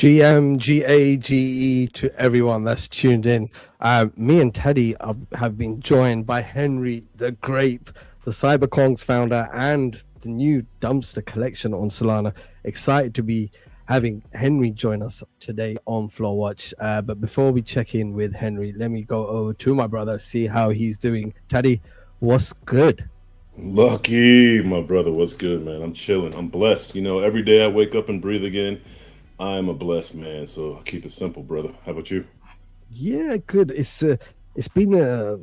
GMGAGE to everyone that's tuned in. Me and Teddy have been joined by Henry the Grape, the CyberKongz founder, and the new dumpster collection on Solana. Excited to be having Henry join us today on Floor Watch. But before we check in with Henry, let me go over to my brother, see how he's doing. Teddy, what's good? Lucky, my brother, what's good, man? I'm chilling. I'm blessed. You know, every day I wake up and breathe again. I'm a blessed man, so keep it simple, brother. How about you? Yeah, good. It's been a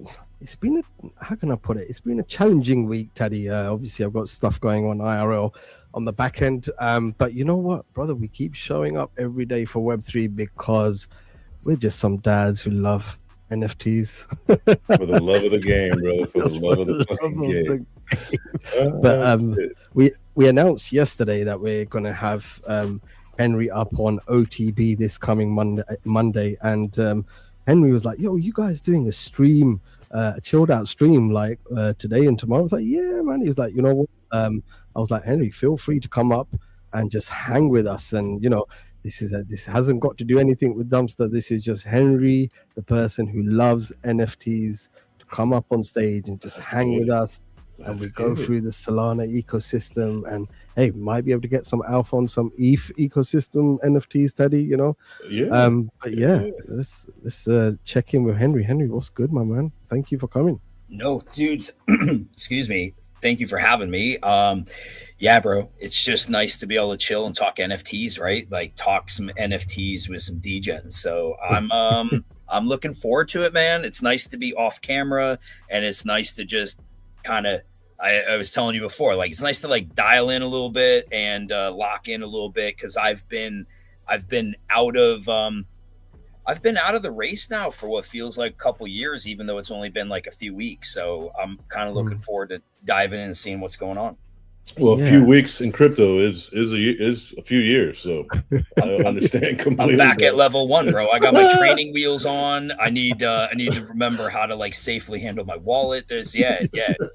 how can I put it? It's been a challenging week, Teddy. Obviously, I've got stuff going on IRL on the back end. But you know what, brother? We keep showing up every day for Web3 because we're just some dads who love NFTs. For the love of the game, brother. For the love of the fucking game. But we announced yesterday that we're gonna have Henry up on OTB this coming Monday, and Henry was like, "Yo, you guys doing a stream, a chilled out stream like today and tomorrow?" I was like, "Yeah, man." He was like, "You know what?" I was like, "Henry, feel free to come up and just hang with us." And you know, this hasn't got to do anything with Dumpster. This is just Henry, the person who loves NFTs, to come up on stage and just hang with us. And we go through the Solana ecosystem, and hey, might be able to get some alpha on some ETH ecosystem NFTs, Teddy. You know, but let's check in with Henry. Henry, what's good, my man? Thank you for coming. No, dudes, excuse me. Thank you for having me. Yeah, bro, it's just nice to be able to chill and talk NFTs, right? Like talk some NFTs with some DJs. So I'm looking forward to it, man. It's nice to be off camera, and it's nice to just kind of, I was telling you before, like it's nice to like dial in a little bit and lock in a little bit, because I've been out of the race now for what feels like a couple years, even though it's only been like a few weeks. So I'm kind of looking forward to diving in and seeing what's going on. Well, a few weeks in crypto is a few years, so I understand completely. I'm back at level 1, bro. I got my training wheels on. I need to remember how to like safely handle my wallet. You're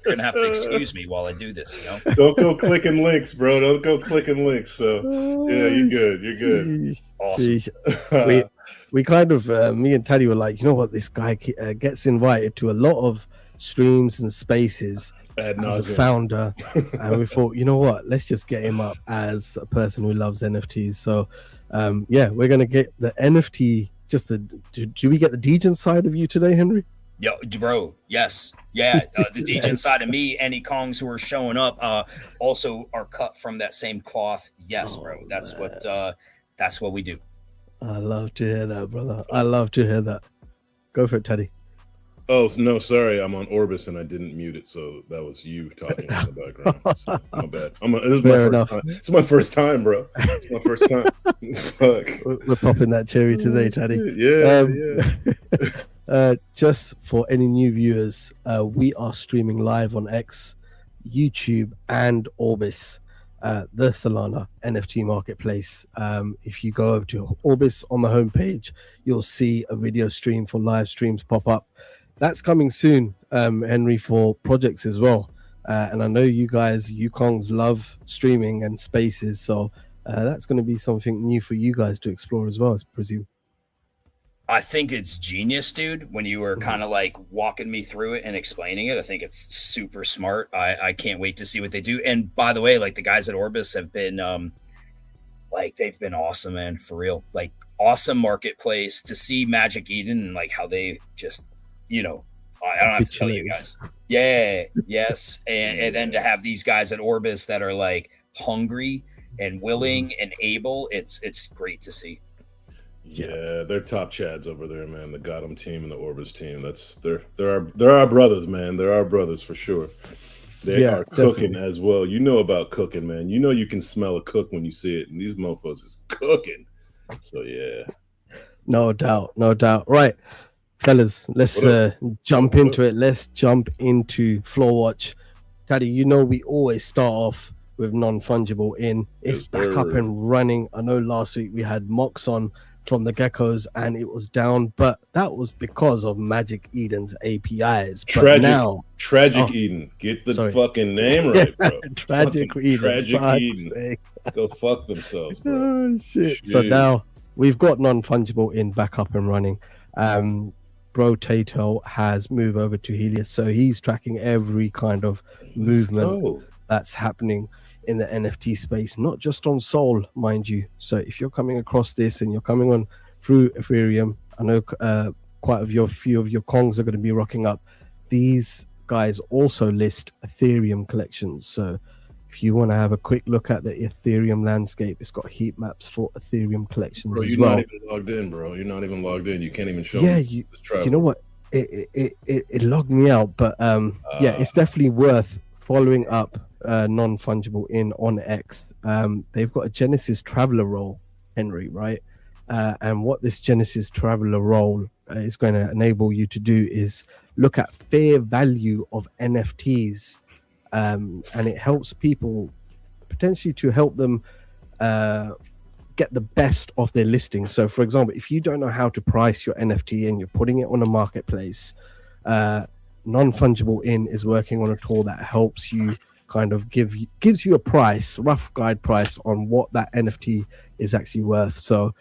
gonna have to excuse me while I do this. You know, don't go clicking links, bro. Don't go clicking links. So yeah, you're good. You're good. Awesome. We kind of me and Teddy were like, you know what, this guy gets invited to a lot of streams and spaces as a founder, and we thought, you know what, let's just get him up as a person who loves NFTs. So we're gonna get the NFT. Do we get the Degen side of you today, Henry? Yo, bro, yes, yeah. The Degen side of me, any Kongs who are showing up also are cut from that same cloth. Yes, bro, that's what we do. I love to hear that, brother. I love to hear that. Go for it, Teddy. Oh, no, sorry. I'm on Orbis and I didn't mute it, so that was you talking in the background. So, my bad. It's my first time, bro. It's my first time. Fuck. We're popping that cherry today, Teddy. Yeah. Just for any new viewers, we are streaming live on X, YouTube, and Orbis, the Solana NFT marketplace. If you go over to Orbis on the homepage, you'll see a video stream for live streams pop up. That's coming soon, Henry, for projects as well. And I know you guys, Kongs, love streaming and spaces. So that's going to be something new for you guys to explore as well, I presume. I think it's genius, dude, when you were kind of like walking me through it and explaining it. I think it's super smart. I can't wait to see what they do. And by the way, like the guys at Orbis have been they've been awesome, man, for real. Like awesome marketplace to see Magic Eden and like how they just, you know, I don't have to tell you guys. Yeah, yes. And then to have these guys at Orbis that are like hungry and willing and able, it's great to see. Yeah, they're top chads over there, man. The Gotham team and the Orbis team. They're our brothers, man. They're our brothers for sure. They are cooking definitely as well. You know about cooking, man. You know you can smell a cook when you see it, and these mofos is cooking. So yeah. No doubt. Right. Fellas, let's jump into it. Let's jump into Floor Watch. Teddy, you know we always start off with non-fungible in. It's back up and running. I know last week we had Mox on from the Geckos and it was down, but that was because of Magic Eden's APIs. Tragic Eden. Get the fucking name right, bro. Tragic Eden. Tragic Eden. Go fuck themselves, bro. Oh, shit. So now we've got non-fungible in back up and running. Bro Tato has moved over to Helios, so he's tracking every kind of movement that's happening in the NFT space, not just on Sol, mind you. So if you're coming across this and you're coming on through Ethereum, I know quite a few of your Kongs are going to be rocking up. These guys also list Ethereum collections. So if you want to have a quick look at the Ethereum landscape, it's got heat maps for Ethereum collections as well. You're not even logged in, bro. You're not even logged in. You can't even show me. You know what? It logged me out, but yeah, it's definitely worth following up non-fungible in on X. They've got a Genesis Traveler role, Henry, right? And what this Genesis Traveler role is going to enable you to do is look at fair value of NFTs, and it helps people potentially to help them get the best of their listing. So for example, if you don't know how to price your NFT and you're putting it on a marketplace, non-fungible in is working on a tool that helps you kind of gives you a price, rough guide price on what that NFT is actually worth. So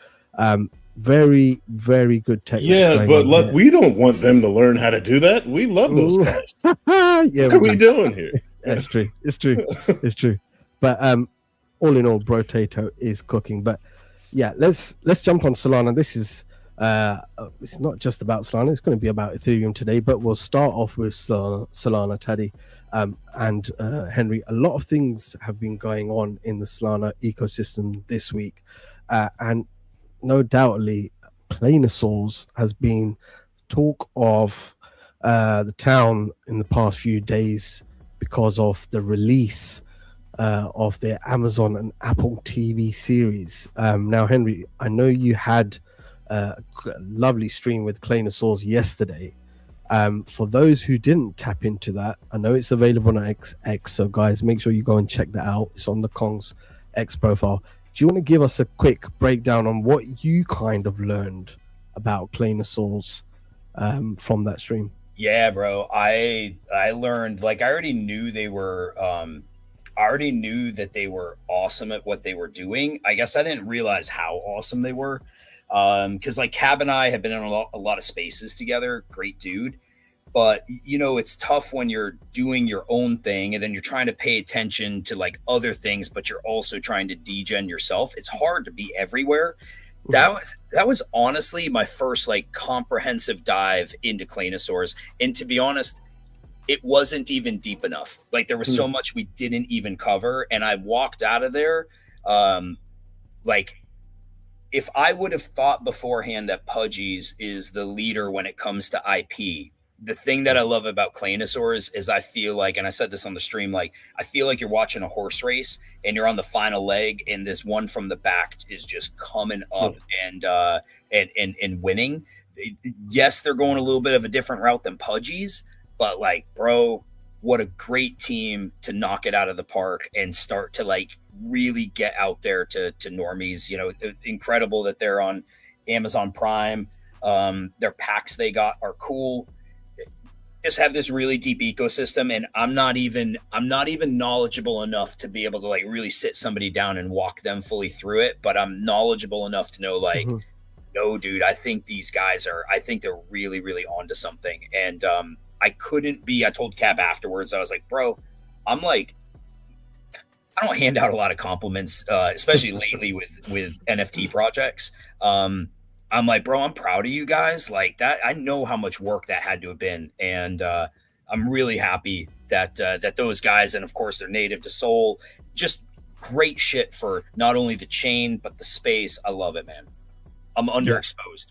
very, very good tech. Yeah, but look, we don't want them to learn how to do that. We love those guys. Yeah, what are we doing here? That's true. It's true. It's true. But all in all, Bro Tato is cooking. But yeah, let's jump on Solana. This is it's not just about Solana. It's going to be about Ethereum today. But we'll start off with Solana, Taddy, and Henry. A lot of things have been going on in the Solana ecosystem this week, and no doubtly, Planosaurs has been talk of the town in the past few days because of the release of their Amazon and Apple TV series. Now, Henry, I know you had a lovely stream with Planosaurs yesterday. For those who didn't tap into that, I know it's available on X, so guys, make sure you go and check that out. It's on the Kong's X profile. Do you want to give us a quick breakdown on what you kind of learned about Planosaurs from that stream? Yeah, bro. I learned, like, I already knew they were that they were awesome at what they were doing. I guess I didn't realize how awesome they were. Because like Cab and I have been in a lot of spaces together. Great dude. But, you know, it's tough when you're doing your own thing and then you're trying to pay attention to like other things, but you're also trying to degen yourself. It's hard to be everywhere. That was honestly my first like comprehensive dive into Planosaurs. And to be honest, it wasn't even deep enough. Like there was so much we didn't even cover. And I walked out of there. Like if I would have thought beforehand that Pudgy's is the leader when it comes to IP, the thing that I love about Planosaurs is I feel like, and I said this on the stream, like I feel like you're watching a horse race and you're on the final leg and this one from the back is just coming up and winning. Yes, they're going a little bit of a different route than Pudgy's, but like, bro, what a great team to knock it out of the park and start to like really get out there to normies. You know, incredible that they're on Amazon Prime. Their packs they got are cool. Just have this really deep ecosystem, and I'm not even knowledgeable enough to be able to like really sit somebody down and walk them fully through it, but I'm knowledgeable enough to know like no dude, I think they're really, really onto something. And I told Cab afterwards, I was like, bro, I'm like, I don't hand out a lot of compliments, especially lately with NFT projects. I'm like, bro, I'm proud of you guys. Like that, I know how much work that had to have been, and I'm really happy that those guys, and of course they're native to Sol, just great shit for not only the chain but the space. I love it, man. I'm underexposed.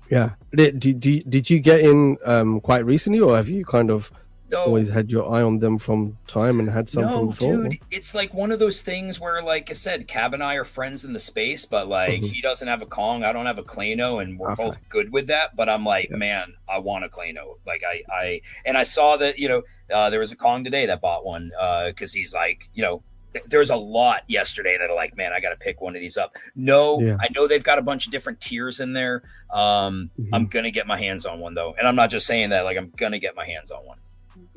Yeah. Did you get in quite recently, or have you kind of always had your eye on them from time and had something before? Dude, it's like one of those things where, like I said, Cab and I are friends in the space, but like he doesn't have a Kong, I don't have a Klano, and we're both good with that. But I'm like, man, I want a Klano. Like I saw that, you know, there was a Kong today that bought one because he's like, you know, there's a lot yesterday that are like, man, I got to pick one of these up. I know they've got a bunch of different tiers in there. I'm going to get my hands on one though. And I'm not just saying that, like I'm going to get my hands on one.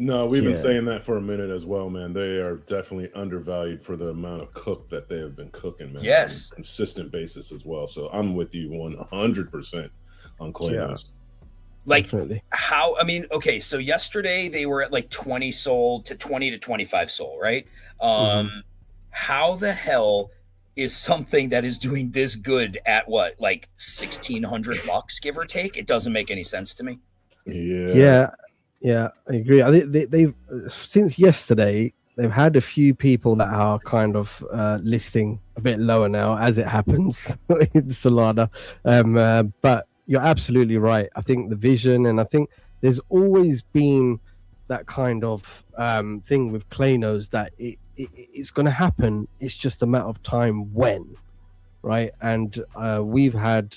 No, we've been saying that for a minute as well, man. They are definitely undervalued for the amount of cook that they have been cooking, man. Yes. On a consistent basis as well. So I'm with you 100% on Klanos. Like Definitely. how, I mean, okay, so yesterday they were at like 20 sold to 20 to 25 sold, right? How the hell is something that is doing this good at what, like $1,600, give or take? It doesn't make any sense to me. Yeah, I agree. I think they've since yesterday they've had a few people that are kind of listing a bit lower now, as it happens in Solana. But you're absolutely right. I think the vision, and I think there's always been that kind of thing with Klanos that it's going to happen. It's just a matter of time when, right? And we've had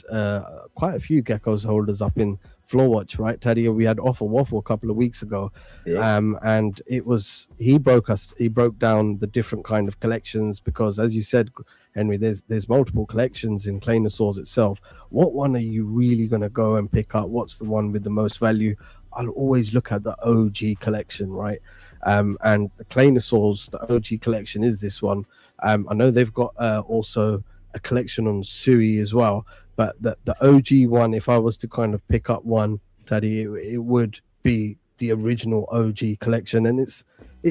quite a few geckos holders up in Floorwatch, right, Teddy? We had Offer Waffle a couple of weeks ago, and it was he broke down the different kind of collections, because as you said, Henry, there's multiple collections in Klanosaurus itself. What one are you really going to go and pick up? What's the one with the most value? I'll always look at the OG collection, right? And the Klanosaurus, the OG collection is this one. I know they've got also a collection on Sui as well, but the OG one, if I was to kind of pick up one, Daddy, it would be the original OG collection. And it's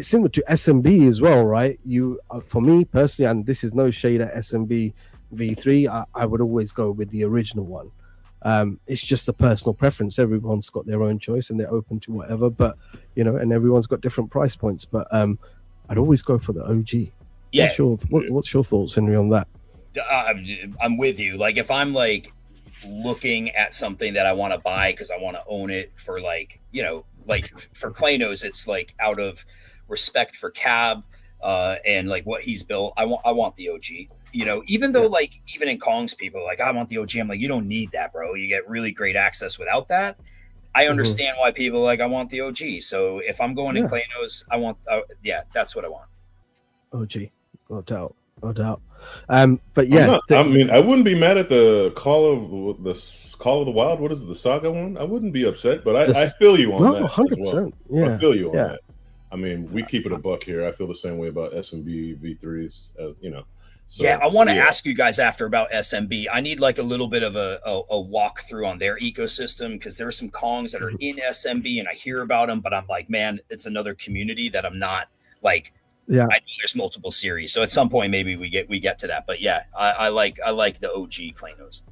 similar to SMB as well, right? For me personally, and this is no shade at SMB V3, I would always go with the original one. It's just a personal preference. Everyone's got their own choice and they're open to whatever, but and everyone's got different price points, but I'd always go for the OG. What's your thoughts, Henry, on that? I'm with you. Like if I'm like looking at something that I want to buy because I want to own it for like for Klanos, it's like out of respect for Cab and like what he's built. I want the OG. Even though like even in Kong's people like I want the OG. I'm like, you don't need that, bro. You get really great access without that. I understand why people like I want the OG. So if I'm going in Klanos, I want that's what I want. OG, no doubt. But yeah, I mean, I wouldn't be mad at the Call of the Wild. What is it, the Saga one? I wouldn't be upset, but I feel you on that 100%. As well. Yeah, I feel you on that. I mean, we keep it a buck here. I feel the same way about SMB V3s, So, I want to ask you guys after about SMB. I need like a little bit of a walkthrough on their ecosystem, because there are some Kongs that are in SMB and I hear about them, but I'm like, man, it's another community that I'm not like. I know there's multiple series, so at some point maybe we get to that. But I like the OG Klanos.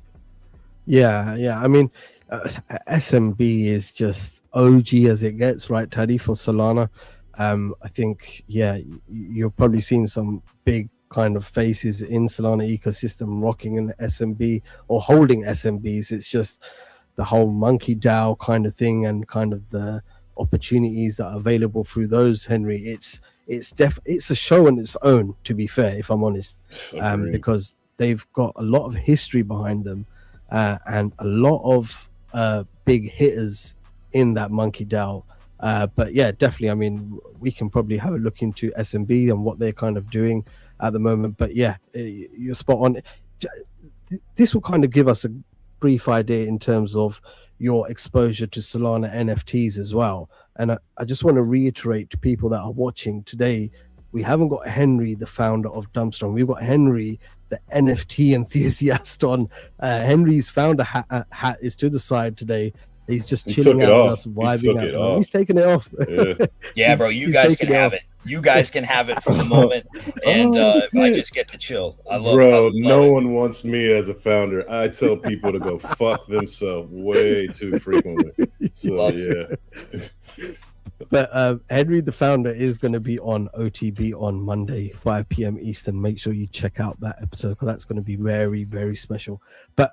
Yeah. I mean, SMB is just OG as it gets, right, Teddy, for Solana. I think you're probably seeing some big kind of faces in Solana ecosystem rocking in the SMB or holding SMBs. It's just the whole monkey DAO kind of thing and kind of the opportunities that are available through those, Henry. It's a show on its own, to be fair, if I'm honest, because they've got a lot of history behind them and a lot of big hitters in that monkey DAO. But yeah, definitely. I mean, we can probably have a look into SMB and what they're kind of doing at the moment. But yeah, you're spot on. This will kind of give us a brief idea in terms of your exposure to Solana NFTs as well. And I just want to reiterate to people that are watching today, we haven't got Henry, the founder of Dumpstrong. We've got Henry, the NFT enthusiast on. Henry's founder hat is to the side today. He's just chilling out with us, vibing out. He's taking it off. Yeah, bro, you guys can have it. You guys can have it from the moment, and I just get to chill. No one wants me as a founder. I tell people to go fuck themselves way too frequently. So But Henry, the founder, is going to be on OTB on Monday, 5 p.m. Eastern. Make sure you check out that episode, because that's going to be very, very special. But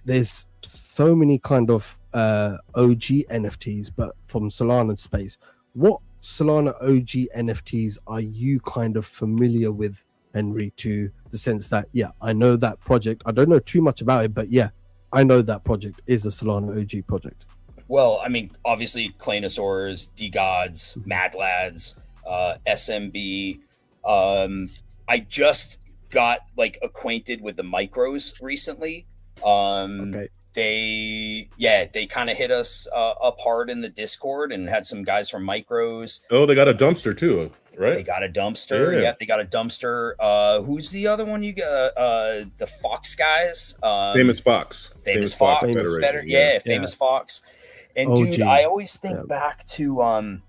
there's so many kind of OG NFTs, but from Solana space. What Solana OG NFTs are you kind of familiar with, Henry, to the sense that, I know that project. I don't know too much about it, but I know that project is a Solana OG project. Well, I mean, obviously, Klanosaurs, D-Gods, Mad Lads, SMB. I just got like acquainted with the micros recently. they kind of hit us up hard in the Discord and had some guys from Micros. Oh, they got a dumpster too, right? They got a dumpster. Yeah, they got a dumpster. Who's the other one? You got the Fox guys. Famous Fox. Famous Fox. Famous Fox. And OG. Dude, I always think back to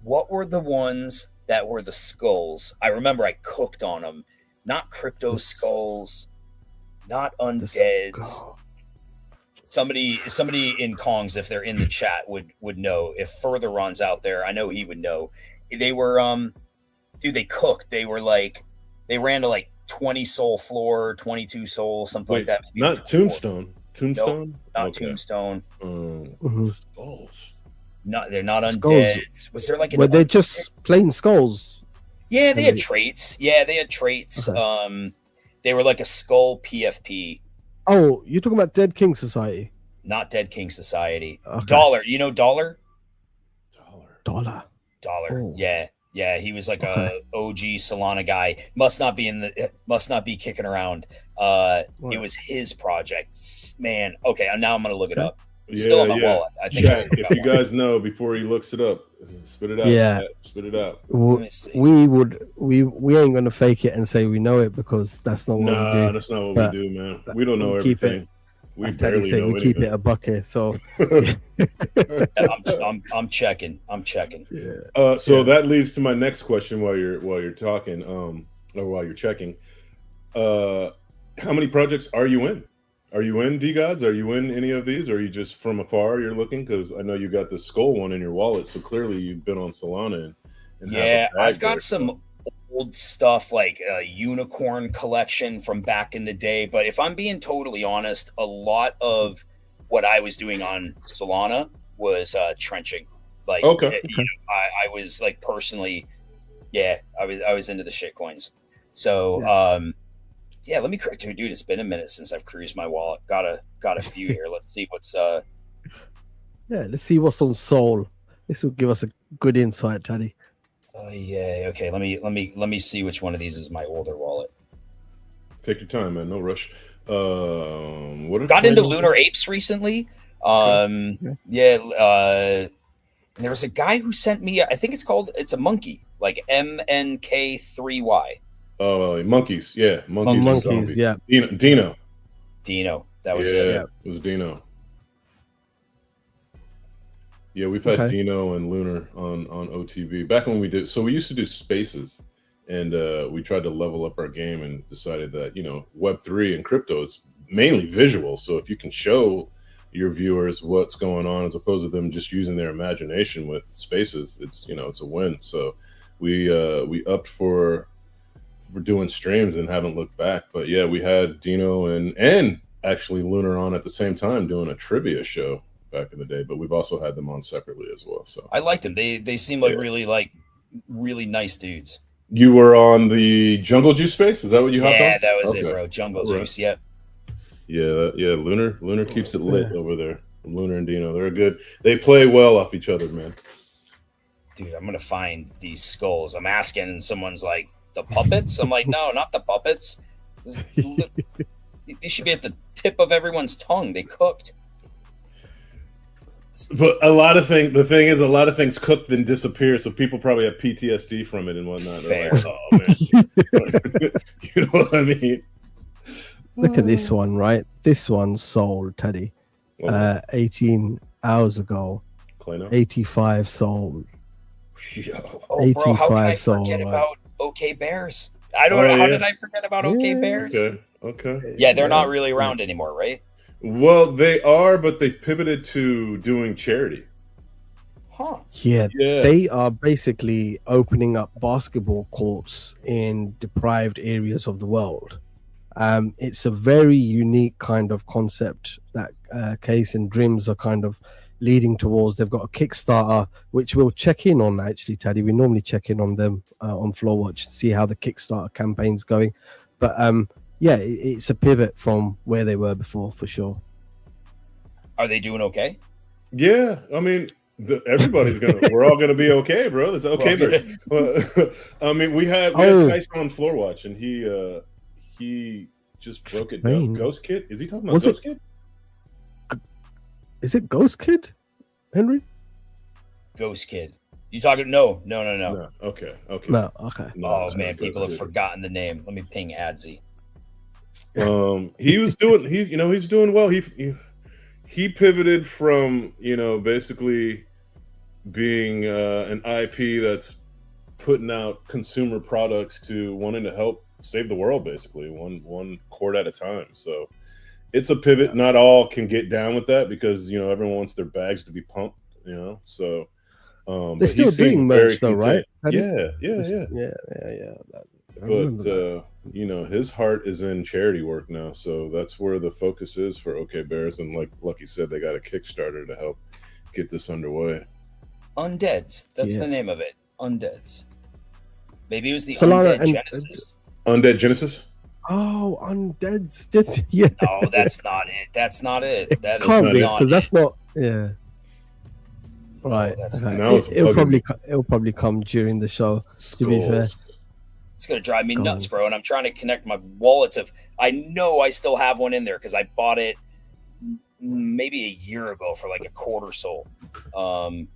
what were the ones that were the skulls? I remember I cooked on them. Not crypto skulls, not undeads. Somebody in Kongs, if they're in the chat, would know. If Further Ron's out there, I know he would know. They were dude, they cooked. They were like, they ran to like 20 soul floor, 22 soul, something like that. Maybe not Tombstone. Tombstone? Nope, not Tombstone. Skulls. They're not undead. Was there like were they just plain skulls? Yeah, they had traits. Okay. They were like a skull PFP. Oh, you're talking about Dead King Society? Not Dead King Society. Okay. Dollar. You know Dollar? Dollar. Oh. Yeah. He was like a OG Solana guy. Must not be kicking around. It was his project. Man. Okay. Now I'm gonna look it up. It's still on my wallet. I think. If you guys know before he looks it up, spit it out. Yeah. Spit it out. We ain't gonna fake it and say we know it because that's not what we do. That's not what we do, man. We don't know everything. We barely know anything. Keep it a bucket. So I'm checking. Yeah. So that leads to my next question while you're talking, or while you're checking. How many projects are you in? Are you in DGods? Are you in any of these? Or are you just from afar you're looking? Because I know you got the skull one in your wallet, so clearly you've been on Solana. And I've got some old stuff like a unicorn collection from back in the day. But if I'm being totally honest, a lot of what I was doing on Solana was trenching. Like, you know, I was like personally, I was into the shit coins. So, let me correct you, dude. It's been a minute since I've cruised my wallet. Got a few here. Let's see what's let's see what's on Sol. This will give us a good insight, Taddy. Okay. Let me see which one of these is my older wallet. Take your time, man. No rush. Got into Lunar Apes recently. And there was a guy who sent me. I think it's a monkey, like MNK3Y. Oh, monkeys. Yeah. Monkeys. Yeah. Dino. That was it. Yeah, it was Dino. Yeah, we've had Dino and Lunar on OTB back when we did. So we used to do spaces, and we tried to level up our game and decided that, you know, Web3 and crypto is mainly visual. So if you can show your viewers what's going on as opposed to them just using their imagination with spaces, it's a win. So we upped for doing streams and haven't looked back. But yeah, we had Dino and actually Lunar on at the same time doing a trivia show back in the day, but we've also had them on separately as well. So I liked them. They seem like really nice dudes. You were on the Jungle Juice space? Is that what you hopped on? Yeah, that was it, bro. Jungle Juice, yep. Yeah, Lunar keeps it lit over there. Lunar and Dino, they're good. They play well off each other, man. Dude, I'm gonna find these skulls. I'm asking, and someone's like, the puppets? I'm like, no, not the puppets. They should be at the tip of everyone's tongue. They cooked. But the thing is, a lot of things cook then disappear, so people probably have PTSD from it and whatnot. Fair. Like, oh man, you know what I mean? Look at this one, right? This one sold, Teddy, 18 hours ago. Klano? 85 sold. Oh, bro, how can I forget about OK Bears? I don't know. How did I forget about OK Bears? Okay. Yeah, they're not really around anymore, right? Well, they are, but they pivoted to doing charity. Huh. Yeah, they are basically opening up basketball courts in deprived areas of the world. It's a very unique kind of concept that Case and Drims are kind of leading towards. They've got a Kickstarter, which we'll check in on, actually, Teddy. We normally check in on them on Floor Watch, see how the Kickstarter campaign's going. But it's a pivot from where they were before, for sure. Are they doing okay? Yeah, I mean, we're all gonna be okay, bro. It's okay. I mean, we had Tyson on Floor Watch, and he just broke it down. Ghost Kit? Is he talking about Ghost Kit? Is it Ghost Kid, Henry? Ghost Kid. You talking? No. No. Okay. No, okay. No, Oh it's man, not people Ghost have Kid. forgotten the name. Let me ping Adzi. He's doing well. He pivoted from basically being an IP that's putting out consumer products to wanting to help save the world, basically one chord at a time. So it's a pivot. Not all can get down with that because everyone wants their bags to be pumped. So they're still doing merch though, right? Yeah. But his heart is in charity work now, so that's where the focus is for OK Bears. And like Lucky said, they got a Kickstarter to help get this underway. Undeads. That's the name of it. Undeads. Maybe it was the Solana Undead Genesis. Undead Genesis? Oh, Undeads. Yeah. No, that's not it. That's not it. That is can't be, not because it. that's not. Yeah. Right. No, it'll probably come during the show. Skulls. To be fair. It's gonna drive me nuts, bro. And I'm trying to connect my wallet to. I know I still have one in there because I bought it maybe a year ago for like a quarter soul. I'm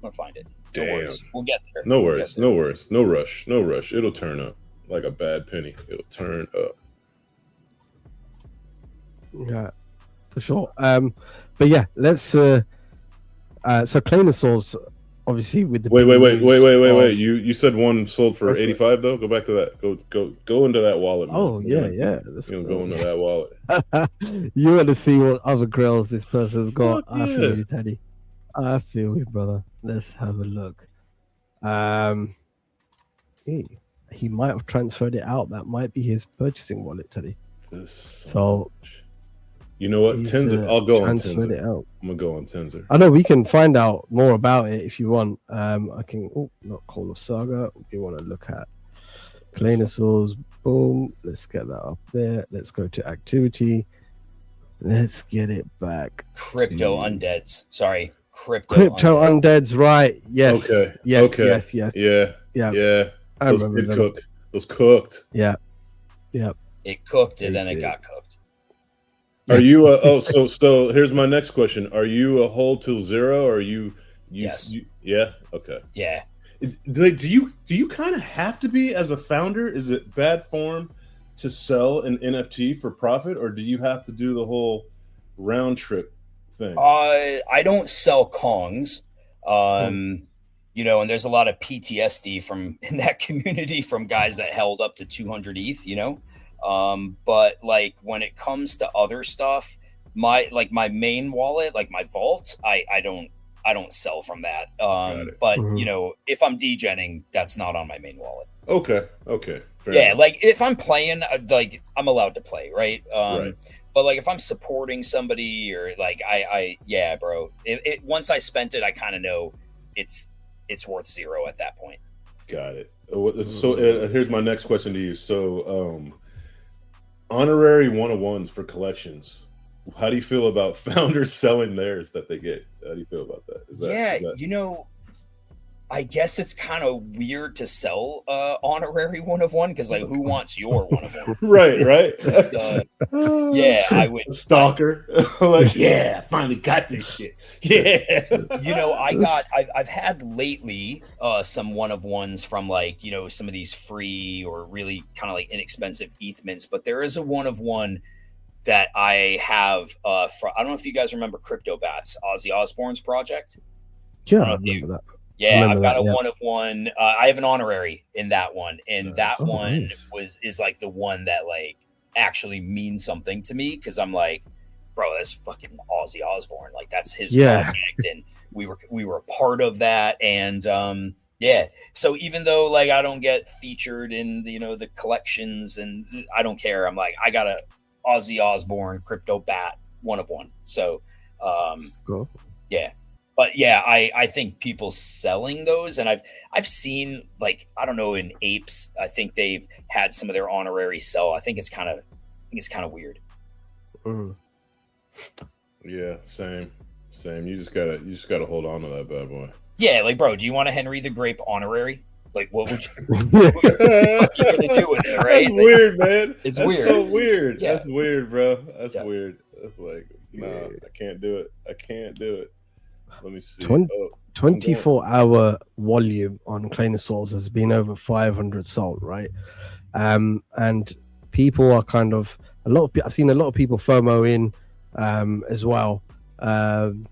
gonna find it. No worries. We'll get there. No worries. No worries. No rush. No rush. It'll turn up like a bad penny. It'll turn up. Yeah, for sure. But yeah, let's. So Claynosaur's obviously with the wait. You said one sold for 85 though. Go back to that. Go into that wallet. Man. Oh yeah. Go into that wallet. You want to see what other grails this person's got? I feel you, Teddy. I feel you, brother. Let's have a look. He might have transferred it out. That might be his purchasing wallet, Teddy. So. You know what, Tenzer? I'll go on Tenzer. I'm gonna go on Tenzer. I know we can find out more about it if you want. I can. Oh, not Call of Saga. We want to look at Claynosaurs. Boom. Let's get that up there. Let's go to activity. Let's get it back. Crypto undeads. Sorry, crypto undeads. Right? Yes. Okay. Yes. Okay. Yes. Yeah. I remember them. Those cooked. Yeah. It cooked and then it got cooked. Are you so here's my next question. Are you a hold till zero or are you yes. Yeah, okay. Yeah. Do you kind of have to be as a founder? Is it bad form to sell an NFT for profit or do you have to do the whole round trip thing? I don't sell Kongs. And there's a lot of PTSD from in that community from guys that held up to 200 ETH, but like when it comes to other stuff, my main wallet, like my vault, I don't sell from that. But if I'm degenning, that's not on my main wallet. Okay. Fair enough. Like if I'm playing, like I'm allowed to play, right? Right. But like if I'm supporting somebody or like yeah, bro. It once I spent it, I kind of know it's worth zero at that point. Got it. So here's my next question to you. So honorary 101s for collections. How do you feel about founders selling theirs that they get? How do you feel about that? Is that I guess it's kind of weird to sell honorary 101 because like who wants your 101? right. Yeah, I would. Stalker. Like, yeah, I finally got this shit. Yeah. I've had lately some 101s from like, some of these free or really kind of like inexpensive ETH mints, but there is a 101 that I have I don't know if you guys remember Crypto Bats, Ozzy Osbourne's project. Yeah, I remember that. Yeah, I've got a 101. I have an honorary in that one, and that one is like the one that like actually means something to me because I'm like, bro, that's fucking Ozzy Osbourne. Like that's his project, and we were a part of that, and So even though like I don't get featured in the collections, and I don't care. I'm like I got a Ozzy Osbourne Crypto Bat 101. So cool. Yeah. But yeah, I think people selling those, and I've seen like I don't know in Apes, I think they've had some of their honorary sell. I think it's kind of weird. Yeah, same. You just gotta hold on to that bad boy. Yeah, like bro, do you want a Henry the Grape honorary? Like what would you gonna do with it, right? That's weird, man. It's That's weird. So weird. Yeah. That's weird, bro. That's weird. It's like, nah, I can't do it. I can't do it. Let me see. 24-hour volume on Claynosaurz has been over 500 sold, right? And people are kind of I've seen a lot of people FOMO in as well,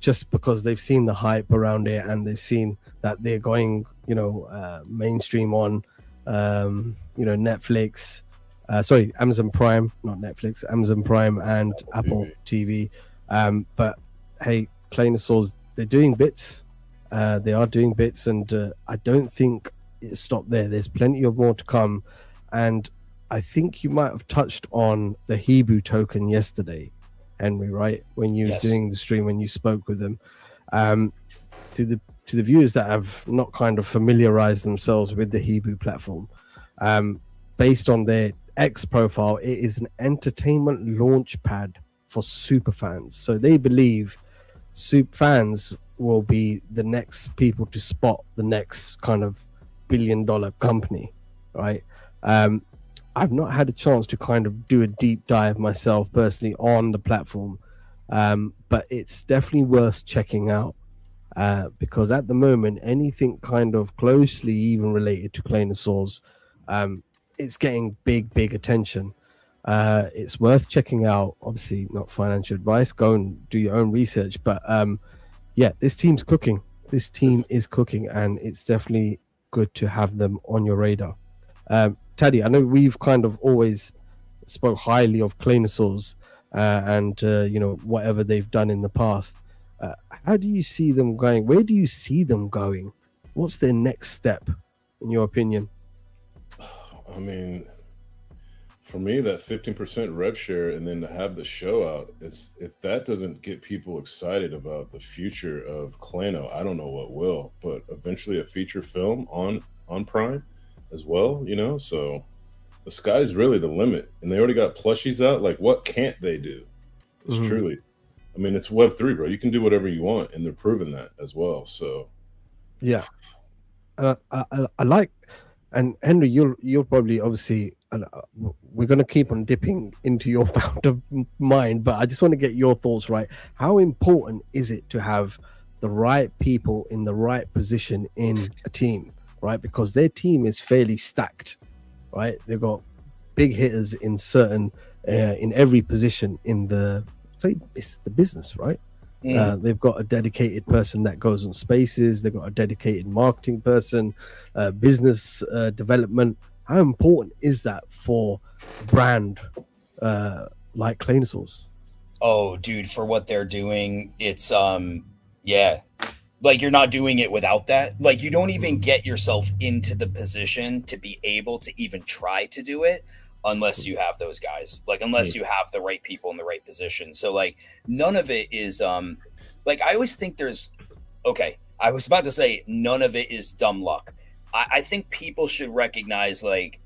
just because they've seen the hype around it and they've seen that they're going, mainstream on, Netflix. Sorry, Amazon Prime, not Netflix, Amazon Prime and Apple TV. But hey, Claynosaurz, they're doing bits. They are doing bits, and I don't think it stopped there. There's plenty of more to come. And I think you might have touched on the Hebrew token yesterday, Henry, right? When you was doing the stream, when you spoke with them. To the viewers that have not kind of familiarized themselves with the Hebrew platform, based on their X profile, it is an entertainment launch pad for super fans. So they believe super fans will be the next people to spot the next kind of billion-dollar company, right? I've not had a chance to kind of do a deep dive myself personally on the platform, but it's definitely worth checking out, because at the moment, anything kind of closely even related to Claynosaurz, it's getting big attention. It's worth checking out. Obviously, not financial advice. Go and do your own research. But this team's cooking. This team is cooking, and it's definitely good to have them on your radar. Taddy, I know we've kind of always spoke highly of Claynosaurz and whatever they've done in the past. How do you see them going? Where do you see them going? What's their next step, in your opinion? I mean, for me, that 15% rev share and then to have the show out, if that doesn't get people excited about the future of Clayno, I don't know what will. But eventually a feature film on Prime as well, so the sky's really the limit. And they already got plushies out. Like, what can't they do? It's truly, I mean, it's Web3, bro. You can do whatever you want, and they're proving that as well. So yeah, I like. And Henry, you'll probably obviously, we're going to keep on dipping into your founder mind, but I just want to get your thoughts, right? How important is it to have the right people in the right position in a team, right? Because their team is fairly stacked, right? They've got big hitters in in every position in it's the business, right? They've got a dedicated person that goes on spaces. They've got a dedicated marketing person, business development. How important is that for a brand like Claynosaurz? Oh, dude, for what they're doing, it's like you're not doing it without that. Like you don't even get yourself into the position to be able to even try to do it unless you have those guys, like unless you have the right people in the right position. So like none of it is like I always think I was about to say none of it is dumb luck. I think people should recognize, like,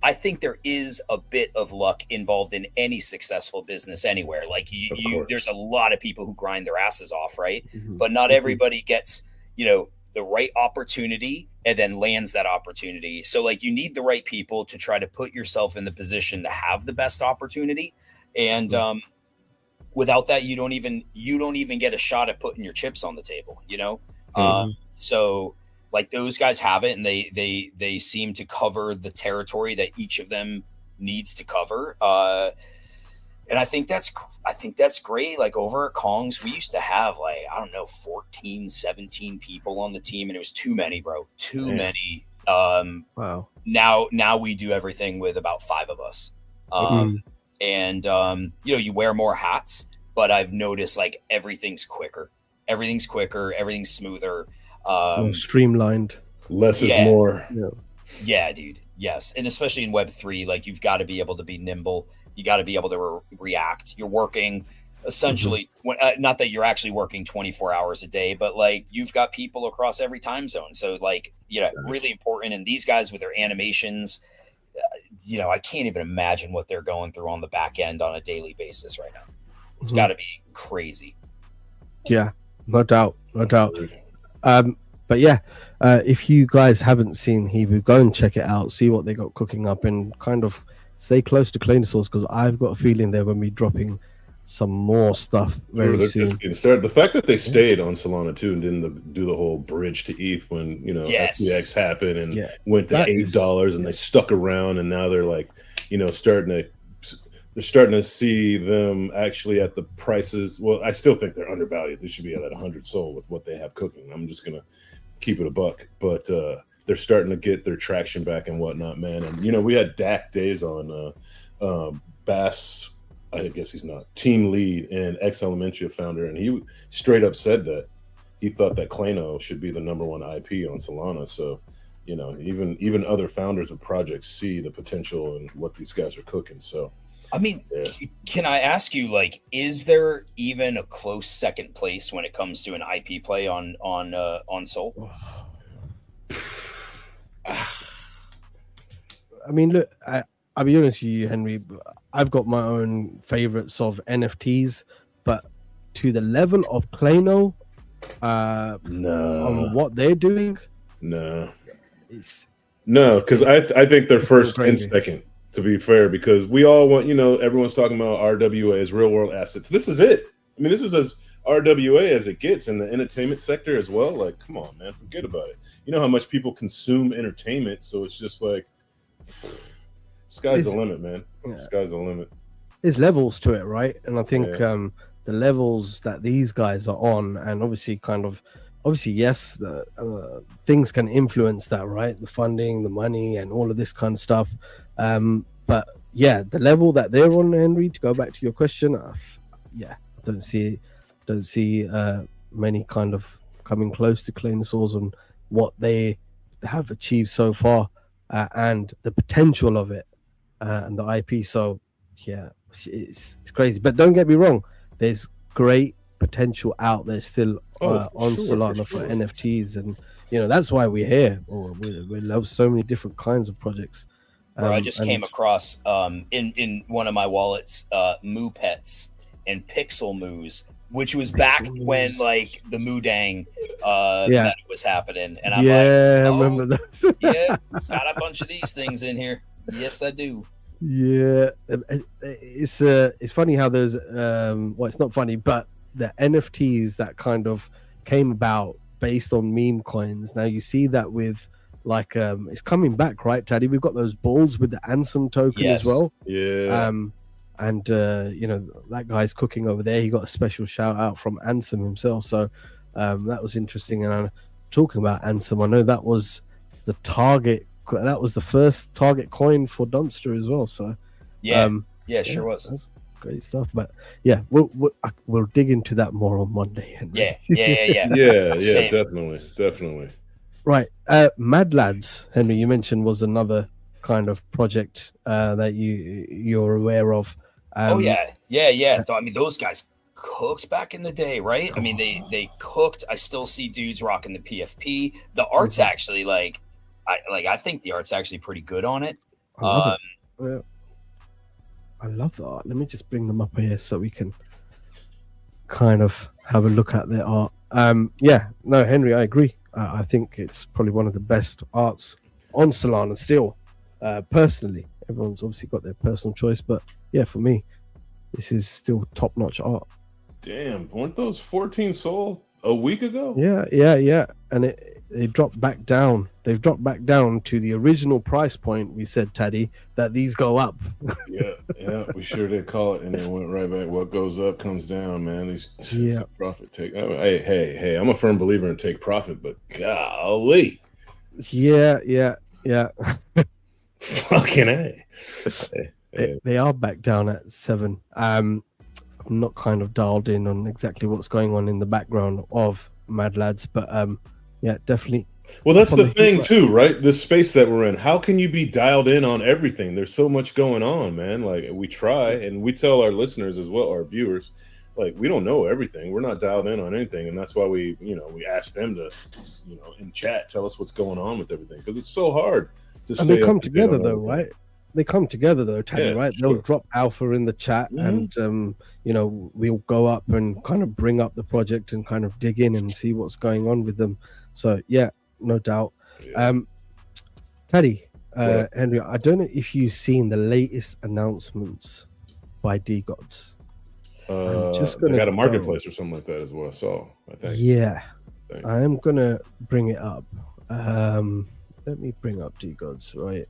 I think there is a bit of luck involved in any successful business anywhere. Like there's a lot of people who grind their asses off, right? But not everybody gets, the right opportunity and then lands that opportunity. So like you need the right people to try to put yourself in the position to have the best opportunity. And without that, you don't even get a shot at putting your chips on the table, So like those guys have it, and they seem to cover the territory that each of them needs to cover. And I think that's great. Like over at Kong's, we used to have 14, 17 people on the team, and it was too many, bro. Too many. Wow. Now we do everything with about 5 of us. And you wear more hats, but I've noticed like everything's quicker, everything's smoother, more streamlined. Less is more. Yeah, dude. Yes. And especially in Web3, like you've got to be able to be nimble. You got to be able to react. You're working essentially, not that you're actually working 24 hours a day, but like you've got people across every time zone. So like, really important. And these guys with their animations, I can't even imagine what they're going through on the back end on a daily basis right now. It's got to be crazy. Yeah, no doubt. But yeah, if you guys haven't seen Hebrew, go and check it out, see what they got cooking up, and kind of stay close to Claynosaurz, because I've got a feeling they're going to be dropping some more stuff very They're soon. just getting started. The fact that they stayed on Solana too and didn't do the whole bridge to ETH when FTX happened and went to $8 and they stuck around, and now they're like, starting to see them actually at the prices. Well, I still think they're undervalued. They should be at 100 SOL with what they have cooking. I'm just gonna keep it a buck, but they're starting to get their traction back and whatnot, man. And we had Dak Days on Bass. I guess he's not team lead and ex Elementria founder, and he straight up said that he thought that Klano should be the #1 IP on Solana. So, even other founders of projects see the potential and what these guys are cooking. So, I mean, can I ask you, like, is there even a close second place when it comes to an IP play on Sol? I mean, look, I'll be honest with you, Henry. I've got my own favorites of NFTs, but to the level of Klano, on what they're doing, because I think they're first and second. To be fair, because we all want, everyone's talking about RWA as real world assets. This is it. I mean, this is as RWA as it gets in the entertainment sector as well. Like, come on, man, forget about it. You know how much people consume entertainment, so it's just like, sky's the limit, man. Sky's the limit. There's levels to it, right? And I think the levels that these guys are on, and obviously, yes, the things can influence that, right? The funding, the money, and all of this kind of stuff. But yeah, the level that they're on, Henry, to go back to your question, I don't see many kind of coming close to Klanosaurus and what they have achieved so far, and the potential of it, and the IP. So yeah, it's crazy. But don't get me wrong, there's great potential out there still on Solana for NFTs, and that's why we're here. We love so many different kinds of projects. I just came across in one of my wallets Moo Pets and Pixel Moos, which was back when like the Moodang meta was happening, and I'm I remember those. Got a bunch of these things in here. Yes, I do. Yeah, it's funny how those it's not funny, but the NFTs that kind of came about based on meme coins. Now you see that with like it's coming back, right, Taddy? We've got those balls with the Ansem token as well. And that guy's cooking over there. He got a special shout out from Ansem himself, so that was interesting. And I'm talking about Ansem, I know that was the first target coin for Dumpster as well. So sure was. That's great stuff. But yeah, we'll dig into that more on Monday. Henry. Yeah, definitely. Right, Mad Lads, Henry, you mentioned was another kind of project that you're aware of. I mean, those guys cooked back in the day, right? I mean, they cooked. I still see dudes rocking the PFP. The art's actually I think the art's actually pretty good on it. I love the art. Let me just bring them up here so we can kind of have a look at their art. Henry, I agree. I think it's probably one of the best arts on Solana still. Personally, everyone's obviously got their personal choice, but yeah, for me, this is still top-notch art. Damn, weren't those 14 SOL a week ago? Yeah, and they dropped back down. They've dropped back down to the original price point. We said, Taddy, that these go up. yeah, we sure did call it, and then went right back. What goes up comes down, man. These take profit take. Hey, I'm a firm believer in take profit, but golly, yeah. Fucking A. They are back down at 7. I'm not kind of dialed in on exactly what's going on in the background of Mad Lads, but definitely. Well, that's the thing too, right? This space that we're in. How can you be dialed in on everything? There's so much going on, man. Like, we try, and we tell our listeners as well, our viewers, like, we don't know everything. We're not dialed in on anything, and that's why we ask them to, in chat, tell us what's going on with everything, because it's so hard to stay. And they come together though, right? They come together though, Teddy, right? Sure. They'll drop alpha in the chat, and we'll go up and kind of bring up the project and kind of dig in and see what's going on with them. So yeah, no doubt. Teddy, Henry, I don't know if you've seen the latest announcements by D-Gods. I'm just they gonna got a marketplace or something like that as well. So I think. Yeah, I am gonna bring it up. Let me bring up DGods, right?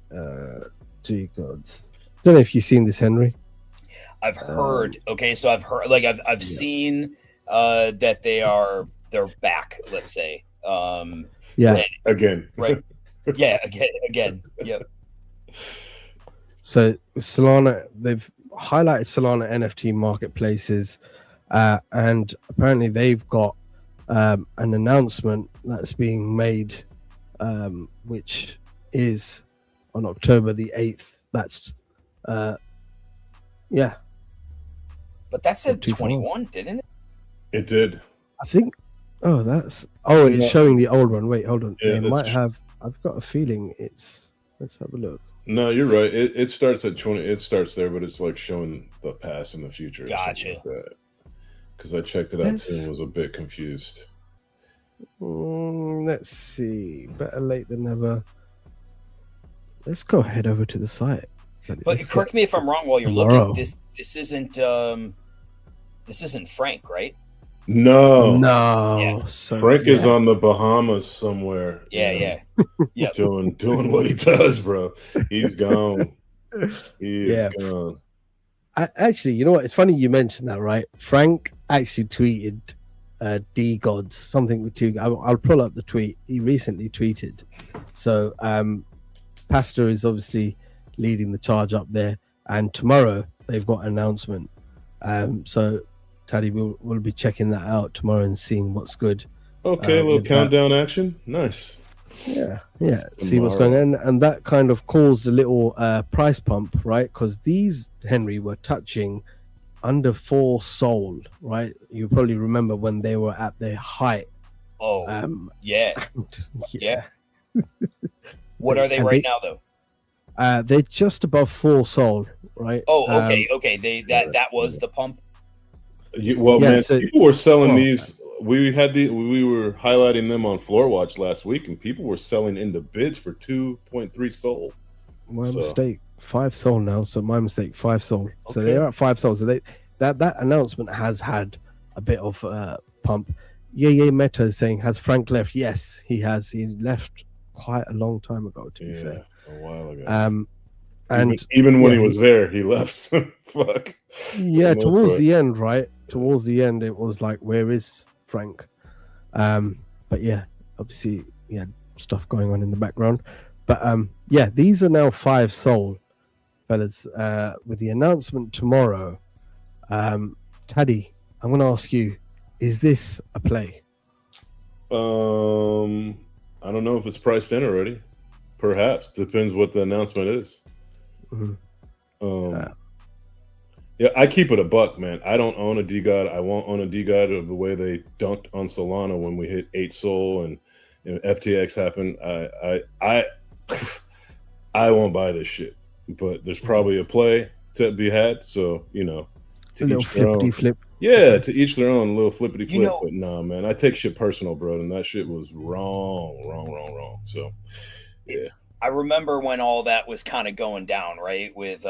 DGods. Don't know if you've seen this, Henry. I've heard. Okay, so I've heard. Like I've seen that they're back. Let's say. Yeah. Again. Right. Yeah. Again. Yep. So Solana, they've highlighted Solana NFT marketplaces, and apparently they've got an announcement that's being made, which is on October the 8th. That's yeah. But that said 21, didn't it? It did. I think. Oh, it's showing the old one. Wait, hold on. Yeah, it might have. I've got a feeling it's. Let's have a look. No, you're right. It starts at 20. It starts there, but it's like showing the past and the future. Gotcha. Because I checked it out too and was a bit confused. Let's see. Better late than never. Let's go head over to the site. But correct me if I'm wrong while you're looking. This isn't Frank, right? No. Yeah. So, Frank is on the Bahamas somewhere. Yeah. Doing what he does, bro. He's gone. He's gone. Actually, you know what? It's funny you mentioned that, right? Frank actually tweeted DGods something with two. I'll pull up the tweet. He recently tweeted. So Pastor is obviously leading the charge up there, and tomorrow they've got an announcement. So Taddy will be checking that out tomorrow and seeing what's good. Okay, a little countdown action. Nice. Yeah. See what's going on, and that kind of caused a little price pump, right? Because these, Henry, were touching under 4 Sol, right? You probably remember when they were at their height. Oh, yeah. What are they now, though? They're just above 4 Sol, right? Oh, okay. That was the pump. Man, people were selling these. We were highlighting them on Floor Watch last week, and people were selling into bids for 2.3 Sol. My mistake. 5 Sol now. So my mistake. 5 Sol. Okay. So they're at 5 Sol. So that announcement has had a bit of pump. Yeah. Meta is saying, has Frank left? Yes, he has. He left quite a long time ago. To be fair, a while ago. And even when he was there, he left. Fuck. Yeah, towards the end, right? Towards the end, it was like, where is Frank? But yeah, obviously, he had stuff going on in the background. But yeah, these are now 5 Sol, fellas. With the announcement tomorrow, Taddy, I'm going to ask you, is this a play? I don't know if it's priced in already. Perhaps. Depends what the announcement is. Mm-hmm. Yeah, I keep it a buck, man. I don't own a DGod. I won't own a DGod of the way they dunked on Solana when we hit 8 Sol and FTX happened. I won't buy this shit. But there's probably a play to be had. So, to each their own. Flip. Yeah, to each their own, little flippity flip. But no, man, I take shit personal, bro. And that shit was wrong. So, yeah. I remember when all that was kind of going down, right? With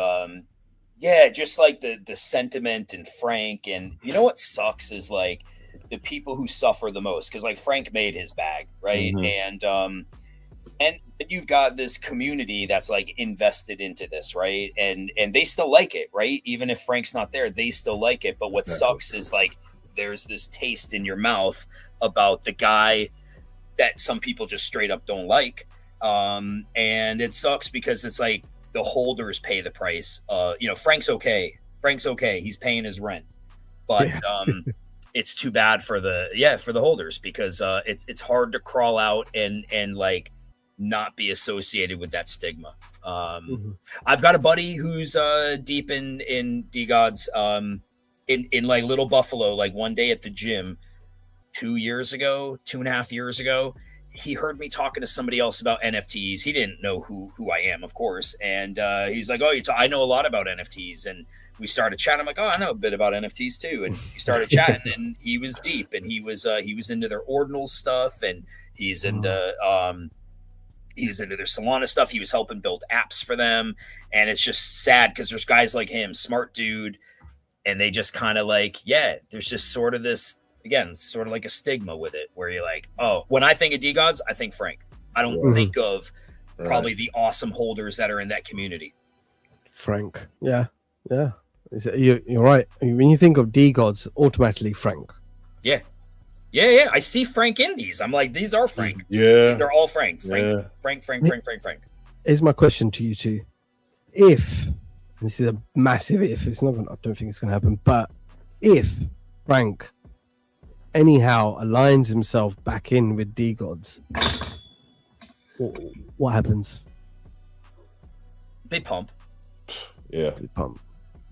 just like the sentiment and Frank, and you know what sucks is like the people who suffer the most, because like Frank made his bag, right? Mm-hmm. And you've got this community that's like invested into this, right? And they still like it, right? Even if Frank's not there, they still like it. But what sucks is like there's this taste in your mouth about the guy that some people just straight up don't like. And it sucks because it's like the holders pay the price. Frank's okay. He's paying his rent, but it's too bad for the holders, because it's hard to crawl out and like not be associated with that stigma. I've got a buddy who's deep in DGods, in like Little Buffalo. Like one day at the gym 2.5 years ago, he heard me talking to somebody else about NFTs. He didn't know who I am, of course. And he's like, I know a lot about NFTs. And we started chatting. I'm like, I know a bit about NFTs too. And we started chatting, and he was deep, and he was into their ordinal stuff, and he's into their Solana stuff. He was helping build apps for them. And it's just sad because there's guys like him, smart dude, and they just kind of like, there's just sort of this, again, sort of like a stigma with it, where you're like, oh, when I think of DeGods, I think Frank. I don't think of probably the awesome holders that are in that community. Frank. Yeah. You're right. When you think of DeGods, automatically Frank. Yeah. I see Frank in these. I'm like, these are Frank. Yeah. These are all Frank. Frank. Here's my question to you two. If, and this is a massive if, it's not gonna, I don't think it's going to happen, but if Frank anyhow aligns himself back in with DeGods, what happens? They pump. Yeah. They pump.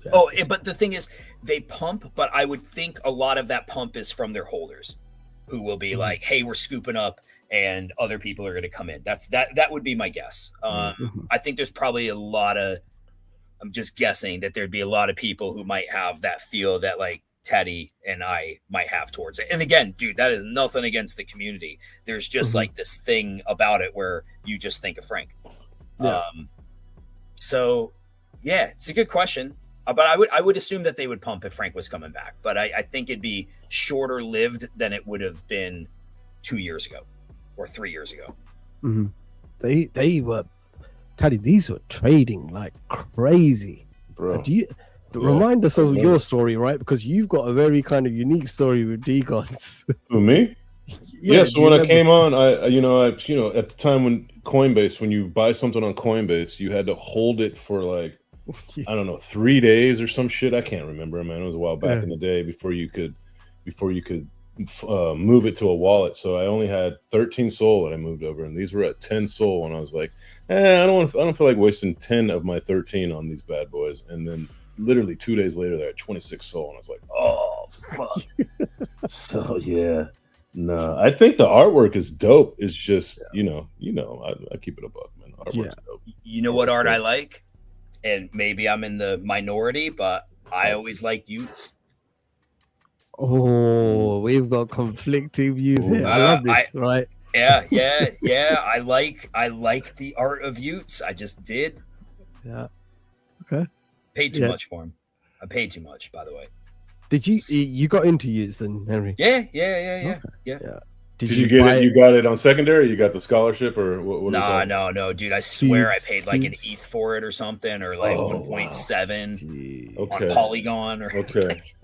Yeah. Oh, but the thing is, they pump, but I would think a lot of that pump is from their holders, who will be like, hey, we're scooping up and other people are going to come in. That would be my guess. I think there's probably a lot of, I'm just guessing that there'd be a lot of people who might have that feel that like Teddy and I might have towards it. And again, dude, that is nothing against the community. There's just like this thing about it where you just think of Frank. Yeah. So yeah, it's a good question. But I would assume that they would pump if Frank was coming back. But I think it'd be shorter lived than it would have been 2 years ago or 3 years ago. They were, Teddy, these were trading like crazy. Bro. Remind us of your story, right? Because you've got a very kind of unique story with DeGods. Who, me? Yeah, so when I came on, I at the time when Coinbase, when you buy something on Coinbase, you had to hold it for like, I don't know, 3 days or some shit. I can't remember, man. It was a while back in the day before you could move it to a wallet. So I only had 13 Sol that I moved over, and these were at 10 Sol. And I was like, I don't feel like wasting 10 of my 13 on these bad boys. And then literally 2 days later, they're at 26 Sol, and I was like, oh fuck. So yeah, no, I think the artwork is dope. It's just I keep it a buck, man. The artwork's dope. You know what art I like? And maybe I'm in the minority, but I always like Utes. Oh, we've got conflicting views here. I love this, right? Yeah. I like the art of Utes. I just did. Yeah. Okay. Paid too much for him. I paid too much, by the way. Did you got into Utes then, Henry? Yeah. Did you get it? You got it on secondary? You got the scholarship or what? No, dude. I swear I paid like an ETH for it or something, or like 1.7 on Polygon or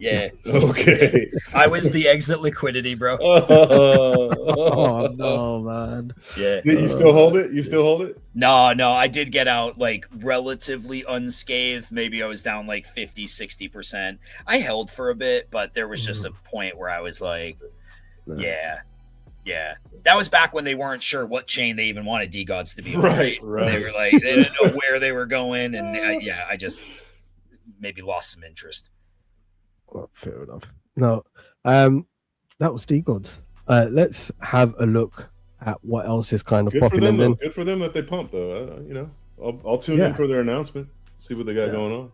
yeah. Okay. I was the exit liquidity, bro. Oh no, man. Yeah. Did you still hold it? You still hold it? No. I did get out like relatively unscathed. Maybe I was down like 50-60%. I held for a bit, but there was just a point where I was like, yeah, that was back when they weren't sure what chain they even wanted DeGods to be on. Right. They were like, they didn't know where they were going, and I just maybe lost some interest. Well, fair enough. No, that was DeGods. Let's have a look at what else is kind of popping. And then good for them that they pump, though. I'll tune in for their announcement, see what they got going on.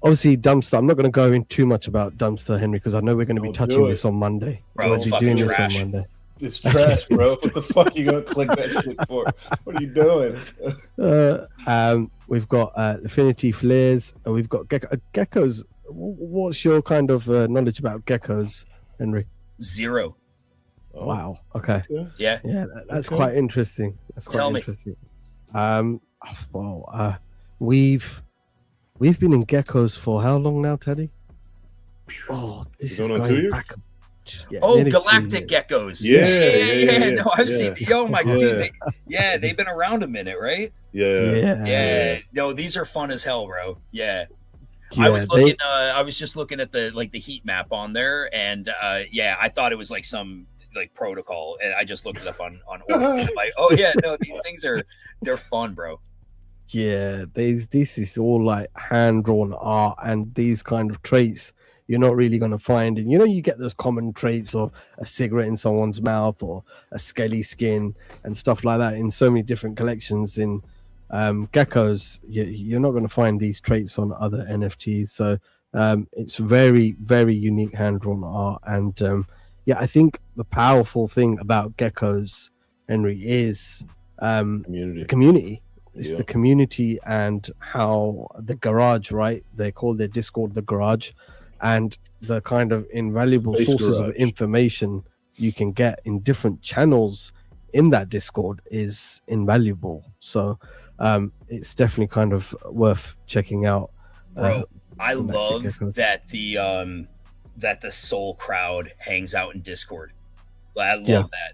Obviously, Dumpster. I'm not going to go in too much about Dumpster, Henry, because I know we're going to be touching this on Monday. Bro, it's fucking trash. On Monday. It's trash, bro. What the fuck are you going to click that shit for? What are you doing? We've got Affinity Flares. We've got geckos. What's your kind of knowledge about geckos, Henry? 0. Oh. Wow. Okay. Yeah. That's quite interesting. Interesting. We've been in geckos for how long now, Teddy? Oh, this is going back. Galactic geckos. Yeah. No, I've seen. Oh my dude. They've been around a minute, right? Yeah. No, these are fun as hell, bro. Yeah. I was looking. I was just looking at the heat map on there, and I thought it was like some like protocol, and I just looked it up on Orbis. I'm like, oh yeah, no, these things they're fun, bro. Yeah, this is all like hand-drawn art, and these kind of traits you're not really going to find. And you get those common traits of a cigarette in someone's mouth or a scaly skin and stuff like that in so many different collections. In geckos, you're not going to find these traits on other NFTs. So it's very, very unique hand-drawn art. And I think the powerful thing about geckos, Henry, is the community. It's the community and how the garage, right? They call their Discord the garage, and the kind of invaluable sources of information you can get in different channels in that Discord is invaluable. So it's definitely kind of worth checking out. Bro, I love that the Soul crowd hangs out in Discord. I love that.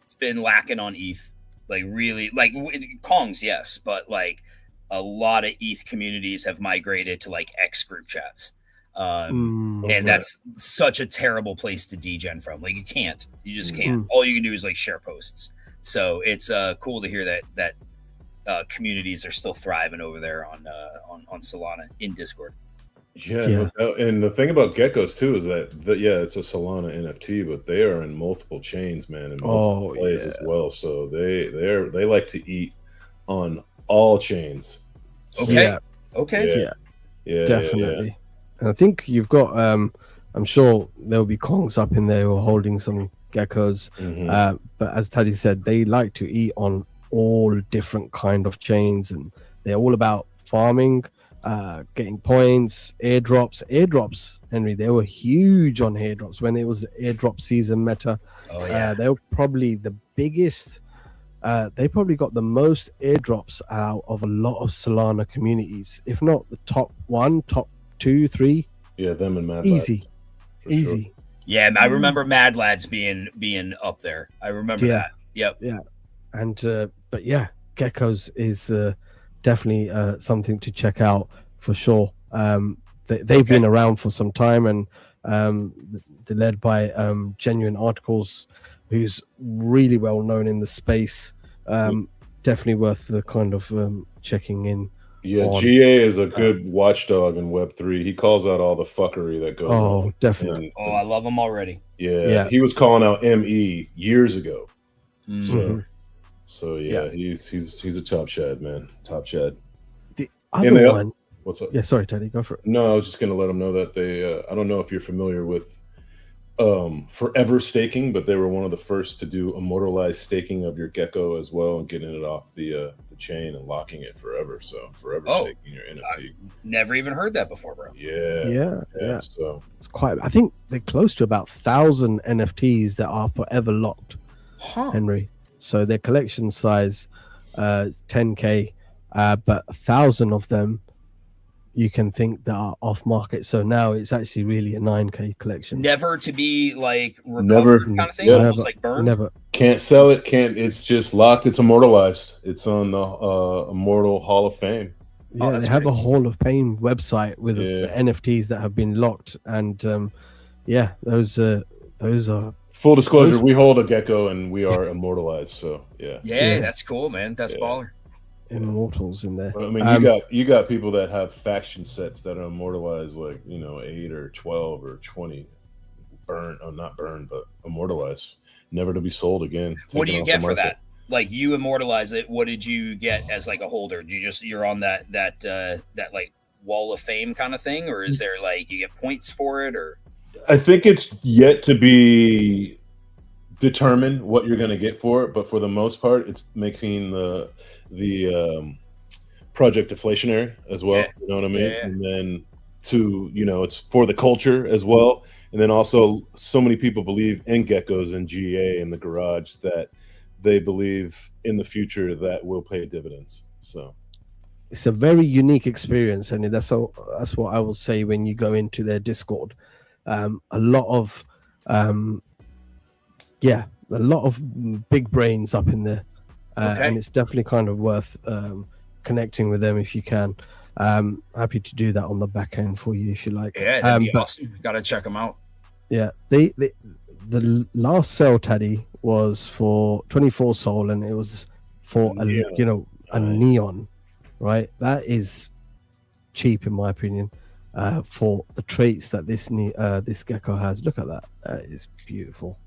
It's been lacking on ETH. Like really, like Kongs, yes, but like a lot of ETH communities have migrated to like X group chats. And that's such a terrible place to degen from. Like you just can't. All you can do is like share posts. So it's cool to hear that communities are still thriving over there on Solana in Discord. Yeah. And the thing about geckos too is that it's a Solana NFT, but they are in multiple chains, man, and multiple plays as well. So they like to eat on all chains. So, okay. Yeah, definitely. And I think you've got I'm sure there'll be Kongs up in there who are holding some geckos. But as Taddy said, they like to eat on all different kind of chains, and they're all about farming, getting points, airdrops. Henry, they were huge on airdrops when it was airdrop season meta. They were probably the biggest. They probably got the most airdrops out of a lot of Solana communities, if not the top 1, top 2, 3. Yeah, them and Mad easy. Sure. Yeah, I remember Mad Lads being up there. I remember that. Yep. Yeah, and but yeah, geckos is definitely something to check out for sure. They've been around for some time, and they're led by Genuine Articles, who's really well known in the space. Definitely worth the kind of checking in. Yeah, GA is a good watchdog in Web3. He calls out all the fuckery that goes on. Oh, definitely. I love him already. Yeah, he was calling out ME years ago. So he's a top Chad, man. Top Chad. The other one. What's up? Yeah, sorry, Teddy, go for it. No, I was just gonna let them know that they. I don't know if you're familiar with Forever Staking, but they were one of the first to do immortalized staking of your gecko as well, and getting it off the chain and locking it forever. So Forever Staking your NFT. Never even heard that before, bro. Yeah. So it's quite. I think they're close to about 1,000 NFTs that are forever locked. Henry. So their collection size 10K, but 1,000 of them you can think that are off market. So now it's actually really a 9K collection. Never to be like recovered kind of thing, almost like burned. Never. Can't sell it. It's just locked. It's immortalized. It's on the Immortal Hall of Fame. Yeah, they have a Hall of Fame website with the NFTs that have been locked, and those are. Full disclosure, we hold a gecko and we are immortalized. So yeah, that's cool, man. That's baller. Immortals in there. I mean, you got people that have faction sets that are immortalized, like 8 or 12 or 20, not burned, but immortalized, never to be sold again. What do you get for that? Like you immortalize it. What did you get as like a holder? Do you're on that like wall of fame kind of thing, or is there like you get points for it, or? I think it's yet to be determined what you're going to get for it, but for the most part, it's making the project deflationary as well. Yeah. You know what I mean? Yeah. And then it's for the culture as well. And then also, so many people believe in geckos and GA in the garage that they believe in the future that will pay dividends. So it's a very unique experience, and that's what I will say when you go into their Discord. A lot of big brains up in there, and it's definitely kind of worth connecting with them if you can. Happy to do that on the back end for you if you like. Yeah, that'd be awesome. Gotta check them out. Yeah, the last sale, Taddy, was for 24 Sol, and it was for a neon, right? That is cheap in my opinion. For the traits that this gecko has. Look at that. That is beautiful.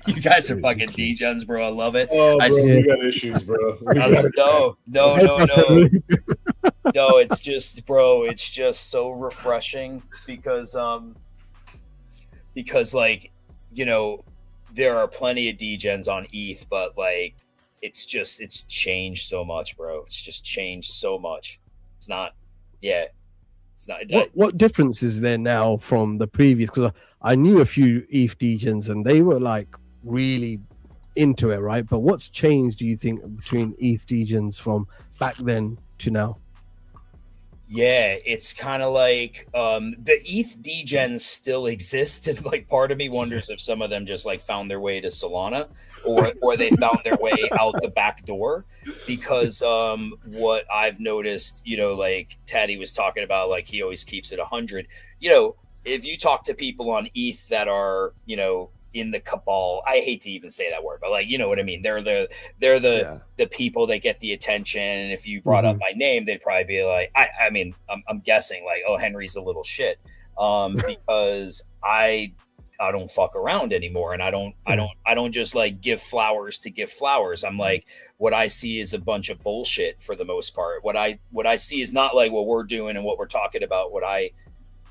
You guys are fucking degens, bro. I love it. Oh, bro, we got issues, bro. No. No, it's just, bro, it's just so refreshing because like, there are plenty of degens on ETH, but like it's changed so much, bro. It's just changed so much. It's not, yeah, it's not. What difference is there now from the previous? Because I knew a few ETH degens and they were like really into it, right? But what's changed, do you think, between ETH degens from back then to now? Yeah, it's kind of like the ETH degens still exist, and like part of me wonders if some of them just like found their way to Solana, or they found their way out the back door. Because what I've noticed, you know, like Taddy was talking about, like he always keeps it 100. You know, if you talk to people on ETH that are, you know, in the cabal, I hate to even say that word, but like, you know what I mean? They're the people that get the attention. And if you brought up my name, they'd probably be like, I mean, I'm guessing like, oh, Henry's a little shit. Because I don't fuck around anymore. And I don't just like give flowers to give flowers. I'm like, what I see is a bunch of bullshit for the most part. What I see is not like what we're doing and what we're talking about. What I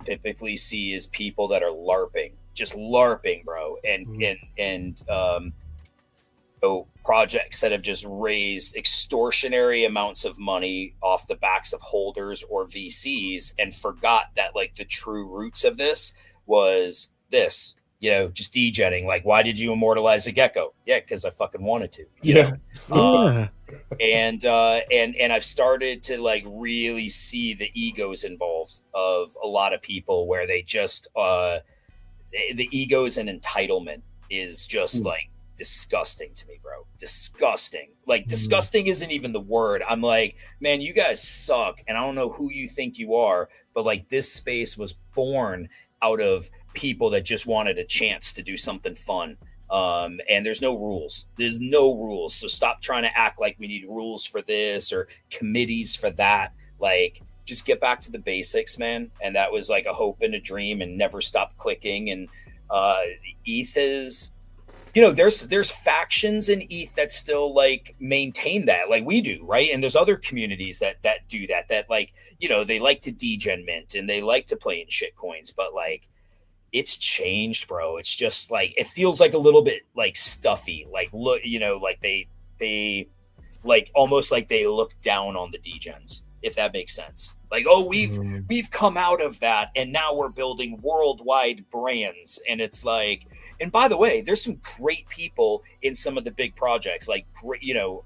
typically see is people that are LARPing, just LARPing, bro. And projects that have just raised extortionary amounts of money off the backs of holders or VCs and forgot that like the true roots of this was this, you know, just degenning. Like, why did you immortalize a gecko? Yeah, because I fucking wanted to. You know? And I've started to like really see the egos involved of a lot of people where they just the egos and entitlement is just like disgusting to me, bro. Disgusting. Like disgusting isn't even the word. I'm like, man, you guys suck, and I don't know who you think you are, but like this space was born out of people that just wanted a chance to do something fun. And there's no rules. There's no rules. So stop trying to act like we need rules for this or committees for that. Like, just get back to the basics, man. And that was like a hope and a dream, and never stop clicking. And ETH is, you know, there's factions in ETH that still like maintain that, like we do, right? And there's other communities that do that like, you know, they like to degen mint and they like to play in shit coins, but like, it's changed, bro. It's just like, it feels like a little bit like stuffy. Like, look, you know, like they like almost like they look down on the degens, if that makes sense. Like, oh, we've come out of that and now we're building worldwide brands. And it's like, and by the way, there's some great people in some of the big projects, like great, you know,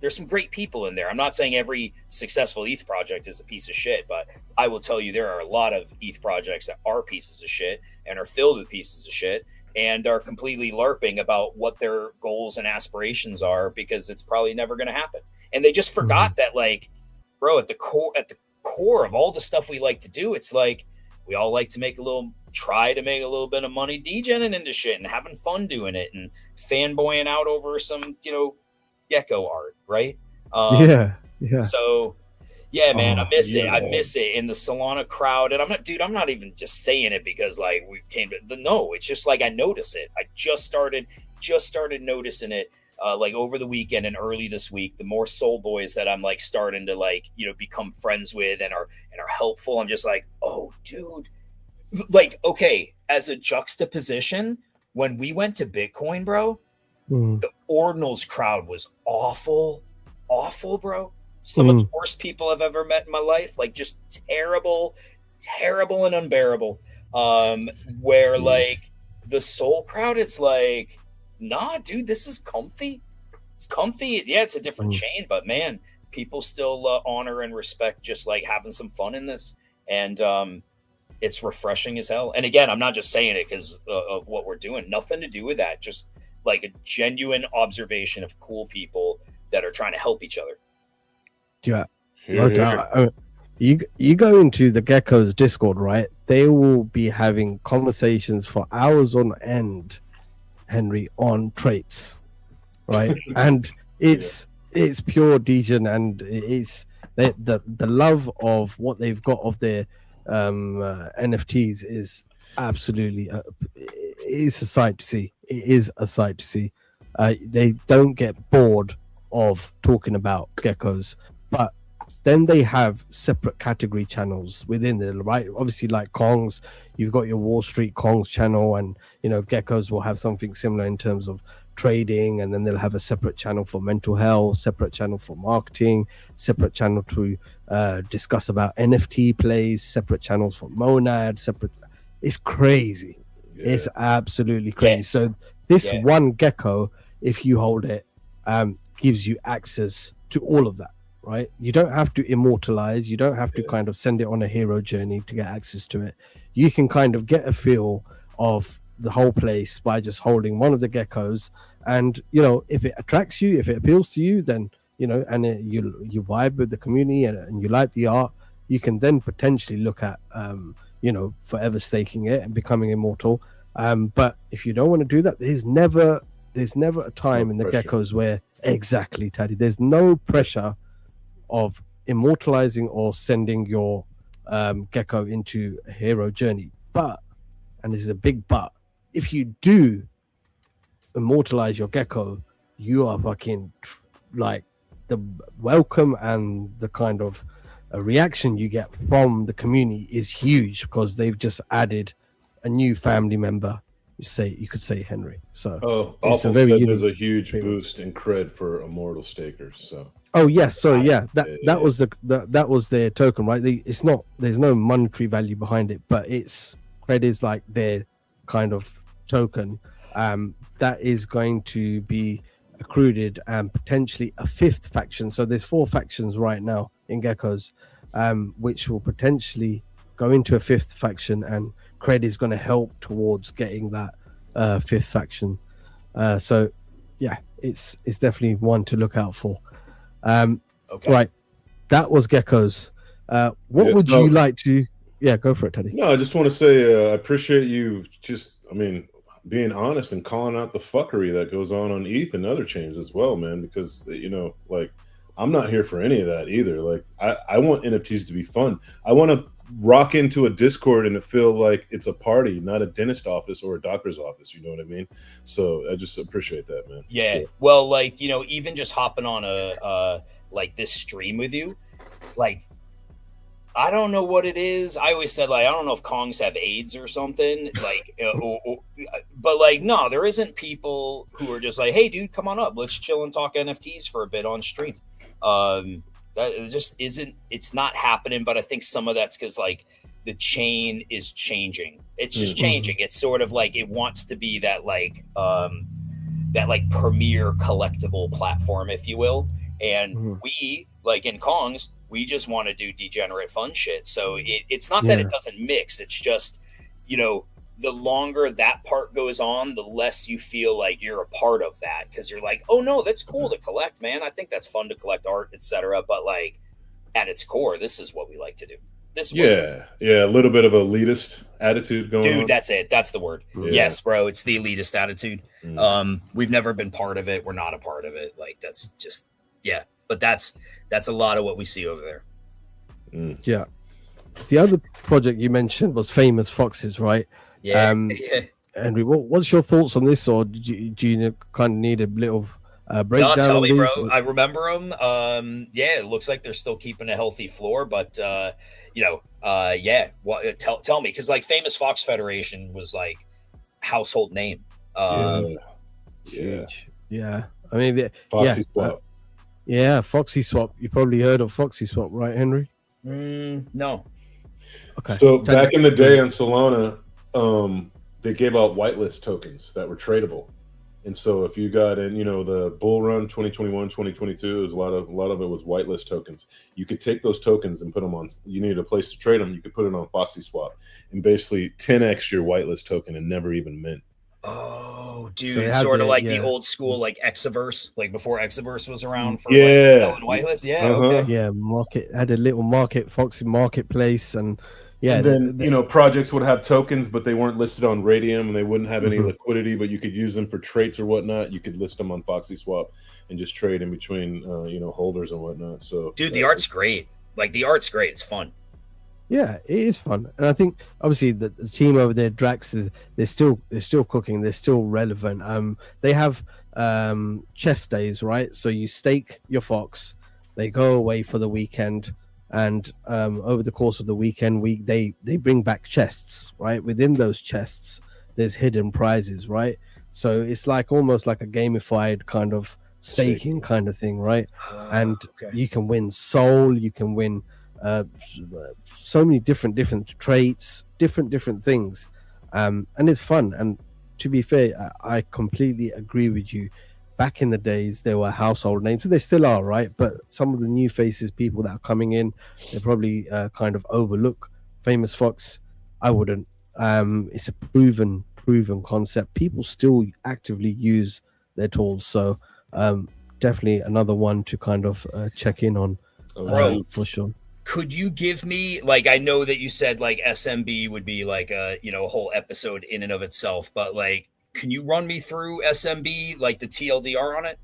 there's some great people in there. I'm not saying every successful ETH project is a piece of shit, but I will tell you there are a lot of ETH projects that are pieces of shit and are filled with pieces of shit and are completely LARPing about what their goals and aspirations are, because it's probably never going to happen. And they just forgot that, like, bro, at the core of all the stuff we like to do, it's like we all like to try to make a little bit of money degenning into shit and having fun doing it and fanboying out over some, you know, gecko art, right? So yeah, man, I miss it. I miss it in the Solana crowd. And I'm not even just saying it because like we came to no, it's just like I notice it. I just started noticing it like over the weekend and early this week. The more soul boys that I'm like starting to like, you know, become friends with and are helpful. I'm just like, oh dude, like, okay, as a juxtaposition, when we went to Bitcoin, bro, the Ordinals crowd was awful, bro. Some of the worst people I've ever met in my life. Like, just terrible and unbearable. Where like the Soul crowd, it's like, nah, dude, this is comfy. It's comfy. Yeah, it's a different chain, but man, people still honor and respect just like having some fun in this. And it's refreshing as hell. And again, I'm not just saying it because of what we're doing. Nothing to do with that. Just like a genuine observation of cool people that are trying to help each other. Yeah, no doubt. You go into the Gecko's Discord, right? They will be having conversations for hours on end, Henry, on traits, right? And it's pure degen, and it's the love of what they've got of their NFTs is absolutely it's a sight to see. It is a sight to see. They don't get bored of talking about geckos, but then they have separate category channels within it, right? Obviously, like Kongs, you've got your Wall Street Kongs channel, and geckos will have something similar in terms of trading, and then they'll have a separate channel for mental health, separate channel for marketing, separate channel to discuss about NFT plays, separate channels for Monad, separate. It's crazy. Yeah. It's absolutely crazy. Yeah. So this one gecko, if you hold it, gives you access to all of that, right? You don't have to immortalize. You don't have to kind of send it on a hero journey to get access to it. You can kind of get a feel of the whole place by just holding one of the geckos. And, if it attracts you, if it appeals to you, then, and you vibe with the community and you like the art, you can then potentially look at, forever staking it and becoming immortal. But if you don't want to do that, there's never a time in the geckos where exactly, Taddy, there's no pressure of immortalizing or sending your gecko into a hero journey. But, and this is a big but, if you do immortalize your gecko, you are fucking like the welcome and the kind of a reaction you get from the community is huge, because they've just added a new family member. You could say Henry. So also said there's a huge boost in cred for immortal stakers. So that was their token, right? There's no monetary value behind it, but cred is like their kind of token that is going to be accrued and potentially a fifth faction. So there's 4 factions right now in geckos, which will potentially go into a fifth faction, and cred is going to help towards getting that 5th faction. So yeah, it's definitely one to look out for. Right, that was geckos. What would you like to go for it, Teddy? No, I just want to say I appreciate you being honest and calling out the fuckery that goes on ETH and other chains as well, man, because I'm not here for any of that either. Like I want NFTs to be fun. I want to rock into a Discord and it feel like it's a party, not a dentist office or a doctor's office. You know what I mean? So I just appreciate that, man. Yeah. Sure. Well, even just hopping on a this stream with you, I don't know what it is. I always said, I don't know if Kongs have AIDS or something. But no, there isn't people who are just like, hey, dude, come on up. Let's chill and talk NFTs for a bit on stream. That just isn't. It's not happening. But I think some of that's because the chain is changing. It's just changing. It's sort of it wants to be that premier collectible platform, if you will. And we in Kongs, we just want to do degenerate fun shit. So it's not that it doesn't mix. It's just, the longer that part goes on, the less you feel like you're a part of that. Cause you're like, oh no, that's cool to collect, man. I think that's fun to collect art, etc. But at its core, this is what we like to do. A little bit of elitist attitude going on. Dude, that's it. That's the word. Yeah. Yes, bro. It's the elitist attitude. We've never been part of it. We're not a part of it. That's just, but that's a lot of what we see over there. Yeah. The other project you mentioned was Famous Foxes, right? Yeah. Henry, what's your thoughts on this, or do you kind of need a little breakdown? No, tell me, bro. I remember them. It looks like they're still keeping a healthy floor, but tell me, because Famous Fox Federation was household name. Yeah. I mean, Foxy Swap. Foxy Swap. You probably heard of Foxy Swap, right, Henry? No. Okay. So back in the day in Solana, they gave out whitelist tokens that were tradable. And so if you got in, the bull run 2021, 2022, was a lot of it was whitelist tokens. You could take those tokens and put them on. You needed a place to trade them. You could put it on Foxy Swap and basically 10x your whitelist token and never even mint. Oh, dude, so sort of the old school Exiverse, before Exiverse was around for whitelist. Yeah, okay. Yeah, market had a little Foxy marketplace, and then projects would have tokens, but they weren't listed on Radium, and they wouldn't have any liquidity, but you could use them for traits or whatnot. You could list them on Foxy Swap and just trade in between holders and whatnot. So, dude, the art's great. The art's great. It's fun. Yeah, it is fun, and I think obviously the team over there, Drax, they're still cooking. They're still relevant. They have chess days, right? So you stake your fox, They go away for the weekend, and over the course of the weekend, they bring back chests. Right, within those chests, there's hidden prizes. Right, so it's like almost like a gamified kind of staking kind of thing. Right, and you can win soul, you can win so many different traits, different things, and it's fun. And to be fair, I completely agree with you. Back in the days, there were household names, so they still are, right? But some of the new faces, people that are coming in, they probably kind of overlook Famous Fox. I wouldn't. It's a proven concept. People still actively use their tools, so definitely another one to kind of check in on, for sure. Could you give me, like, I know that you said like SMB would be like a, you know, a whole episode in and of itself, but like, can you run me through SMB, like the TLDR on it?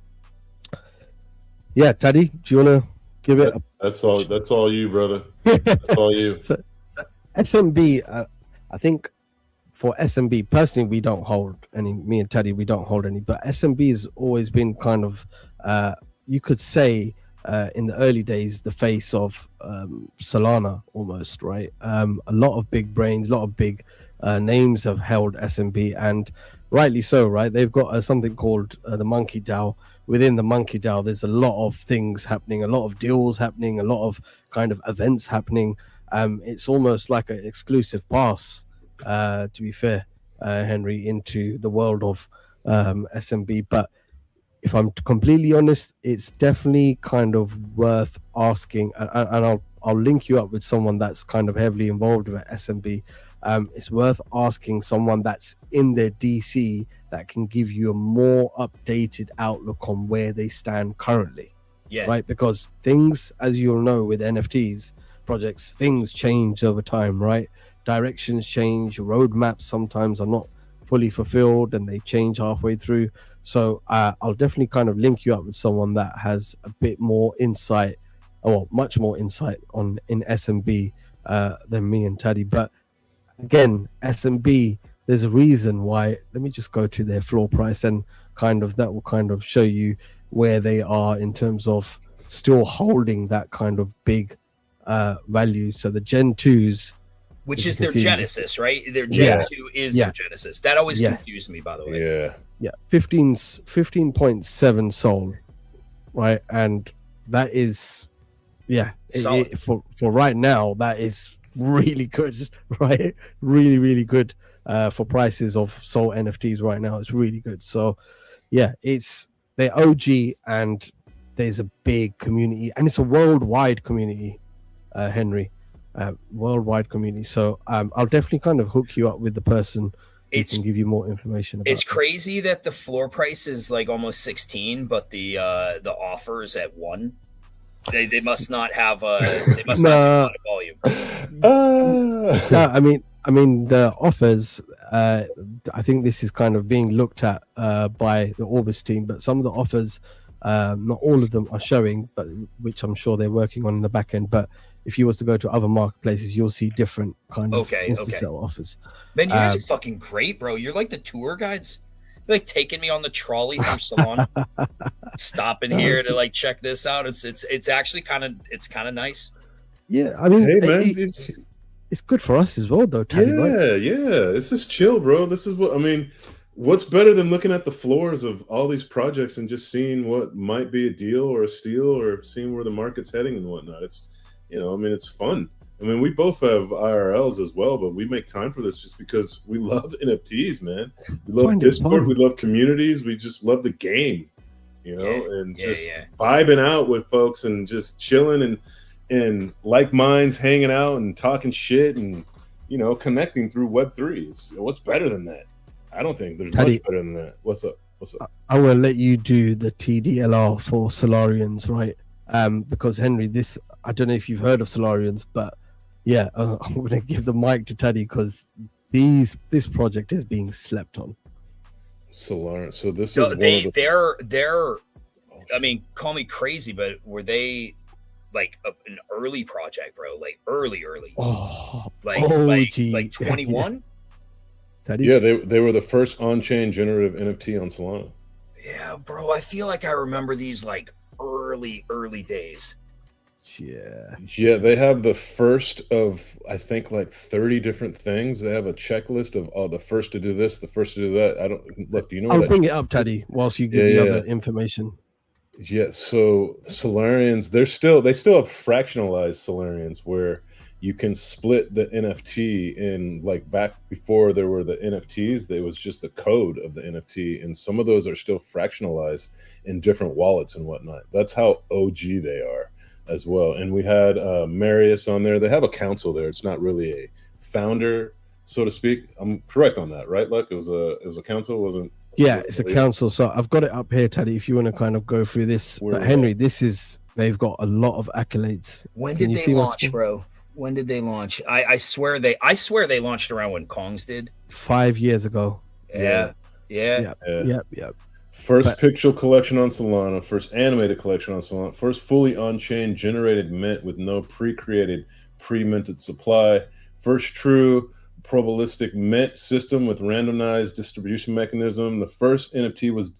Yeah, Taddy, do you want to give it? That's all you, brother. That's all you. So SMB, I think for SMB personally, we don't hold any. Me and Taddy, we don't hold any. But SMB has always been kind of, you could say, in the early days, the face of Solana almost, right? A lot of big brains, a lot of big names have held SMB, and rightly so, right? They've got something called the Monkey DAO. Within the Monkey DAO, there's a lot of things happening, a lot of deals happening, a lot of kind of events happening. It's almost like an exclusive pass, to be fair, Henry, into the world of SMB. But if I'm completely honest, it's definitely kind of worth asking, and I'll link you up with someone that's kind of heavily involved with SMB. It's worth asking someone that's in their DC that can give you a more updated outlook on where they stand currently. Yeah. Right, because things, as you'll know, with NFTs projects, things change over time. Right, directions change, roadmaps sometimes are not fully fulfilled, and they change halfway through. So I'll definitely kind of link you up with someone that has a bit more insight, or much more insight in SMB than me and Taddy. But again, SMB, there's a reason why. Let me just go to their floor price, and kind of that will kind of show you where they are in terms of still holding that kind of big value. So the Gen 2s, which is their Genesis, right? Their Gen 2 is their Genesis. That always confused me, by the way. Yeah. 15.7 soul, right? And that is, for right now, that is really good, right? Really, really good for prices of soul NFTs right now. It's really good. So, yeah, they're OG, and there's a big community, and it's a worldwide community, Henry. Worldwide community. So I'll definitely kind of hook you up with the person who can give you more information about it's crazy that the floor price is like almost 16, but the offer is at 1. They must not have a lot of volume. No, I mean the offers, I think this is kind of being looked at by the Orbis team, but some of the offers, not all of them are showing, but which I'm sure they're working on in the back end. But if you was to go to other marketplaces, you'll see different kind of sell offers. Man, you guys are fucking great, bro. You're like the tour guides. You're like taking me on the trolley through Salon, stopping here to like check this out. It's actually kind of nice. Yeah, I mean, hey man, it's good for us as well, though. Taddy, right? Yeah. This is chill, bro. This is what I mean. What's better than looking at the floors of all these projects and just seeing what might be a deal or a steal, or seeing where the market's heading and whatnot? It's, it's fun. I mean, we both have IRLs as well, but we make time for this just because we love NFTs, man. We love Discord. We love communities. We just love the game, and just vibing out with folks and just chilling and like minds hanging out and talking shit and, connecting through Web3. What's better than that? I don't think there's much better than that. What's up? I'm going to let you do the TDLR for Solarians, right? Because Henry, I don't know if you've heard of Solarians, but yeah, I'm going to give the mic to Teddy because this project is being slept on. Solarians. So this is they're. I mean, call me crazy, but were they like an early project, bro? Like early. Like 21. Teddy? Yeah, they were the first on-chain generative NFT on Solana. Yeah, bro. I feel like I remember these like early days. Yeah, they have the first of, I think, like 30 different things. They have a checklist of the first to do this, the first to do that. I don't look. Do you know? I'll bring it up, Taddy, whilst you give the other information. Yeah. So Solarians, they still have fractionalized Solarians where you can split the NFT in, like, back before there were the NFTs, there was just the code of the NFT, and some of those are still fractionalized in different wallets and whatnot. That's how OG they are as well. And we had Marius on there. They have a council there. It's not really a founder, so to speak. I'm correct on that, right, Luck? It was a council, wasn't? Yeah, it's a council. So I've got it up here, Teddy, if you want to kind of go through this. But Henry, they've got a lot of accolades. When did they launch, bro? When did they launch? I swear they launched around when Kongs did. 5 years ago. Yeah. First pixel collection on Solana, first animated collection on Solana, first fully on-chain generated mint with no pre-created, pre-minted supply, first true probabilistic mint system with randomized distribution mechanism. The first NFT was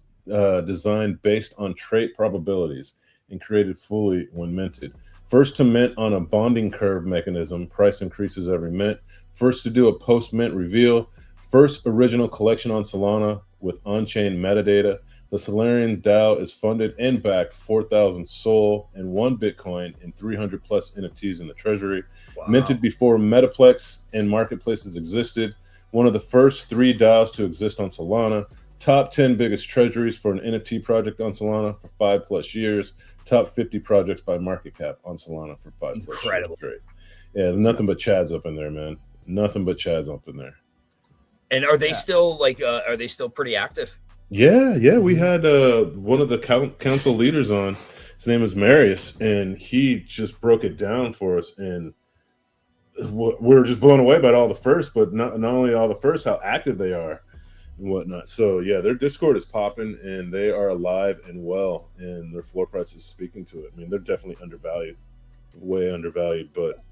designed based on trait probabilities and created fully when minted. First to mint on a bonding curve mechanism, price increases every mint. First to do a post-mint reveal. First original collection on Solana with on-chain metadata. The Solarian DAO is funded and backed 4,000 SOL and 1 Bitcoin and 300 plus NFTs in the treasury. Wow. Minted before Metaplex and marketplaces existed. One of the first 3 DAOs to exist on Solana. Top 10 biggest treasuries for an NFT project on Solana for 5+ years. Top 50 projects by market cap on Solana for 5+ years straight. Yeah, nothing but Chads up in there, man. Nothing but Chads up in there. And are they still are they still pretty active? Yeah. We had one of the council leaders on. His name is Marius, and he just broke it down for us. And we're just blown away by all the first, but not only all the first, how active they are and whatnot. So yeah, their Discord is popping, and they are alive and well, and their floor price is speaking to it. I mean, they're definitely undervalued, way undervalued, but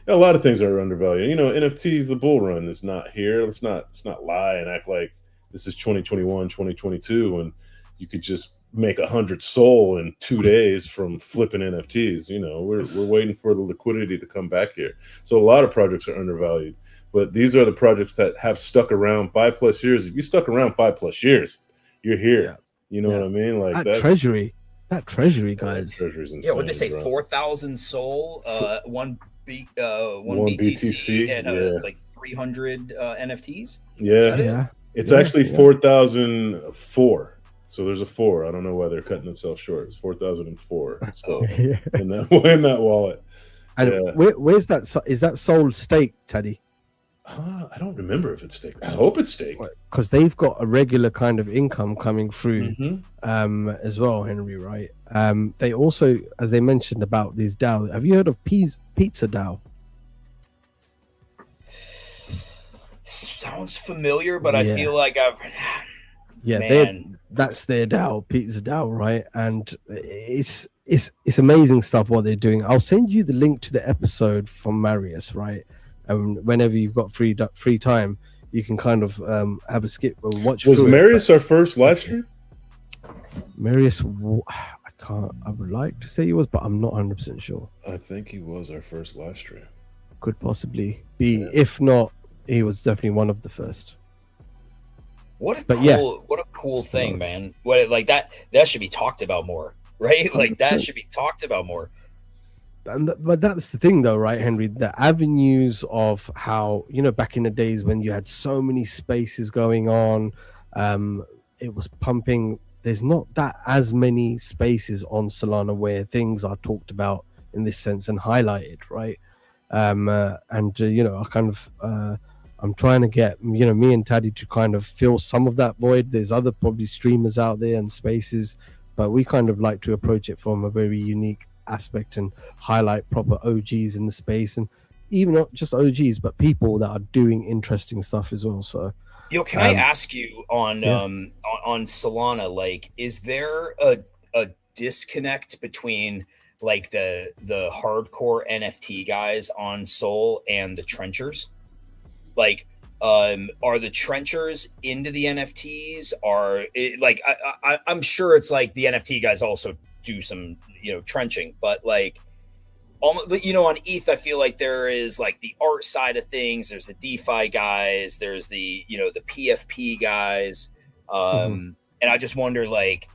a lot of things are undervalued. You know, NFTs, the bull run is not here. Let's not lie and act like this is 2021, 2022, and you could just make 100 SOL in 2 days from flipping NFTs. You know, we're waiting for the liquidity to come back here. So a lot of projects are undervalued, but these are the projects that have stuck around 5+ years. If you stuck around 5+ years, you're here. Yeah. You know what I mean? Like that treasury, guys. Treasury's insane, yeah, what they say, 4,000 SOL, one BTC, and like 300 NFTs. Yeah. It's actually 4,00004. So there's a 4. I don't know why they're cutting themselves short. It's 4,004. So in that wallet. And where's that? Is that sold staked, Teddy? I don't remember if it's staked. I hope it's staked. Because they've got a regular kind of income coming through as well, Henry, right? They also, as they mentioned about these DAO, have you heard of Pizza DAO? Sounds familiar, but I feel like I've... that's their DAO, Pizza DAO, right? And it's amazing stuff what they're doing. I'll send you the link to the episode from Marius, right? And whenever you've got free time, you can kind of have a skip or watch. Was Marius our first live stream? Marius, I would like to say he was, but I'm not 100% sure. I think he was our first live stream. Could possibly be. Yeah. If not, he was definitely one of the first. What a cool thing, man. Like that should be talked about more, right? Like that should be talked about more. But that's the thing though, right, Henry? The avenues of how, back in the days when you had so many spaces going on, it was pumping. There's not that as many spaces on Solana where things are talked about in this sense and highlighted, right? I kind of I'm trying to get me and Taddy to kind of fill some of that void. There's other probably streamers out there and spaces, but we kind of like to approach it from a very unique aspect and highlight proper OGs in the space, and even not just OGs but people that are doing interesting stuff as well. So can I ask you on Solana, like, is there a disconnect between like the hardcore NFT guys on Sol and the trenchers? Like, are the trenchers into the NFTs? I'm sure it's like the NFT guys also do some trenching, but like, almost, you know, on ETH, I feel like there is like the art side of things. There's the DeFi guys. There's the, you know, the PFP guys. And I just wonder, like,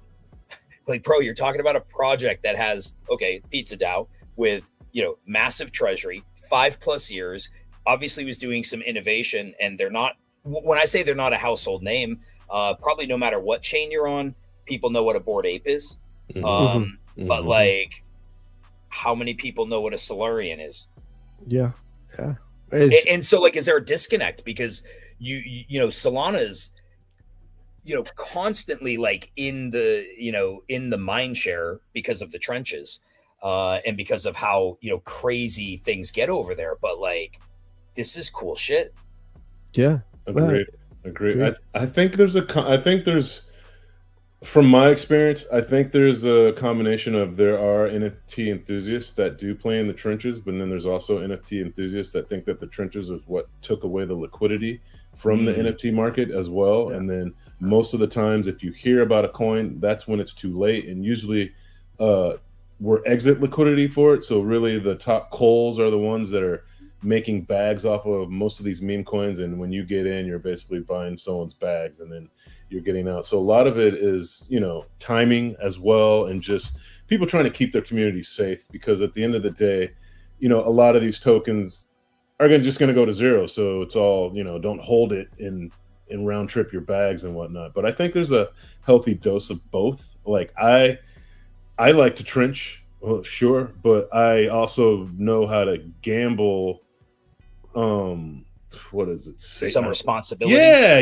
bro, you're talking about a project that has, okay, Pizza DAO with, you know, massive treasury, 5+ years, obviously was doing some innovation, and they're not, when I say they're not a household name, probably no matter what chain you're on, people know what a Bored Ape is. But like, how many people know what a Solarian is? Yeah. And so, like, is there a disconnect? Because you know, Solana's, you know, constantly like in the, you know, in the mind share because of the trenches, and because of how, you know, crazy things get over there. But like, this is cool shit. Yeah. Agreed. I think there's, from my experience, I think there's a combination of, there are NFT enthusiasts that do play in the trenches, but then there's also NFT enthusiasts that think that the trenches is what took away the liquidity from the NFT market as well. And then most of the times, if you hear about a coin, that's when it's too late. And usually we're exit liquidity for it. So really the top coals are the ones that are making bags off of most of these meme coins. And when you get in, you're basically buying someone's bags and then you're getting out. So a lot of it is, you know, timing as well, and just people trying to keep their community safe, because at the end of the day, you know, a lot of these tokens are just going to go to zero. So it's all, you know, don't hold it in round trip your bags and whatnot. But I think there's a healthy dose of both. Like I like to trench, well, sure, but I also know how to gamble. What is it? Some responsibility. Yeah.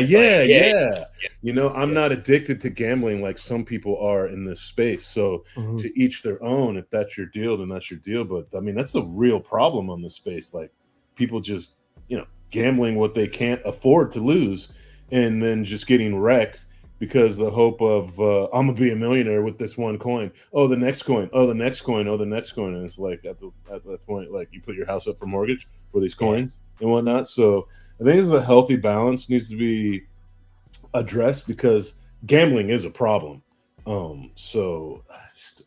You know, I'm not addicted to gambling like some people are in this space. So to each their own. If that's your deal, then that's your deal. But I mean, that's a real problem on this space. Like people just, you know, gambling what they can't afford to lose, and then just getting wrecked because the hope of I'm gonna be a millionaire with this one coin. Oh, the next coin. Oh, the next coin. Oh, the next coin. And it's like at that point, like you put your house up for mortgage for these coins and whatnot. So I think there's a healthy balance needs to be addressed, because gambling is a problem. So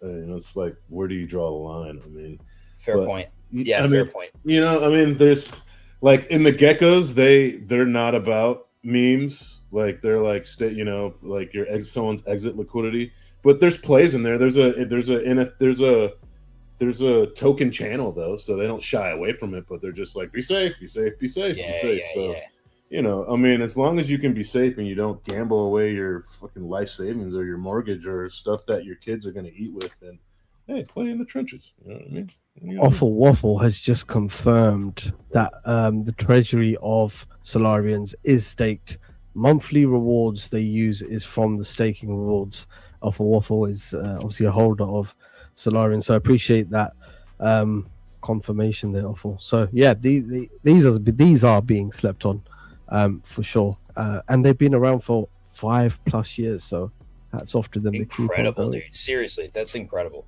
you know, it's like, where do you draw the line? I mean, fair point. Yeah, fair point. You know, I mean, there's like in the geckos, they're not about memes. Like they're like you know, like someone's exit liquidity, but there's plays in there. There's a token channel though, so they don't shy away from it, but they're just like, be safe. So you know, I mean, as long as you can be safe and you don't gamble away your fucking life savings or your mortgage or stuff that your kids are going to eat with, then hey, play in the trenches. You know what I mean? Awful Waffle has just confirmed that the treasury of Solarians is staked. Monthly rewards they use is from the staking rewards. Awful Waffle is obviously a holder of Solarian, so I appreciate that confirmation there, Awful. So yeah, these are being slept on for sure, and they've been around for 5+ years. So hats off to them. Incredible, dude. Seriously, that's incredible.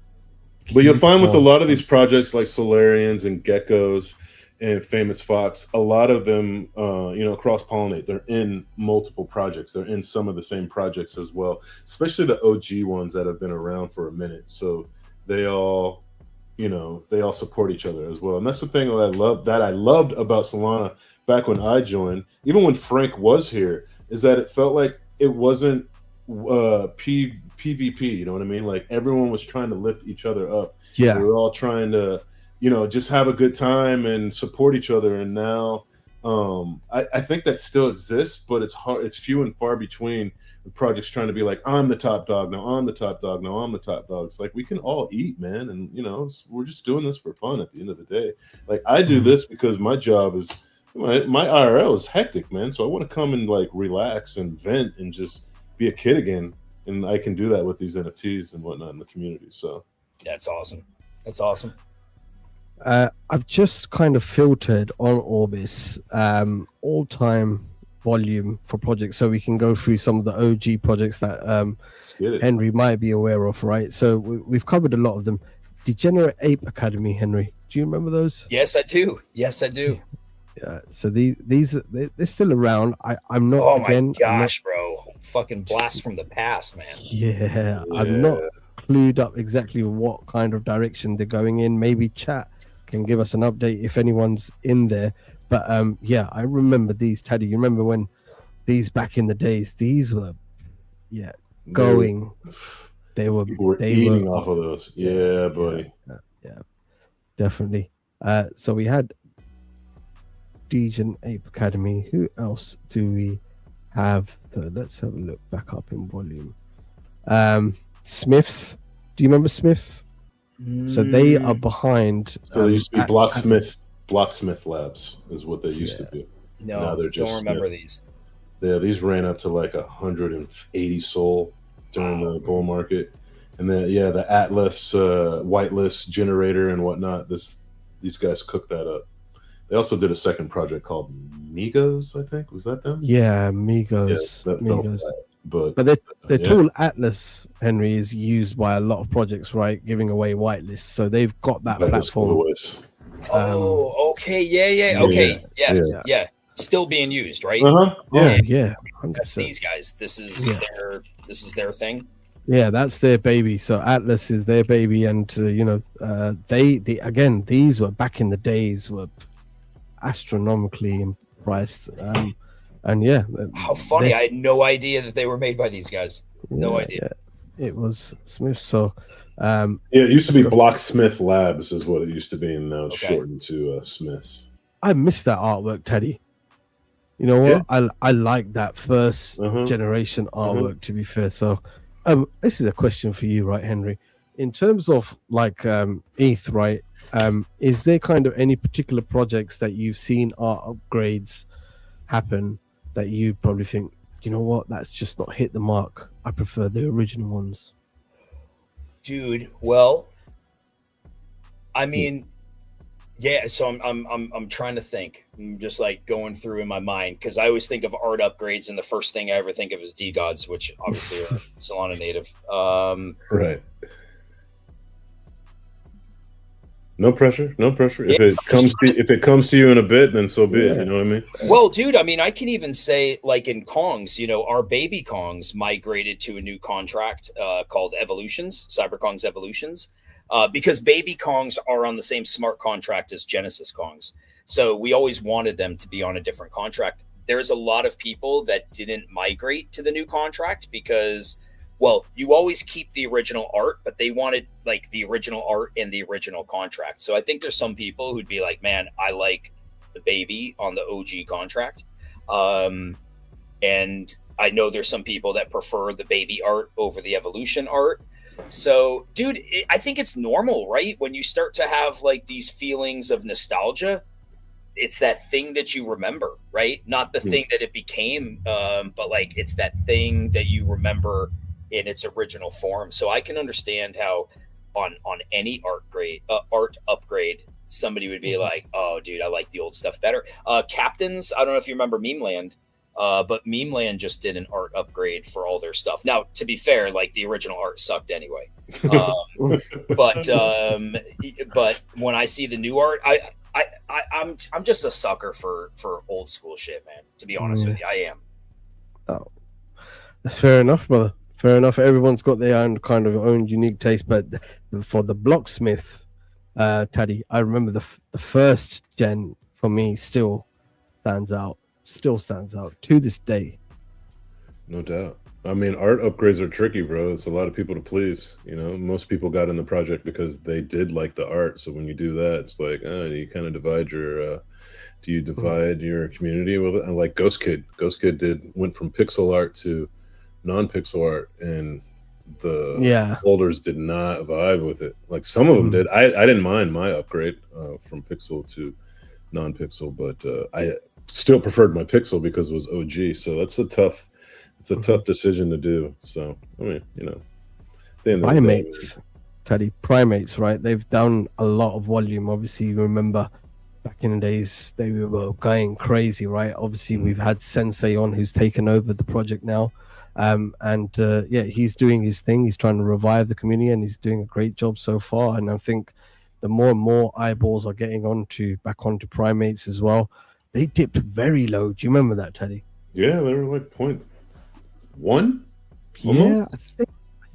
But you'll find with a lot of these projects like Solarians and Geckos and Famous Fox, a lot of them, you know, cross-pollinate. They're in multiple projects. They're in some of the same projects as well, especially the OG ones that have been around for a minute. So they all, you know, they all support each other as well. And that's the thing that I loved about Solana back when I joined, even when Frank was here, is that it felt like it wasn't PvP, you know what I mean? Like everyone was trying to lift each other up. Yeah. We were all trying to, you know, just have a good time and support each other. And now I think that still exists, but it's hard. It's few and far between the projects trying to be like, I'm the top dog. No, I'm the top dog. No, I'm the top dog. It's like, we can all eat, man. And, you know, we're just doing this for fun at the end of the day. Like I do this because my job is, my IRL is hectic, man. So I want to come and like relax and vent and just be a kid again. And I can do that with these NFTs and whatnot in the community. So that's awesome. That's awesome. I've just kind of filtered on Orbis all-time volume for projects, so we can go through some of the OG projects that Henry might be aware of, right? So we've covered a lot of them. Degenerate Ape Academy, Henry, do you remember those? Yes, I do. Yeah, so they're still around. I'm not. Oh my gosh, bro! Fucking blast from the past, man. Yeah, I'm not clued up exactly what kind of direction they're going in. Maybe chat can give us an update if anyone's in there. But yeah, I remember these, Teddy. You remember when these back in the days? These were, going. They were eating off of those. Yeah, buddy. Yeah, definitely. So we had Degen Ape Academy. Who else do we have? Let's have a look back up in volume. Smiths. Do you remember Smiths? So they are behind. So they used to be Blocksmith Labs is what they used to be. No, now they're just, don't remember these. Yeah, these ran up to like 180 SOL during the bull market, and then the Atlas whitelist generator and whatnot. These guys cooked that up. They also did a second project called Migos, I think. Was that them? Yeah, Migos. Yeah, Migos. But the tool Atlas, Henry, is used by a lot of projects, right? Giving away whitelists, so they've got that platform. Okay, yeah. Okay, yeah. Still being used, right? Yeah. That's these guys. This is their thing. Yeah, that's their baby. So Atlas is their baby, and these were back in the days were astronomically priced. And how funny! I had no idea that they were made by these guys. No idea. Yeah. It was Smith. So, it used to be Blocksmith Labs, is what it used to be, and now it's shortened to Smiths. I missed that artwork, Teddy. You know what? Yeah. I like that first generation artwork. To be fair, so this is a question for you, right, Henry? In terms of like ETH, right? Is there kind of any particular projects that you've seen art upgrades happen that you probably think, you know what, that's just not hit the mark? I prefer the original ones. Dude, well, I mean, yeah. So I'm trying to think. I'm just like going through in my mind because I always think of art upgrades, and the first thing I ever think of is DeGods, which obviously are Solana native. Right. No pressure. Yeah, if it comes to you in a bit, then so be it. You know what I mean? Well, dude, I mean, I can even say, like in Kongs, our baby Kongs migrated to a new contract called Evolutions, CyberKong's Evolutions, because baby Kongs are on the same smart contract as Genesis Kongs. So we always wanted them to be on a different contract. There's a lot of people that didn't migrate to the new contract because, well, you always keep the original art, but they wanted like the original art in the original contract. So I think there's some people who'd be like, man, I like the baby on the OG contract. And I know there's some people that prefer the baby art over the evolution art. So, dude, I think it's normal, right? When you start to have like these feelings of nostalgia, it's that thing that you remember, right? Not the thing that it became, but like it's that thing that you remember in its original form. So I can understand how on any art upgrade, somebody would be like, oh dude, I like the old stuff better. Captains, I don't know if you remember Memeland, but Memeland just did an art upgrade for all their stuff. Now, to be fair, like the original art sucked anyway. But when I see the new art, I'm just a sucker for old school shit, man. To be honest with you, I am. Oh, that's fair enough, brother. Fair enough. Everyone's got their own kind of own unique taste, but for the Blocksmith, Taddy, I remember the first gen for me still stands out to this day. No doubt. I mean, art upgrades are tricky, bro. It's a lot of people to please. Most people got in the project because they did like the art. So when you do that, it's like, you kind of divide your. Do you divide your community with it? And like Ghost Kid went from pixel art to non-pixel art, and the holders did not vibe with it. Like some of them did. I didn't mind my upgrade from pixel to non-pixel, but I still preferred my pixel because it was OG. So that's a tough decision to do. So I mean, Primates, Teddy, Primates, right? They've done a lot of volume. Obviously, you remember back in the days they were going crazy, right? Obviously, we've had Sensei on who's taken over the project now. He's doing his thing. He's trying to revive the community, and he's doing a great job so far. And I think the more and more eyeballs are getting back onto Primates as well. They dipped very low. Do you remember that, Teddy? Yeah, they were like 0.1. Yeah, I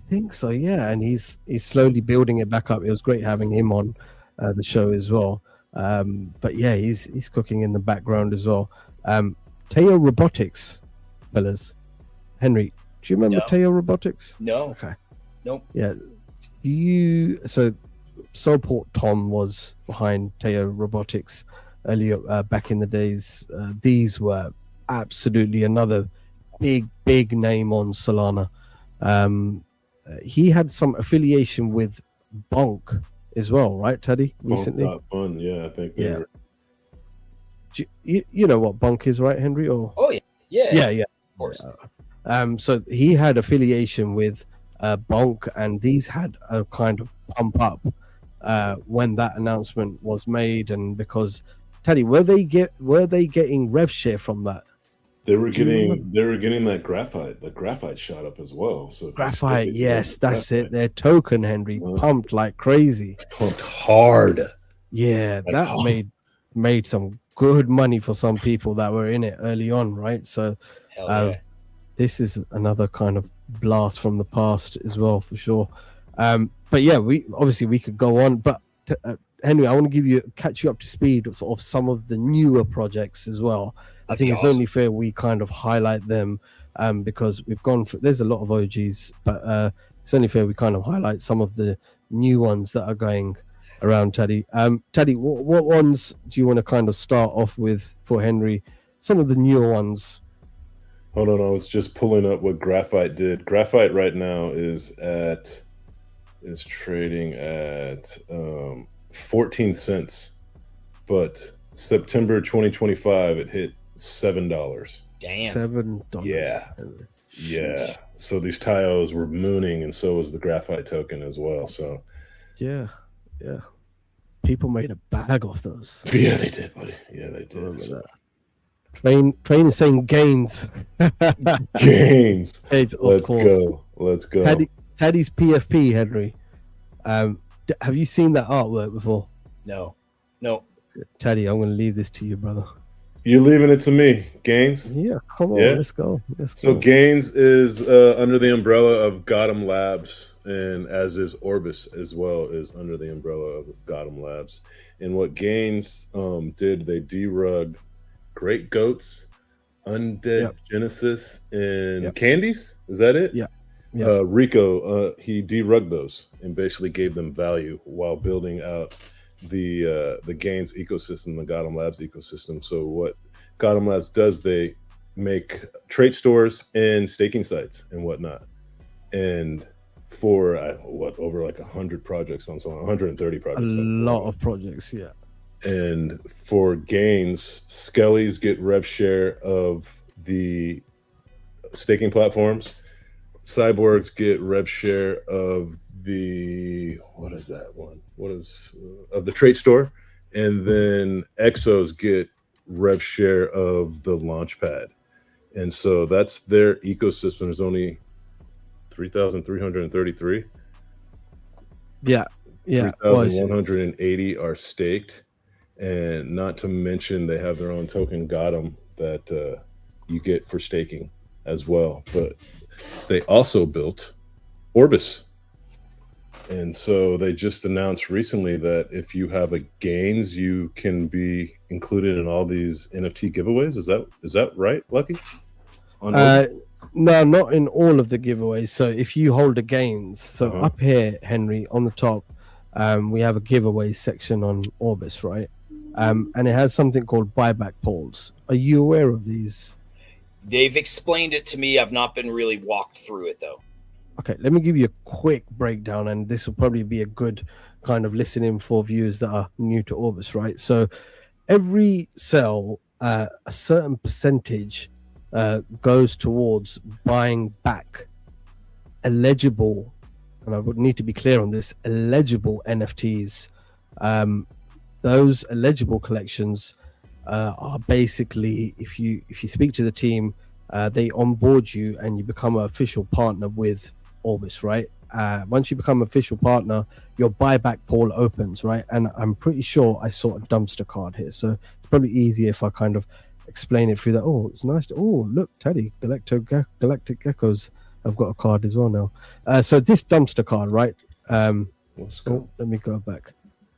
think so. Yeah, and he's slowly building it back up. It was great having him on. the show as well. But yeah, he's cooking in the background as well. Teo Robotics, fellas. Henry, do you remember Teo Robotics? No. Okay. Nope. Yeah. Soulport Tom was behind Teo Robotics earlier back in the days. These were absolutely another big name on Solana. He had some affiliation with Bonk as well, right, Teddy? Recently. Fun, yeah, I think. Yeah. You know what Bonk is, right, Henry? Or yeah, of course. So he had affiliation with Bonk, and these had a kind of pump up when that announcement was made, and because Teddy, were they getting rev share from that? They were getting that graphite shot up as well. So graphite, yes, that's it. Their token, Henry, pumped like crazy. Pumped hard. Yeah, that made some good money for some people that were in it early on, right? So this is another kind of blast from the past as well, for sure. But yeah, we could go on, but Henry, I want to catch you up to speed of some of the newer projects as well. I think it's only fair we kind of highlight them because we've gone through, there's a lot of OGs, but it's only fair we kind of highlight some of the new ones that are going around, Teddy. Teddy, what ones do you want to kind of start off with for Henry? Some of the newer ones. Hold on, I was just pulling up what Graphite did. Graphite right now is trading at 14 cents, but September 2025 it hit $7. Damn. $7. Yeah. So these TIOs were mooning, and so was the Graphite token as well. So yeah. People made a bag off those. Yeah, they did, buddy. Yeah, they did. So. Train is saying gains. Gains. Let's go. Teddy's PFP, Henry. Have you seen that artwork before? No. Teddy, I'm going to leave this to you, brother. You're leaving it to me, Gains? Yeah, come on, let's go. So Gains is under the umbrella of Gotham Labs, and as is Orbis as well is under the umbrella of Gotham Labs. And what Gains did, they derugged Great Goats, Undead Genesis, and Candies. Is that it? Yeah. Rico, he derugged those and basically gave them value while building out the Gains ecosystem, the Gotham Labs ecosystem. So what Gotham Labs does, they make trait stores and staking sites and whatnot. And for over like 100 projects on Solana, 130 projects. A lot of projects, yeah. And for Gains, Skellies get rev share of the staking platforms. Cyborgs get rev share of the of the trait store, and then Exos get rev share of the Launchpad, and so that's their ecosystem. There's only 3,333. Yeah. 3,180 are staked, and not to mention they have their own token Gotham that you get for staking as well. But they also built Orbis. And so they just announced recently that if you have a Gains, you can be included in all these NFT giveaways. Is that right, Lucky? No, not in all of the giveaways. So if you hold a Gains, up here, Henry, on the top, we have a giveaway section on Orbis, right? And it has something called buyback polls. Are you aware of these? They've explained it to me. I've not been really walked through it, though. Okay, let me give you a quick breakdown, and this will probably be a good kind of listening for viewers that are new to Orbis, right? So every sell, a certain percentage goes towards buying back eligible, and I would need to be clear on this, eligible NFTs. Those eligible collections are basically, if you speak to the team, they onboard you and you become an official partner with Orbis, right? Once you become an official partner, your buyback pool opens, right? And I'm pretty sure I saw a dumpster card here, so it's probably easier if I kind of explain it through that. Oh, it's nice. Oh, look, Teddy, Galactic Geckos have got a card as well now. So this dumpster card, right? Let's go. Let me go back.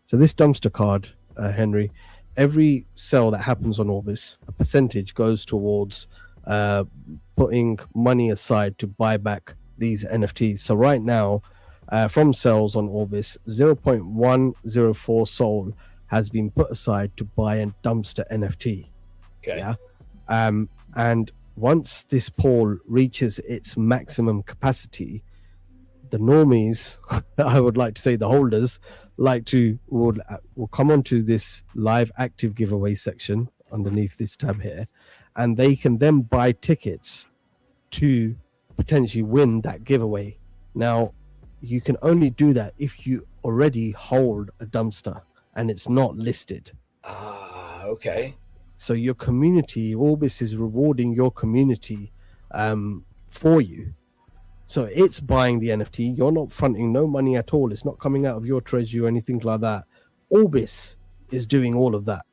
So this dumpster card, Henry, every sale that happens on Orbis, a percentage goes towards putting money aside to buy back these NFTs. So right now, from sales on Orbis, 0.104 Sol has been put aside to buy a dumpster NFT. Okay. Yeah. And once this pool reaches its maximum capacity, the normies, I would like to say the holders, will come onto this live active giveaway section underneath this tab here, and they can then buy tickets to potentially win that giveaway. Now, you can only do that if you already hold a dumpster and it's not listed. Okay. So your community, Orbis is rewarding your community for you. So it's buying the NFT. You're not fronting no money at all. It's not coming out of your treasury or anything like that. Orbis is doing all of that.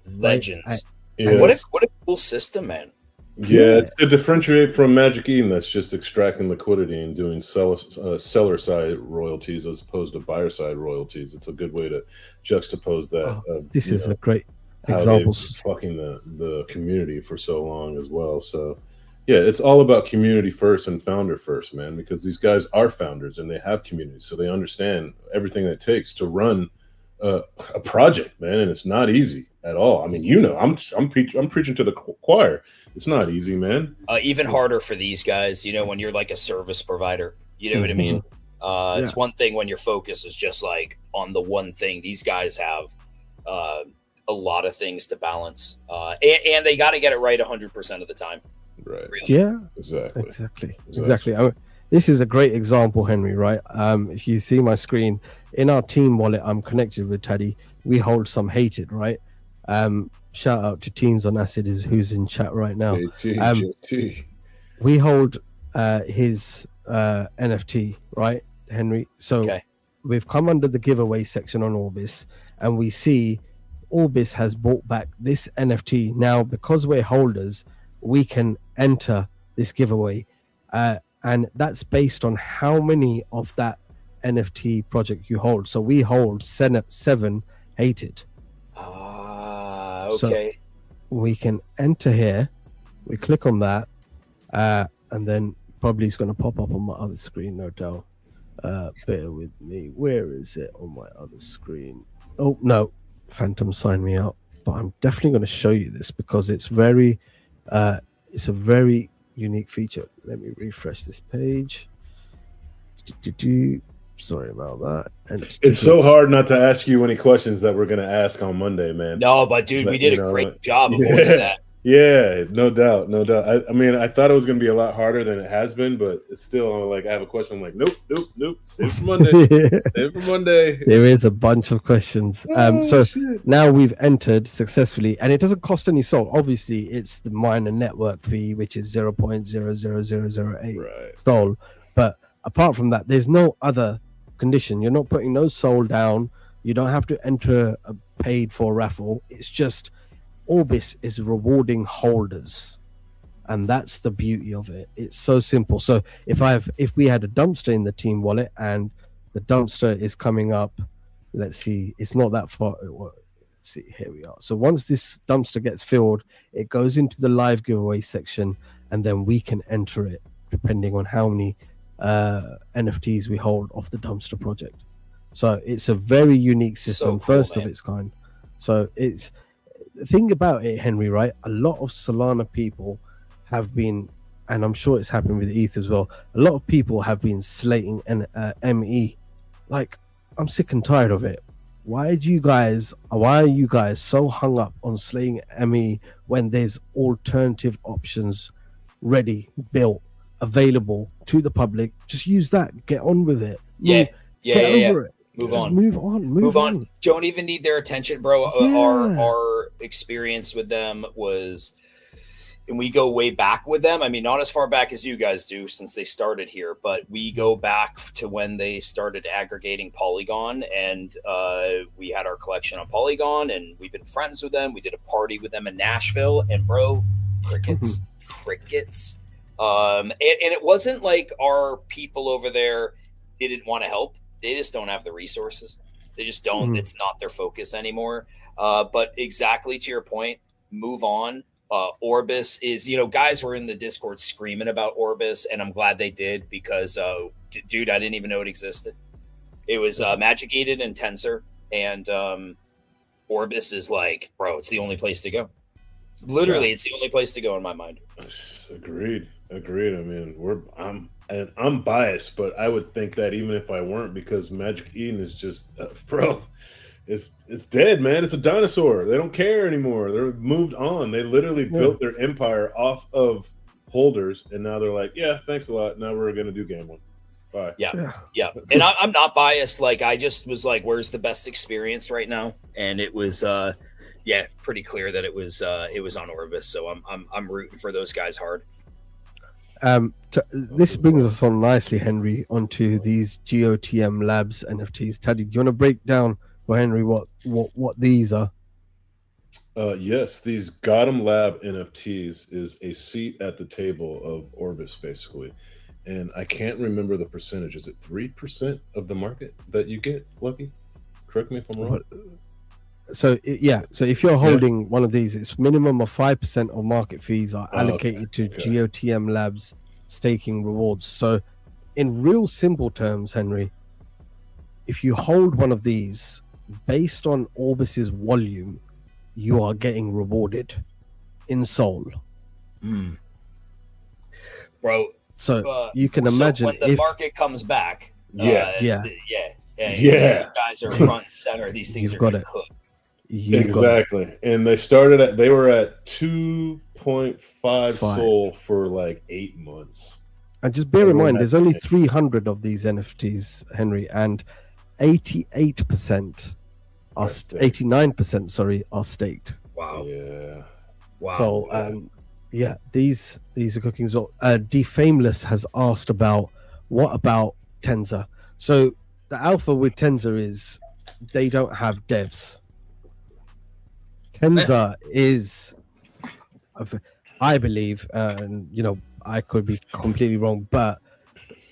Legends. Right? Yeah. What a cool system, man. Yeah, it's to differentiate from Magic Eden that's just extracting liquidity and doing seller side royalties as opposed to buyer side royalties. It's a good way to juxtapose that. This is a great example. Fucking the community for so long as well. So yeah, it's all about community first and founder first, man, because these guys are founders and they have communities, so they understand everything that it takes to run a project, man, and it's not easy at all. I mean, I'm preaching to the choir. It's not easy, man. Even harder for these guys, when you're like a service provider, you know what I mean? It's one thing when your focus is just like on the one thing. These guys have a lot of things to balance, and they got to get it right 100% of the time. Right. Really. Yeah. Exactly. I mean, this is a great example, Henry. Right. If you see my screen in our team wallet, I'm connected with Taddy. We hold some hated. Right. Shout out to Teens on Acid who's in chat right now. JT. We hold his NFT, right, Henry? So we've come under the giveaway section on Orbis, and we see Orbis has bought back this NFT. Now, because we're holders, we can enter this giveaway, and that's based on how many of that NFT project you hold. So we hold 7 hated. Okay. So we can enter here. We click on that, and then probably it's going to pop up on my other screen, no doubt. Bear with me. Where is it on my other screen? Oh no, Phantom signed me out. But I'm definitely going to show you this because it's it's a very unique feature. Let me refresh this page. Sorry about that. And it's so hard not to ask you any questions that we're going to ask on Monday, man. No, but dude, we did a great job avoiding that. Yeah, no doubt. I mean, I thought it was going to be a lot harder than it has been, but it's still like I have a question. I'm like, nope. Save it for Monday. Save it for Monday. There is a bunch of questions. Now we've entered successfully, and it doesn't cost any SOL. Obviously, it's the miner network fee, which is 0.00008 SOL. But apart from that, there's no other condition. You're not putting no SOL down. You don't have to enter a paid for raffle. It's just Orbis is rewarding holders, and that's the beauty of it. It's so simple. So if we had a dumpster in the team wallet and the dumpster is coming up, let's see, it's not that far. Let's see, here we are. So once this dumpster gets filled, it goes into the live giveaway section, and then we can enter it depending on how many NFTs we hold off the dumpster project. So it's a very unique system, first of its kind. So it's the thing about it, Henry, right? A lot of Solana people have been, and I'm sure it's happened with ETH as well, a lot of people have been slating ME. Like, I'm sick and tired of it. Why are you guys so hung up on slaying ME when there's alternative options ready, built, available to the public? Just use that. Get on with it. Get over it. Move on. Don't even need their attention, bro. Yeah. Our experience with them was, and we go way back with them. I mean, not as far back as you guys do since they started here, but we go back to when they started aggregating Polygon, and we had our collection on Polygon, and we've been friends with them. We did a party with them in Nashville, and bro, crickets. And it wasn't like our people over there didn't want to help. They just don't have the resources. They just don't. It's not their focus anymore. But exactly to your point, move on. Orbis is, guys were in the Discord screaming about Orbis, and I'm glad they did because, dude, I didn't even know it existed. It was Magic Eden and Tensor, and Orbis is like, bro, it's the only place to go. Literally, it's the only place to go in my mind. Agreed. I mean, I'm biased, but I would think that even if I weren't, because Magic Eden is just, bro, it's dead, man. It's a dinosaur. They don't care anymore. They're moved on. They literally built their empire off of holders, and now they're like, yeah, thanks a lot. Now we're gonna do gambling. Bye. Yeah. And I'm not biased. Like, I just was like, where's the best experience right now? And it was pretty clear that it was on Orbis. So I'm rooting for those guys hard. This brings us on nicely, Henry, onto these GOTM Labs NFTs. Taddy, do you want to break down for Henry what these are? Yes, these Gotham Lab NFTs is a seat at the table of Orbis, basically. And I can't remember the percentage. Is it 3% of the market that you get, Lucky? Correct me if I'm wrong. So if you're holding one of these, it's minimum of 5% of market fees are allocated to GOTM Labs staking rewards. So in real simple terms, Henry, if you hold one of these based on Orbis's volume, you are getting rewarded in Sol. Bro, so you can imagine when the market comes back. You guys are front and center. These things are going to cook. Exactly. And they were at 2.5 Sol for like 8 months. And just bear in mind, there's only 300 of these NFTs, Henry, and 88% are 89%, are staked. Wow. Yeah. Wow. So these are cooking as well. Defameless has asked about what about Tensor. So the alpha with Tensor is they don't have devs. Tensor is, I believe, and I could be completely wrong, but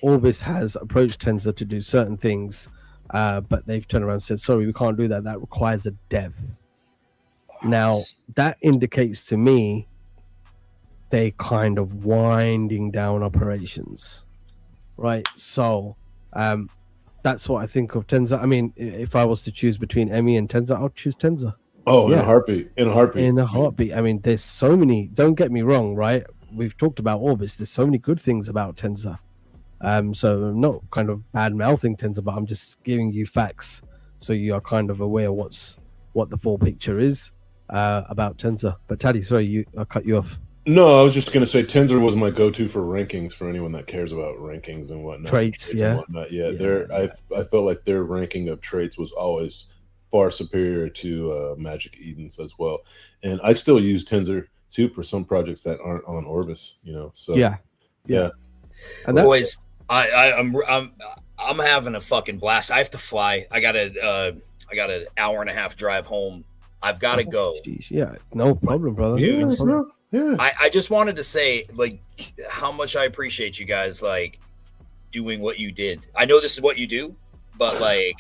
Orbis has approached Tensor to do certain things, but they've turned around and said, sorry, we can't do that. That requires a dev. Now, that indicates to me they kind of winding down operations, right? So that's what I think of Tensor. I mean, if I was to choose between Emmy and Tensor, I'll choose Tensor. Oh, in a heartbeat. I mean, there's so many, don't get me wrong, right? We've talked about Orbis. There's so many good things about Tensor. So I'm not kind of bad mouthing Tensor, but I'm just giving you facts so you are kind of aware what the full picture is about Tensor. But Taddy, sorry, I cut you off. No, I was just going to say Tensor was my go-to for rankings for anyone that cares about rankings and whatnot. Traits, and whatnot. I felt like their ranking of traits was always far superior to Magic Eden's as well. And I still use Tensor too for some projects that aren't on Orbis, So yeah. And boys, I'm having a fucking blast. I have to fly. I got an hour and a half drive home. I've got to go. Geez, yeah, no problem, brother. Dude, I just wanted to say, like, how much I appreciate you guys, like, doing what you did. I know this is what you do, but like,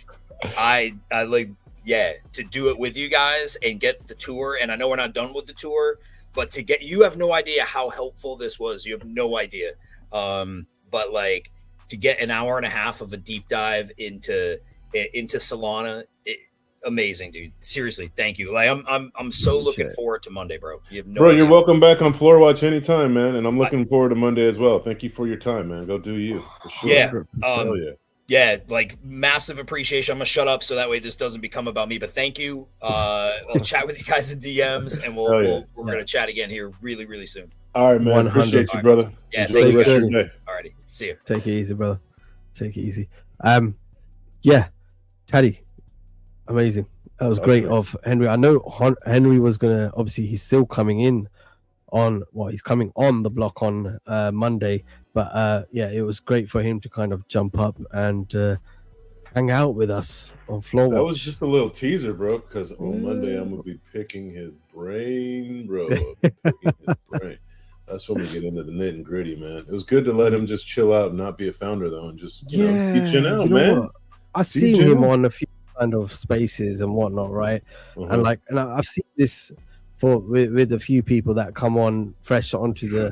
I like, to do it with you guys and get the tour. And I know we're not done with the tour, but you have no idea how helpful this was. You have no idea. But like, to get an hour and a half of a deep dive into Solana, amazing, dude. Seriously, thank you. Like, I'm so looking forward to Monday, bro. You have no idea. You're welcome back on Floor Watch anytime, man. And I'm looking forward to Monday as well. Thank you for your time, man. Go do you. For sure. Yeah. Like, massive appreciation. I'm gonna shut up so that way this doesn't become about me. But thank you. I'll chat with you guys in DMs, and we're gonna chat again here really, really soon. All right, man. 100. Appreciate you, brother. Yeah, thank you guys. Alrighty, see you. Take it easy, brother. Take it easy. Taddy, amazing. That was great of Henry. I know Henry was gonna. Obviously, he's still coming in he's coming on the block on Monday. But it was great for him to kind of jump up and hang out with us on Floor Watch. That was just a little teaser, bro, because on Monday I'm going to be picking his brain, bro. That's when we get into the nitty and gritty, man. It was good to let him just chill out and not be a founder, though, and just, teaching out, man. I've seen him on a few kind of spaces and whatnot, right? And like, and I've seen this with a few people that come on fresh onto the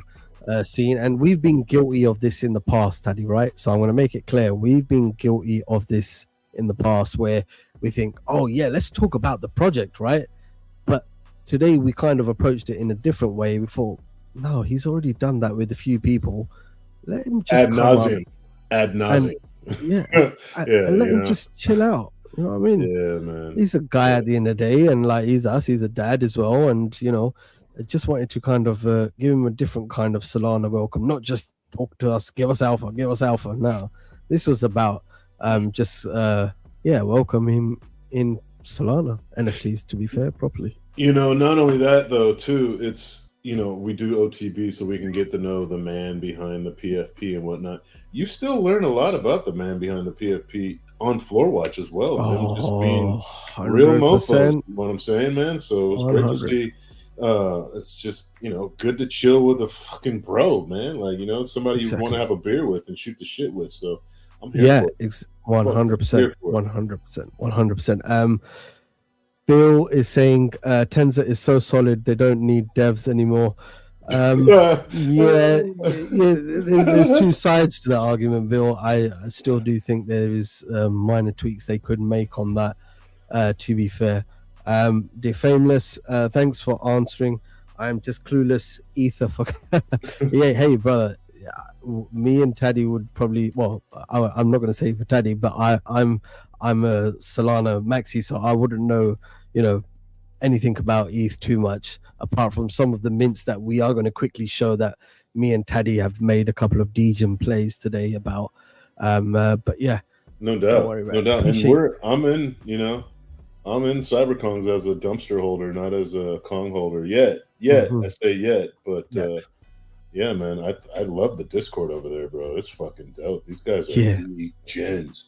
scene, and we've been guilty of this in the past, Taddy, right? So I'm going to make it clear, we've been guilty of this in the past, where we think, oh yeah, let's talk about the project, right? But today we kind of approached it in a different way. We thought, no, he's already done that with a few people. Let him just ad nauseum. And let him just chill out. You know what I mean? Yeah, man. He's a guy at the end of the day, and like he's a dad as well. And you know, I just wanted to kind of give him a different kind of Solana welcome, not just talk to us, give us alpha. No, this was about welcome him in Solana NFTs, to be fair, properly. You know, not only that though, too, it's, you know, we do OTB so we can get to know the man behind the PFP and whatnot. You still learn a lot about the man behind the PFP on Floor Watch as well. Them just being 100%. Real mofos, you know what I'm saying, man? So it's 100. Great to see. It's just, you know, good to chill with a fucking bro, man. Like, you know, somebody you want to have a beer with and shoot the shit with. So I'm here for it. It's 100%, 100%. Bill is saying Tenza is so solid they don't need devs anymore. There's two sides to that argument, Bill. I still do think there is minor tweaks they could make on that, to be fair. Defameless, thanks for answering. I'm just clueless ether for yeah, hey brother, me and Taddy would probably, well, I'm not going to say for Taddy, but I'm a Solana maxi, so I wouldn't know, you know, anything about ETH too much, apart from some of the mints that we are going to quickly show that me and Taddy have made a couple of degen plays today about. But yeah, no doubt. And I'm in CyberKongs as a dumpster holder, not as a Kong holder yet. I say yet, but yeah, man, I love the Discord over there, bro. It's fucking dope. These guys are D-gens.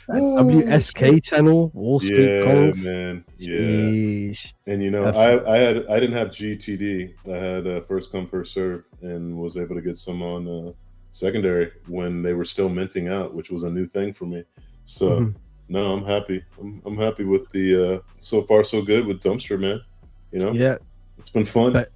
WSK channel, Wall Street Kongs. Man. Yeah. And you know, I didn't have GTD. I had first come, first serve, and was able to get some on secondary when they were still minting out, which was a new thing for me. So no, I'm happy. I'm happy with the so far so good with Dumpster, man. You know? Yeah. It's been fun. But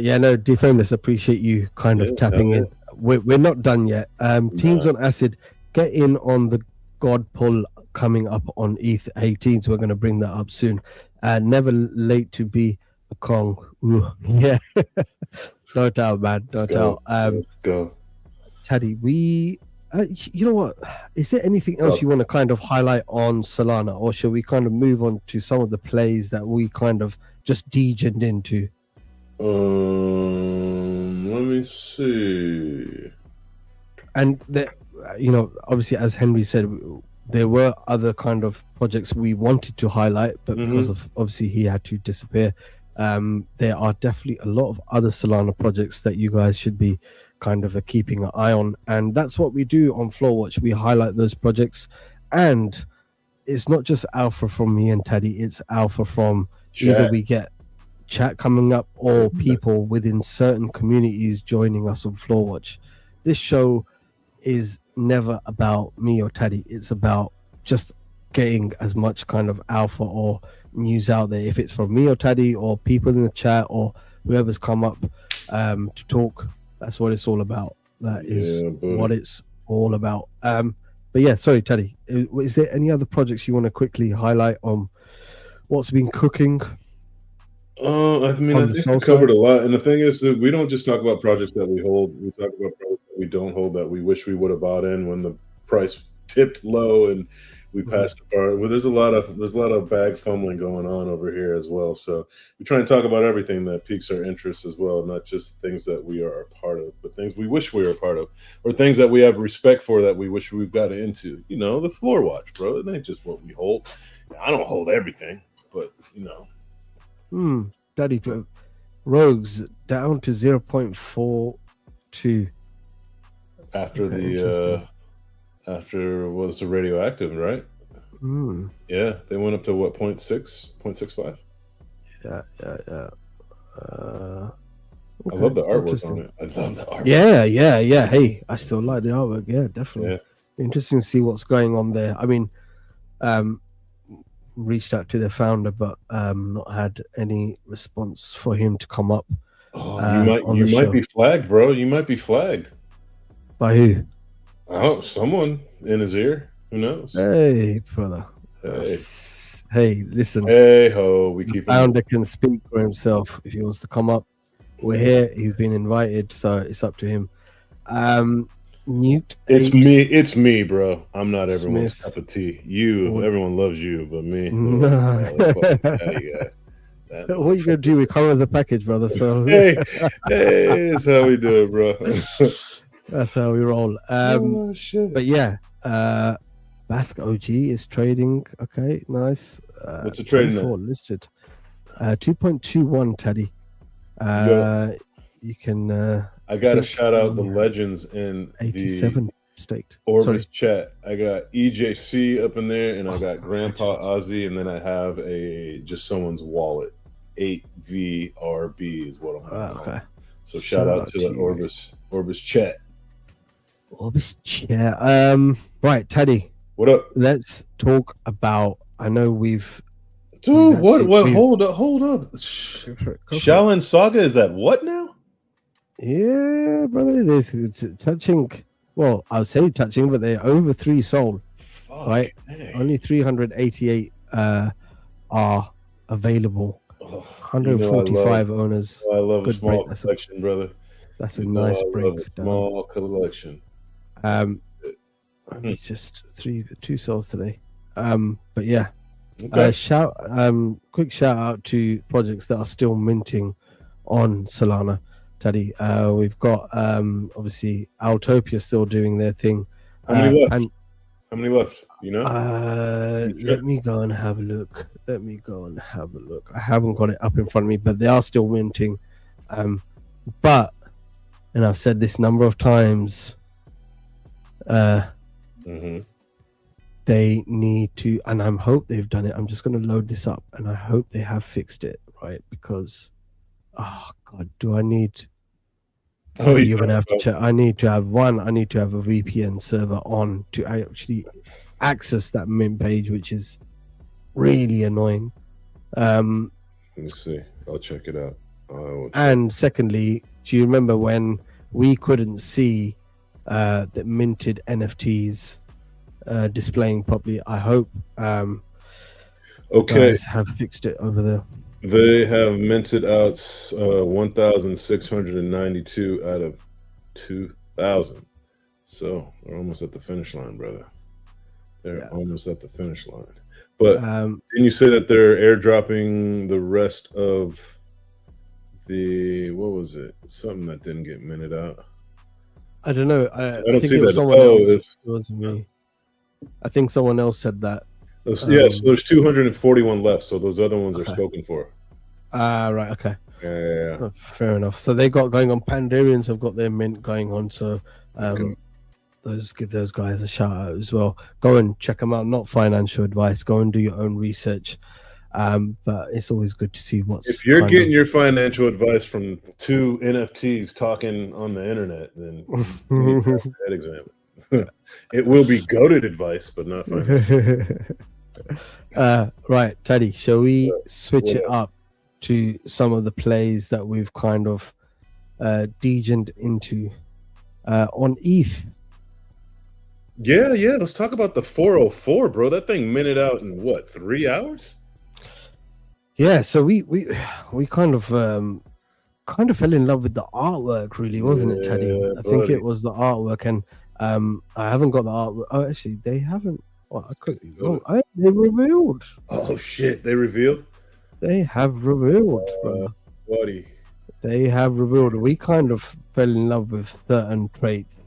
yeah, no, Defameless, appreciate you kind of tapping in. We're not done yet. Teens on Acid, get in on the God pull coming up on ETH 18s. We're going to bring that up soon. Never late to be a Kong. Ooh, yeah. No doubt, man. No doubt. Let's go. Taddy, you know what? Is there anything else you want to kind of highlight on Solana, or should we kind of move on to some of the plays that we kind of just degened into? Let me see. And you know, obviously, as Henry said, there were other kind of projects we wanted to highlight, but because of obviously he had to disappear, there are definitely a lot of other Solana projects that you guys should be kind of keeping an eye on, and that's what we do on Floor Watch. We highlight those projects, and it's not just alpha from me and Taddy, it's alpha from either we get chat coming up or people within certain communities joining us on Floor Watch. This show is never about me or Taddy. It's about just getting as much kind of alpha or news out there. If it's from me or Taddy or people in the chat or whoever's come up to talk, that's what it's all about. That is what it's all about. But yeah, sorry, Taddy. Is there any other projects you want to quickly highlight on what's been cooking? I mean, I think we covered a lot. And the thing is that we don't just talk about projects that we hold. We talk about projects that we don't hold that we wish we would have bought in when the price tipped low and we passed apart. Well, there's a lot of bag fumbling going on over here as well. So we try and talk about everything that piques our interest as well, not just things that we are a part of, but things we wish we were a part of, or things that we have respect for that we wish we've got into. You know, the Floor Watch, bro. It ain't just what we hold. I don't hold everything, but you know. Daddy Rogues down to 0.42 after was the radioactive, right? Yeah, they went up to what, 0.65? Yeah. I love the artwork on it. I love the artwork. Yeah. Hey, I still like the artwork. Yeah, definitely. Interesting to see what's going on there. I mean, reached out to the founder, but not had any response for him to come up. You might be flagged, bro. You might be flagged. By who? Oh, someone in his ear. Who knows? Hey, brother. Hey, listen. Hey ho, we keep. Founder can speak for himself if he wants to come up. We're here. He's been invited, so it's up to him. Newt. It's me, bro. I'm not everyone's cup of tea. Everyone loves you, but me. What are you gonna do? We come as a package, brother. So hey, that's how we do it, bro. That's how we roll. Shit. But yeah, Basque OG is trading. Okay, nice. What's it trading at? Listed. 2.21, Teddy. You can. I got to shout out the legends in 87 staked. Orbis chat. I got EJC up in there, and I got Grandpa Ozzy, and then I have just someone's wallet. 8VRB is what I'm calling. Okay. So shout out to the Orbis chat. Orbis chat. Right, Teddy. What up? Let's talk about. I know we've. Dude, what? Hold up. Shaolin Saga is at what now? Yeah, brother. They're touching. Well, I would say touching, but they're over 3 sold. Right? Dang. Only 388 are available. 145 owners. I love a small collection, brother. That's a nice break. Small collection. Just 2 souls today. But yeah. Okay. Quick shout out to projects that are still minting on Solana, Teddy. We've got obviously Altopia still doing their thing. How many left? How many left? You know? Let me go and have a look. I haven't got it up in front of me, but they are still minting. But, and I've said this number of times, they need to, and I hope they've done it. I'm just going to load this up, and I hope they have fixed it, right? Because, oh God, do I need? Oh, you're going to have to check. I need to have a VPN server on to actually access that mint page, which is really annoying. Let me see. I'll check it out. And secondly, do you remember when we couldn't see the minted NFTs displaying properly? I hope guys have fixed it over there. They have minted out 1,692 out of 2,000. So they're almost at the finish line, brother. They're almost at the finish line. But didn't you say that they're airdropping the rest of the, what was it? Something that didn't get minted out. I don't know. I don't see that. It wasn't me. I think someone else said that. So there's 241 left. So those other ones are spoken for. Right. Okay. Yeah. Oh, fair enough. So they got going on. Pandarians have got their mint going on. So give those guys a shout out as well. Go and check them out. Not financial advice. Go and do your own research. But it's always good to see what's. If you're getting your financial advice from 2 NFTs talking on the internet, then you need to have that examined. It will be goated advice, but not financial. Right, Teddy, shall we switch it up to some of the plays that we've kind of degened into on ETH? Yeah, let's talk about the 404, bro. That thing minted out in what, 3 hours? Yeah, so we kind of fell in love with the artwork, really, wasn't it, Teddy? I think it was the artwork, and I haven't got the artwork. Oh, actually, they haven't. They revealed. Oh shit! They revealed. They have revealed, bro. Buddy. They have revealed. We kind of fell in love with certain traits.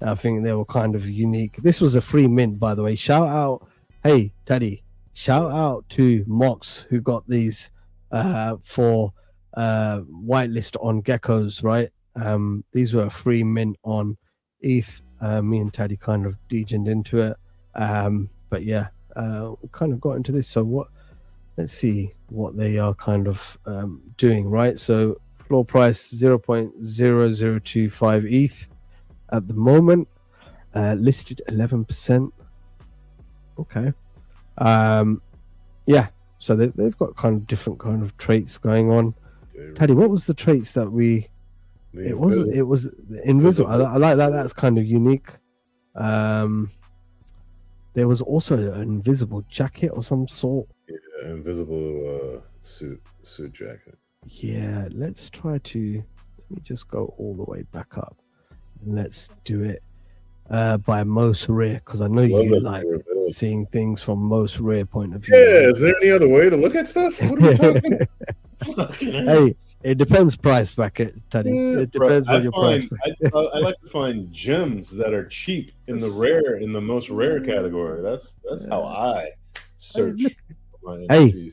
I think they were kind of unique. This was a free mint, by the way. Shout out, hey Teddy. Shout out to Mox who got these for whitelist on geckos, right? These were a free mint on ETH. Me and Teddy kind of degened into it. But yeah, we kind of got into this. So let's see what they are kind of doing, right? So floor price 0.0025 ETH at the moment. listed 11%. Okay. Yeah. So they've got kind of different kind of traits going on. Teddy, what was the traits that we? It was invisible. I like that. That's kind of unique. There was also an invisible jacket or some sort. Yeah, invisible suit jacket. Yeah, let's try to. Let me just go all the way back up. And let's do it by most rare, because I know you like seeing things from most rare point of view. Yeah, is there any other way to look at stuff? What are we talking about? Hey, it depends price bracket, Teddy. It depends on your price bracket. I like to find gems that are cheap in the most rare category. That's how I search my NFTs. Hey,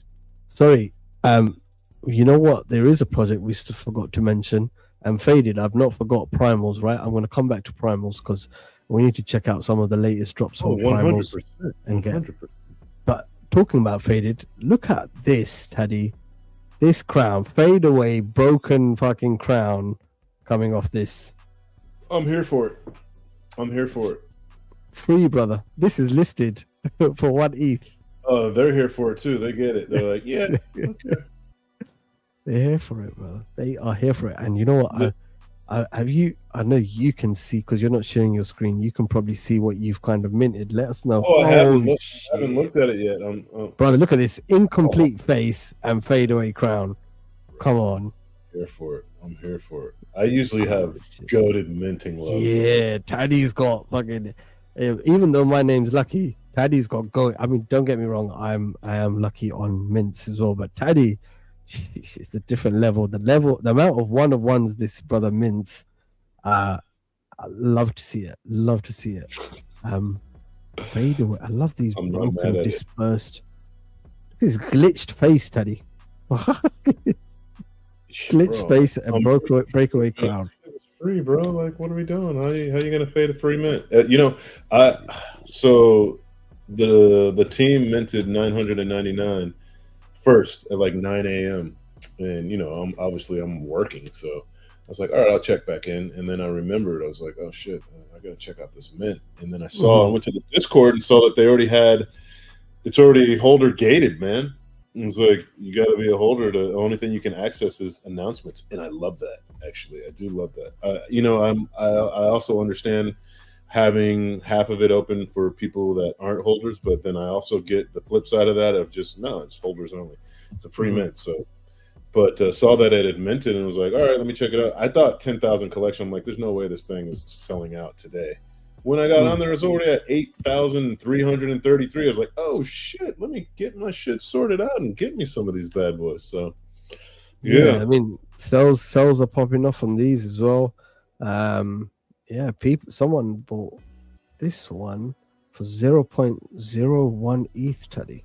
sorry. You know what? There is a project we still forgot to mention. And Faded, I've not forgot Primals, right? I'm going to come back to Primals because we need to check out some of the latest drops on Primals. 100%. And 100%. But talking about Faded, look at this, Teddy. This crown, fade away, broken fucking crown coming off this. I'm here for it. Free, brother. This is listed for 1 ETH. Oh, they're here for it too. They get it. They're like, yeah, okay. They're here for it, brother. They are here for it. And you know what? I know you can see, because you're not sharing your screen. You can probably see what you've kind of minted. Let us know. Oh, I haven't looked at it yet. Brother, look at this incomplete face and fade away crown. Come on. I'm here for it. I usually have goated minting love. Yeah, Taddy's got fucking. Even though my name's Lucky, Taddy's got go. I mean, don't get me wrong. I am lucky on mints as well, but Taddy, it's a different level. The amount of one-of-ones this brother mints. I love to see it. Fade away. I love these broken, dispersed. Look at this glitched face, Teddy. Glitched face and breakaway crown. Free, bro. Like, what are we doing? How you gonna fade a free mint? So the team minted 999 first at like 9 a.m. and I'm working, so I was like, all right, I'll check back in. And then I remembered, I was like, oh shit, I gotta check out this mint. And then I went to the Discord and saw that it's already holder gated, man. It was like, you got to be a holder. The only thing you can access is announcements, and I love that. Actually, I do love that. I also understand having half of it open for people that aren't holders, but then I also get the flip side of that of just it's holders only. It's a free mint. So, but saw that it had minted and was like, all right, let me check it out. I thought 10,000 collection. I'm like, there's no way this thing is selling out today. When I got on there, it was already at 8,333. I was like, oh shit, let me get my shit sorted out and get me some of these bad boys. So yeah, I mean, sales are popping off on these as well. Someone bought this one for 0.01 ETH, Teddy.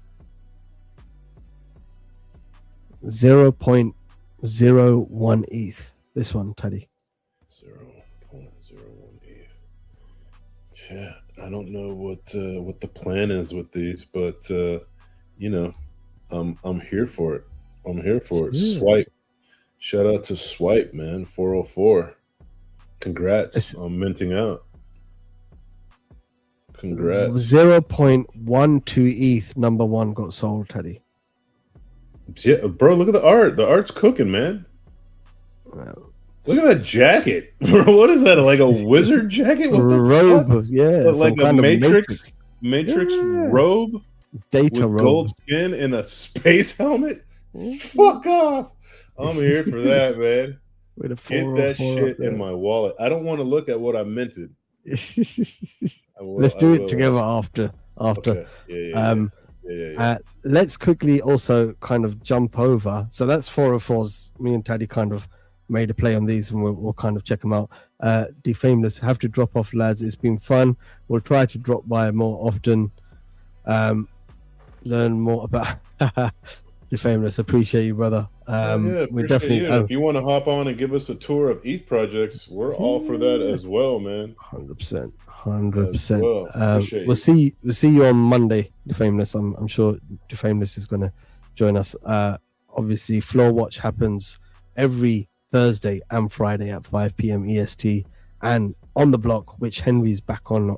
0.01 ETH. This one, Teddy. 0.01 ETH. Yeah, I don't know what the plan is with these, but I'm here for it. Yeah. Swipe. Shout out to Swipe, man. 404. Congrats on minting out. Congrats. 0.12 ETH number one got sold, Teddy. Yeah, bro, look at the art. The art's cooking, man. Wow. Look at that jacket. What is that? Like a wizard jacket? What the robe, fuck? Yeah. Like a Matrix robe. Data with robe. Gold skin and a space helmet. Fuck off. I'm here for that, man. With a Get that shit in my wallet. I don't want to look at what I minted. Let's do it together after. Okay. Yeah. Let's quickly also kind of jump over. So that's 404s. Me and Taddy kind of made a play on these, and we'll kind of check them out. Defameless, have to drop off, lads. It's been fun. We'll try to drop by more often. Learn more about Defameless. Appreciate you, brother. We definitely. If you want to hop on and give us a tour of ETH projects, we're all for that as well, man. 100%. We'll see you on Monday, Defameless. I'm sure Defameless is going to join us. Obviously, Floor Watch happens every Thursday and Friday at 5 p.m. EST. and On the Block, which Henry's back on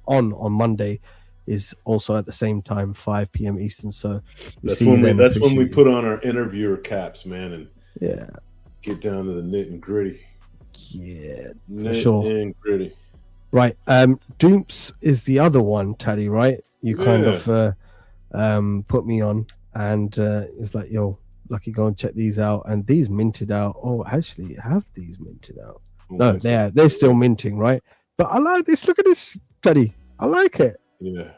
Monday, is also at the same time, 5 p.m. Eastern. So that's when we put on our interviewer caps, man, and get down to the nit and gritty. Yeah, nit sure. and gritty. Right. Doops is the other one, Taddy, right? You kind of put me on, and it's like, yo, Lucky, go and check these out. And these minted out. Oh, actually, have these minted out? No, they're still minting, right? But I like this. Look at this, Teddy. I like it. Yeah.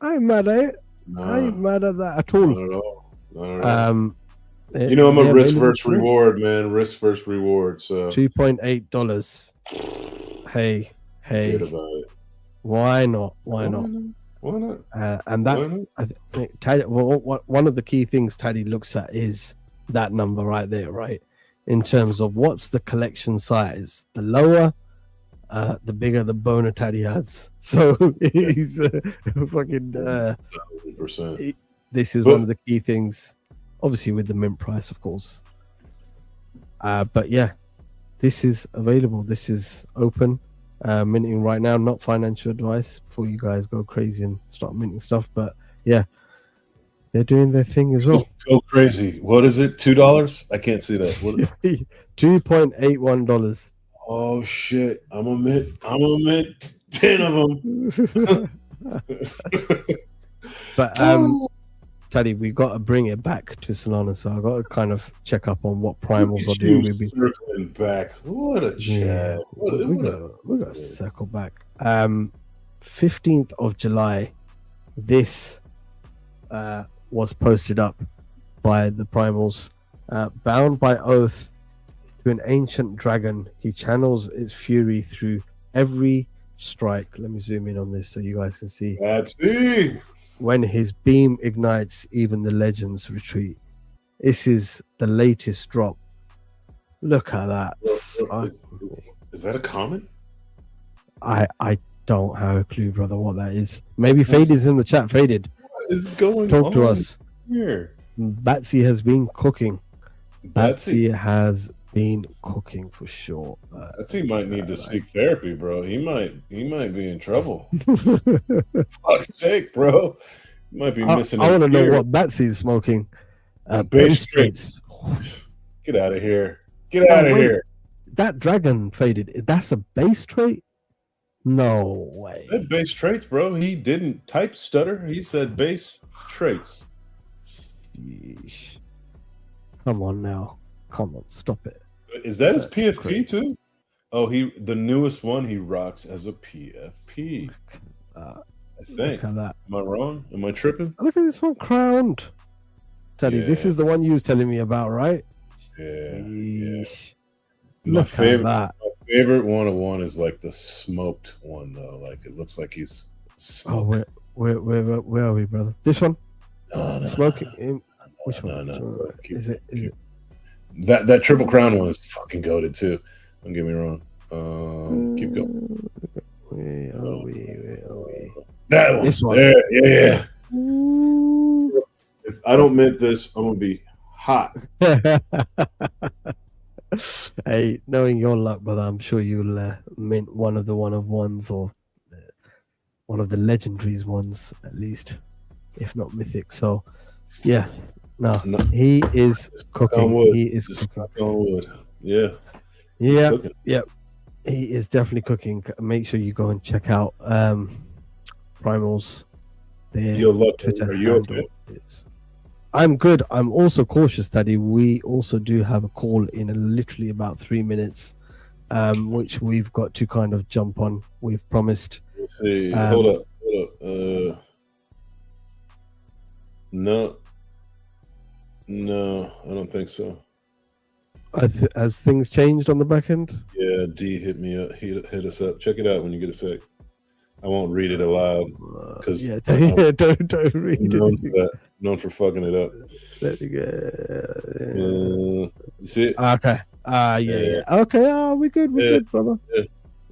I ain't mad at it. I ain't mad at that at all. Not at all. You know, I'm a risk versus reward, man. Risk versus reward. So $2.8. Hey. Good about it. Why not? And that, I think, Taddy, one of the key things Taddy looks at is that number right there, right? In terms of what's the collection size, the lower, the bigger the boner Taddy has. So he's fucking. This is one of the key things, obviously with the mint price, of course. But yeah, this is available. This is open. Minting right now, not financial advice before you guys go crazy and start minting stuff, but yeah, they're doing their thing as well. Go crazy. What is it? $2? I can't see that. $2.81. Oh shit! I'm a mint 10 of them. But Taddy, we got to bring it back to Solana, so I got to kind of check up on what primals are doing. We've been circling back. What a chat! We got to circle back. 15th of July, this was posted up by the primals. Bound by oath to an ancient dragon, he channels its fury through every strike. Let me zoom in on this so you guys can see. Let's see. When his beam ignites, even the legends retreat. This is the latest drop. Look at that. Is that a comment? I don't have a clue, brother, what that is. Maybe Fade is in the chat. Faded. What is going Talk on to us. Here? Batsy has been cooking. Batsy has been cooking for sure. Batsy might need to seek therapy, bro. He might be in trouble. Fuck's sake, bro. He might be missing. I want to know what Batsy's smoking. Base traits. Get out of here. Get out of here. That dragon Faded. That's a base trait? No way. He said base traits, bro. He didn't type stutter. He said base traits. Yeesh. Come on now. Come on, stop it. Is that his PFP too? Oh, the newest one he rocks as a PFP. I think. Look at that. Am I wrong? Am I tripping? Look at this one crowned. Teddy, this is the one you was telling me about, right? Yeah. Look at that. My favorite one is like the smoked one though. Like it looks like he's smoking. Oh, where are we, brother? This one? Smoking. No. Which one? No. Is it? That triple crown one is fucking goated too. Don't get me wrong. Keep going. Where are we? That one. This one. There, yeah. If I don't mint this, I'm gonna be hot. Hey, knowing your luck, brother, I'm sure you'll mint one of the one-of-ones or one of the legendaries ones at least, if not mythic. So, yeah. No, he is cooking. He is cooking. Yeah. He is definitely cooking. Make sure you go and check out Primals. Your luck. Are you okay? I'm good. I'm also cautious, Daddy. We also do have a call in literally about 3 minutes, which we've got to kind of jump on. We've promised. Let's see. Hold up. No, I don't think so. Has things changed on the back end? Yeah, D hit me up. Hit us up. Check it out when you get a sec. I won't read it aloud because don't read it. Known for fucking it up. Let me go. You see it? Okay. Yeah. Okay. We're good. We're good, brother. Yeah.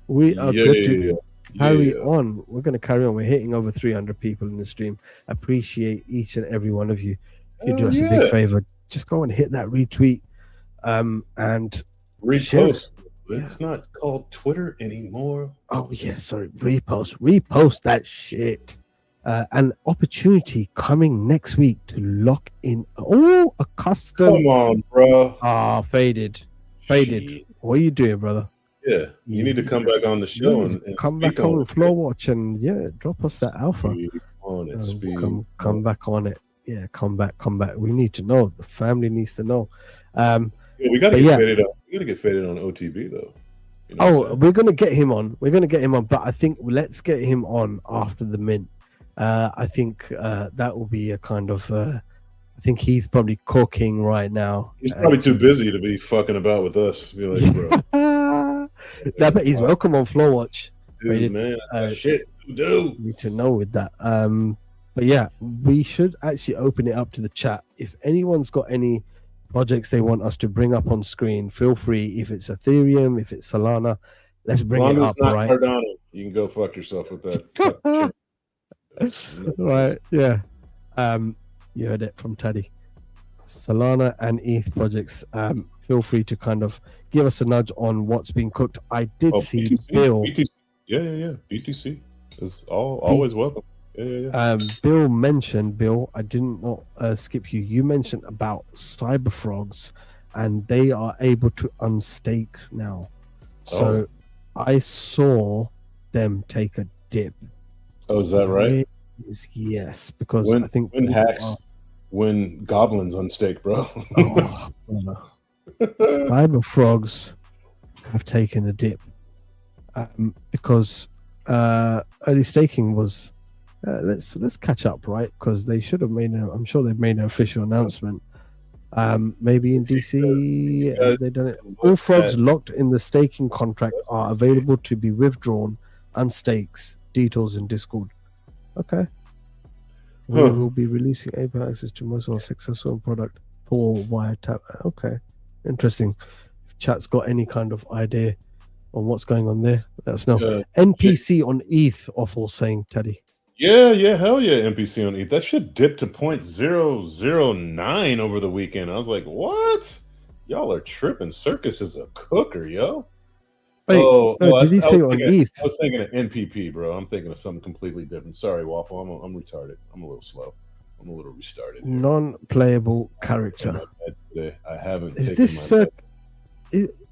We are good to carry on. We're going to carry on. We're hitting over 300 people in the stream. Appreciate each and every one of you. If you do us a big favor, just go and hit that retweet and repost. It's not called Twitter anymore. Oh yeah, sorry. Repost that shit. An opportunity coming next week to lock in a custom. Come on, bro. Faded. Shit. What are you doing, brother? Yeah, you need to come back on the show and come back on Floor Watch and drop us that alpha. On it, come back on it. Yeah, come back. We need to know. The family needs to know. We gotta get faded on. We gotta get faded on OTB though. You know we're gonna get him on. But I think let's get him on after the mint. I think that will be a kind of. I think he's probably cooking right now. He's probably too busy to be fucking about with us. Be like, bro. But he's welcome on Floor Watch. Dude, man, shit, dude. Need to know with that. But yeah, we should actually open it up to the chat. If anyone's got any projects they want us to bring up on screen, feel free. If it's Ethereum, if it's Solana, let's bring it up. Not right? Cardano, you can go fuck yourself with that. Right? Yeah. You heard it from Teddy. Solana and ETH projects. Feel free to kind of give us a nudge on what's being cooked. I did see BTC, Bill. BTC. Yeah. BTC is always welcome. Yeah. Bill mentioned, I didn't skip you. You mentioned about cyber frogs, and they are able to unstake now. So I saw them take a dip. Oh, is that right? Yes, because I think when goblins unstake, bro. Cyber frogs have taken a dip because early staking was. Let's catch up, right? Because they should have made. I'm sure they've made an official announcement. Maybe in DC they've done it. All frogs locked in the staking contract are available to be withdrawn and stakes. Details in Discord. Okay. We will be releasing API access to most of our successful product for wiretap. Okay. Interesting. If chat's got any kind of idea on what's going on there, let us know. NPC on ETH awful saying Teddy. Yeah, hell yeah, NPC on ETH. That shit dipped to 0.009 over the weekend. I was like, what? Y'all are tripping. Circus is a cooker, yo. Wait, did he say on ETH? I was thinking of NPP, bro. I'm thinking of something completely different. Sorry, Waffle. I'm retarded. I'm a little slow. I'm a little restarted. Non-playable character. I haven't. Is this Circus?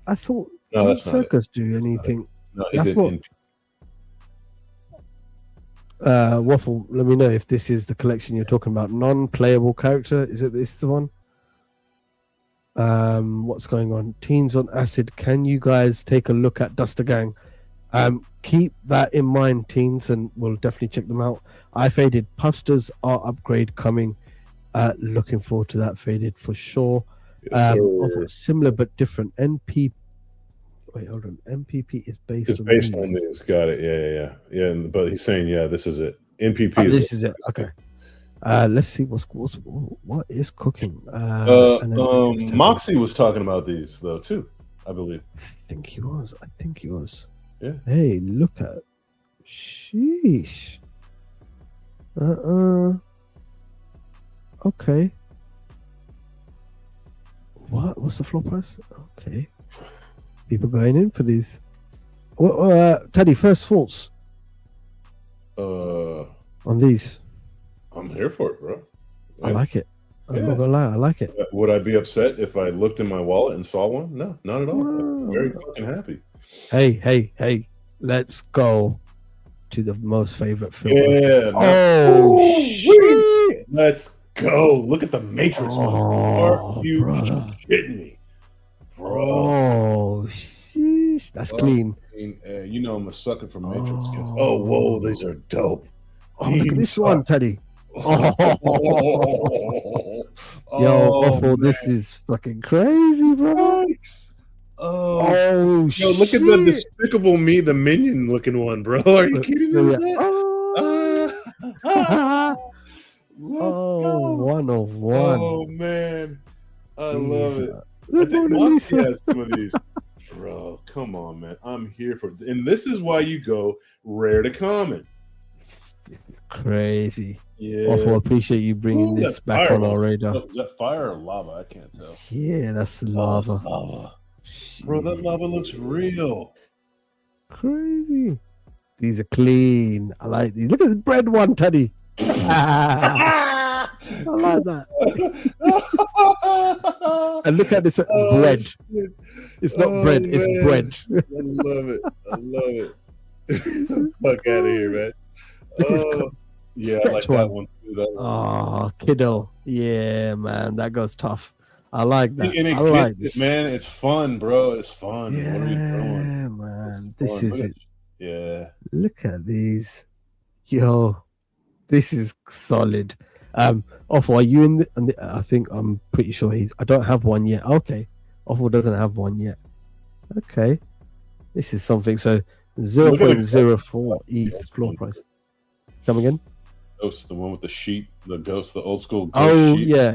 I thought Circus do anything. No, that's not. Waffle, let me know if this is the collection you're talking about. Non-playable character. Is it this the one? What's going on? Teens on Acid. Can you guys take a look at Duster Gang? Keep that in mind, teens, and we'll definitely check them out. I Faded. Puffsters are upgrade coming. Looking forward to that, Faded, for sure. Yes, similar but different. Wait, hold on. MPP is based on these. Got it. Yeah. But he's saying, this is it. NPP. This is it. Okay. Let's see what is cooking. Moxie was talking about these though too, I believe. I think he was. Yeah. Hey, look at. Sheesh. Okay. What's the floor price? Okay. People going in for these. Teddy, first thoughts on these. I'm here for it, bro. I like it. I'm not gonna lie, I like it. Would I be upset if I looked in my wallet and saw one? No, not at all. I'm very fucking happy. Hey, let's go to the most favorite film. Yeah. Oh, shit. Let's go. Look at the Matrix. Are you kidding me? Bro. Oh, sheesh. That's clean. You know I'm a sucker for Matrix skins. Oh, whoa, these are dope. Look at this one, Teddy. Yo, this is fucking crazy, bro. Oh, yo, look at the Despicable Me, the minion looking one, bro. Are you kidding me? Let's go. 1 of 1. Oh man, I love it. I think Moxie has some of these. Bro, come on, man. I'm here for it. And this is why you go rare to common. Crazy. Yeah. Also appreciate you bringing this back on our radar. Is that fire or lava? I can't tell. Yeah, that's lava. Lava. Bro, that lava looks real. Crazy. These are clean. I like these. Look at this bread one, Teddy. I like that. And look at this bread. Shit. It's not bread, man. it's bread. I love it. I love it. Fuck out of here, man. Oh, yeah, I like that one too. Oh, kiddo. Yeah, man, that goes tough. I like that. And I like it, man. It's fun, bro. It's fun. Yeah, what are we doing? Man. It's This fun. is it. Yeah. Look at these. Yo, this is solid. Awful, are you in the I think I'm pretty sure I don't have one yet. Okay. Awful doesn't have one yet. Okay. This is something. So 0.04 ETH floor price. Come again? Ghost, the one with the sheep, the ghost, the old school ghost Oh, sheep. yeah.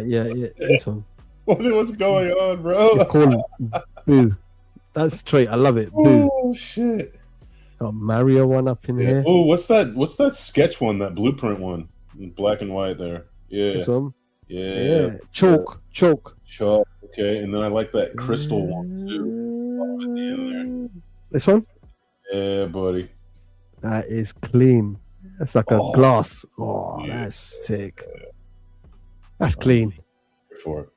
This one. What's going on, bro? It's called Boo. That's straight. I love it. Boo. Oh shit. Got Mario one up in here. Oh, what's that sketch one? That blueprint one, in black and white there. Yeah. This one. Yeah. Chalk. Okay, and then I like that crystal one too. This one. Yeah, buddy. That is clean. That's like a glass. Oh, yeah. That's sick. That's clean. Here for it.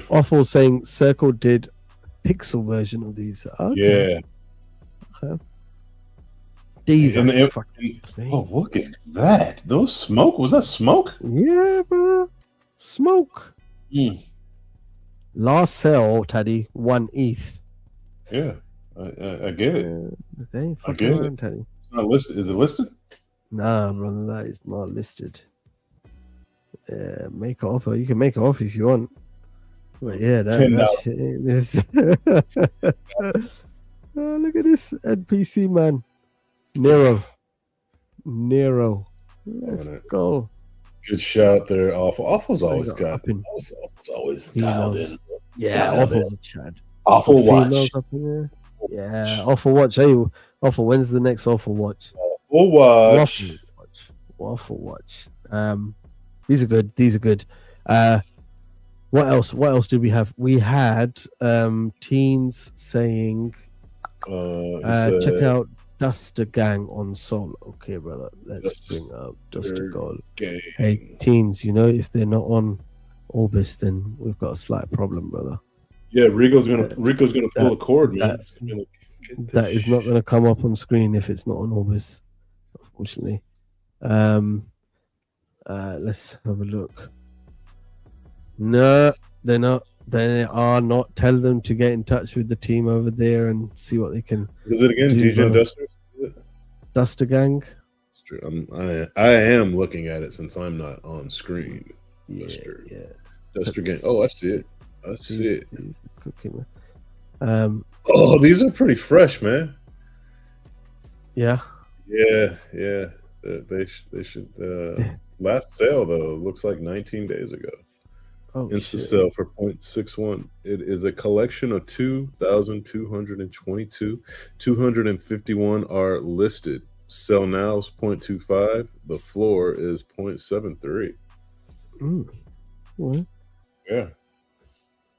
Awful saying Circle did pixel version of these. Okay. Yeah. Okay. These And are fucking clean. Oh, look at that! Those smoke. Was that smoke? Yeah, bro. Smoke. Last sale, Teddy, 1 ETH. Yeah, I get it. They ain't I fucking get around, it. Teddy. It's not listed. Is it listed? Nah, brother, that is not listed. Make an offer. You can make an offer if you want. But yeah, that shit ain't this. Oh, look at this NPC, man. Nero. Let's go. Good shout there, Awful. Awful's always got. Awful's always dialed in. Yeah, Awful's a Chad. Awful watch. Up in there. Yeah, Awful watch. Hey, Awful. When's the next Awful watch? Awful watch. Waffle watch. These are good. What else did we have? We had teens saying check out Duster Gang on Sol. Okay, brother. Let's bring up Duster Gang. Hey, teens, if they're not on Orbis, then we've got a slight problem, brother. Yeah, Rico's gonna pull a cord, man. That is not gonna come up on screen if it's not on Orbis, unfortunately. Let's have a look. No, they're not. They are not. Tell them to get in touch with the team over there and see what they can. Is it again, DJ and Duster? Duster Gang. I am looking at it since I'm not on screen. Duster. Yeah. Duster Gang. Oh, I see it. I see it. Cooking. Oh, these are pretty fresh, man. Yeah. Yeah. They should. Last sale though looks like 19 days ago. Insta sale for 0.61. It is a collection of 2,222. 251 are listed. Sell now is 0.25. The floor is 0.73. Well. Yeah.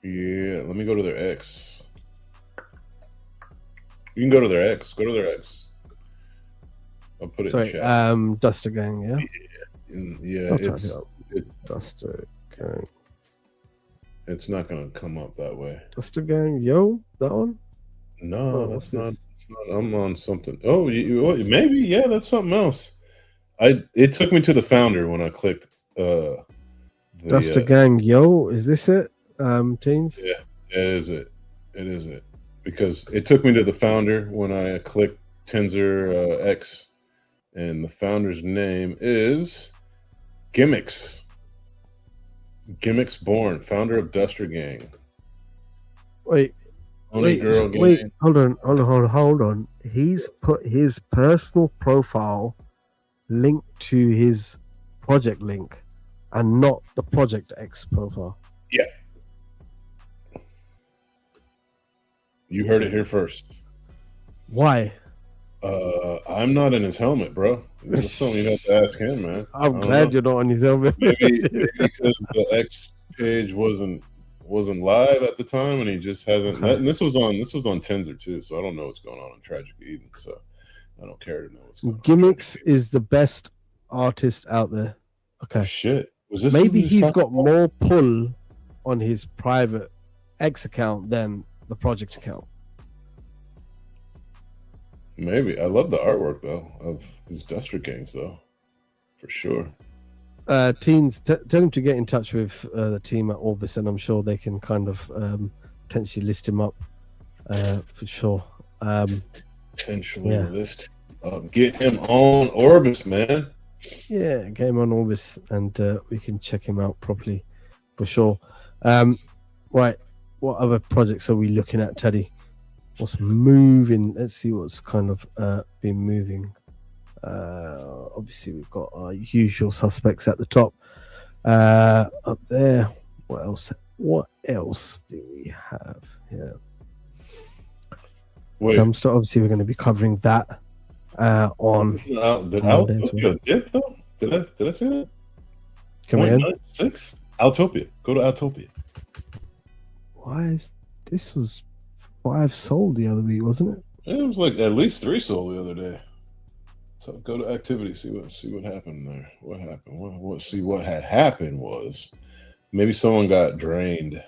Let me go to their X. You can go to their X. Go to their X. I'll put it in chat. Duster Gang. Yeah. It's Duster Gang. It's not going to come up that way. Duster Gang, that one? No, that's not. It's not. I'm on something. Oh, maybe. Yeah, that's something else. It took me to the founder when I clicked. Duster Gang, is this it? Teens. Yeah, it is it. It is it because it took me to the founder when I clicked Tensor X, and the founder's name is Gimmicks. Gimmicks Born, founder of Duster Gang. Wait, hold on. He's put his personal profile linked to his project link and not the Project X profile. Yeah. You heard it here first. Why? I'm not in his helmet, bro. That's something you have to ask him, man. I'm glad you're not on his helmet. Maybe because the X page wasn't wasn't live at the time, and he just hasn't. And this was on Tinder too, so I don't know what's going on in Tragic Eden. So I don't care to know what's going on. Gimmicks is the best artist out there. Okay. Shit. Was this maybe he's got more pull on his private X account than the project account. Maybe. I love the artwork though of his Duster Gangs though, for sure. Teens, tell him to get in touch with the team at Orbis, and I'm sure they can kind of potentially list him up for sure. Potentially list up. Get him on Orbis, man. Yeah, get him on Orbis, and we can check him out properly for sure. Right, what other projects are we looking at, Teddy? What's moving? Let's see what's kind of been moving. Obviously, we've got our usual suspects at the top. Up there, what else? What else do we have here? Wait, Dumpster. Obviously, we're going to be covering that on. Did Altopia dip though? Did I say that? Come in. 6 Altopia. Go to Altopia. Why is this was 5 sold the other week, wasn't it? It was like at least 3 sold the other day. So go to activity, see what happened there. What happened? See what had happened was maybe someone got drained.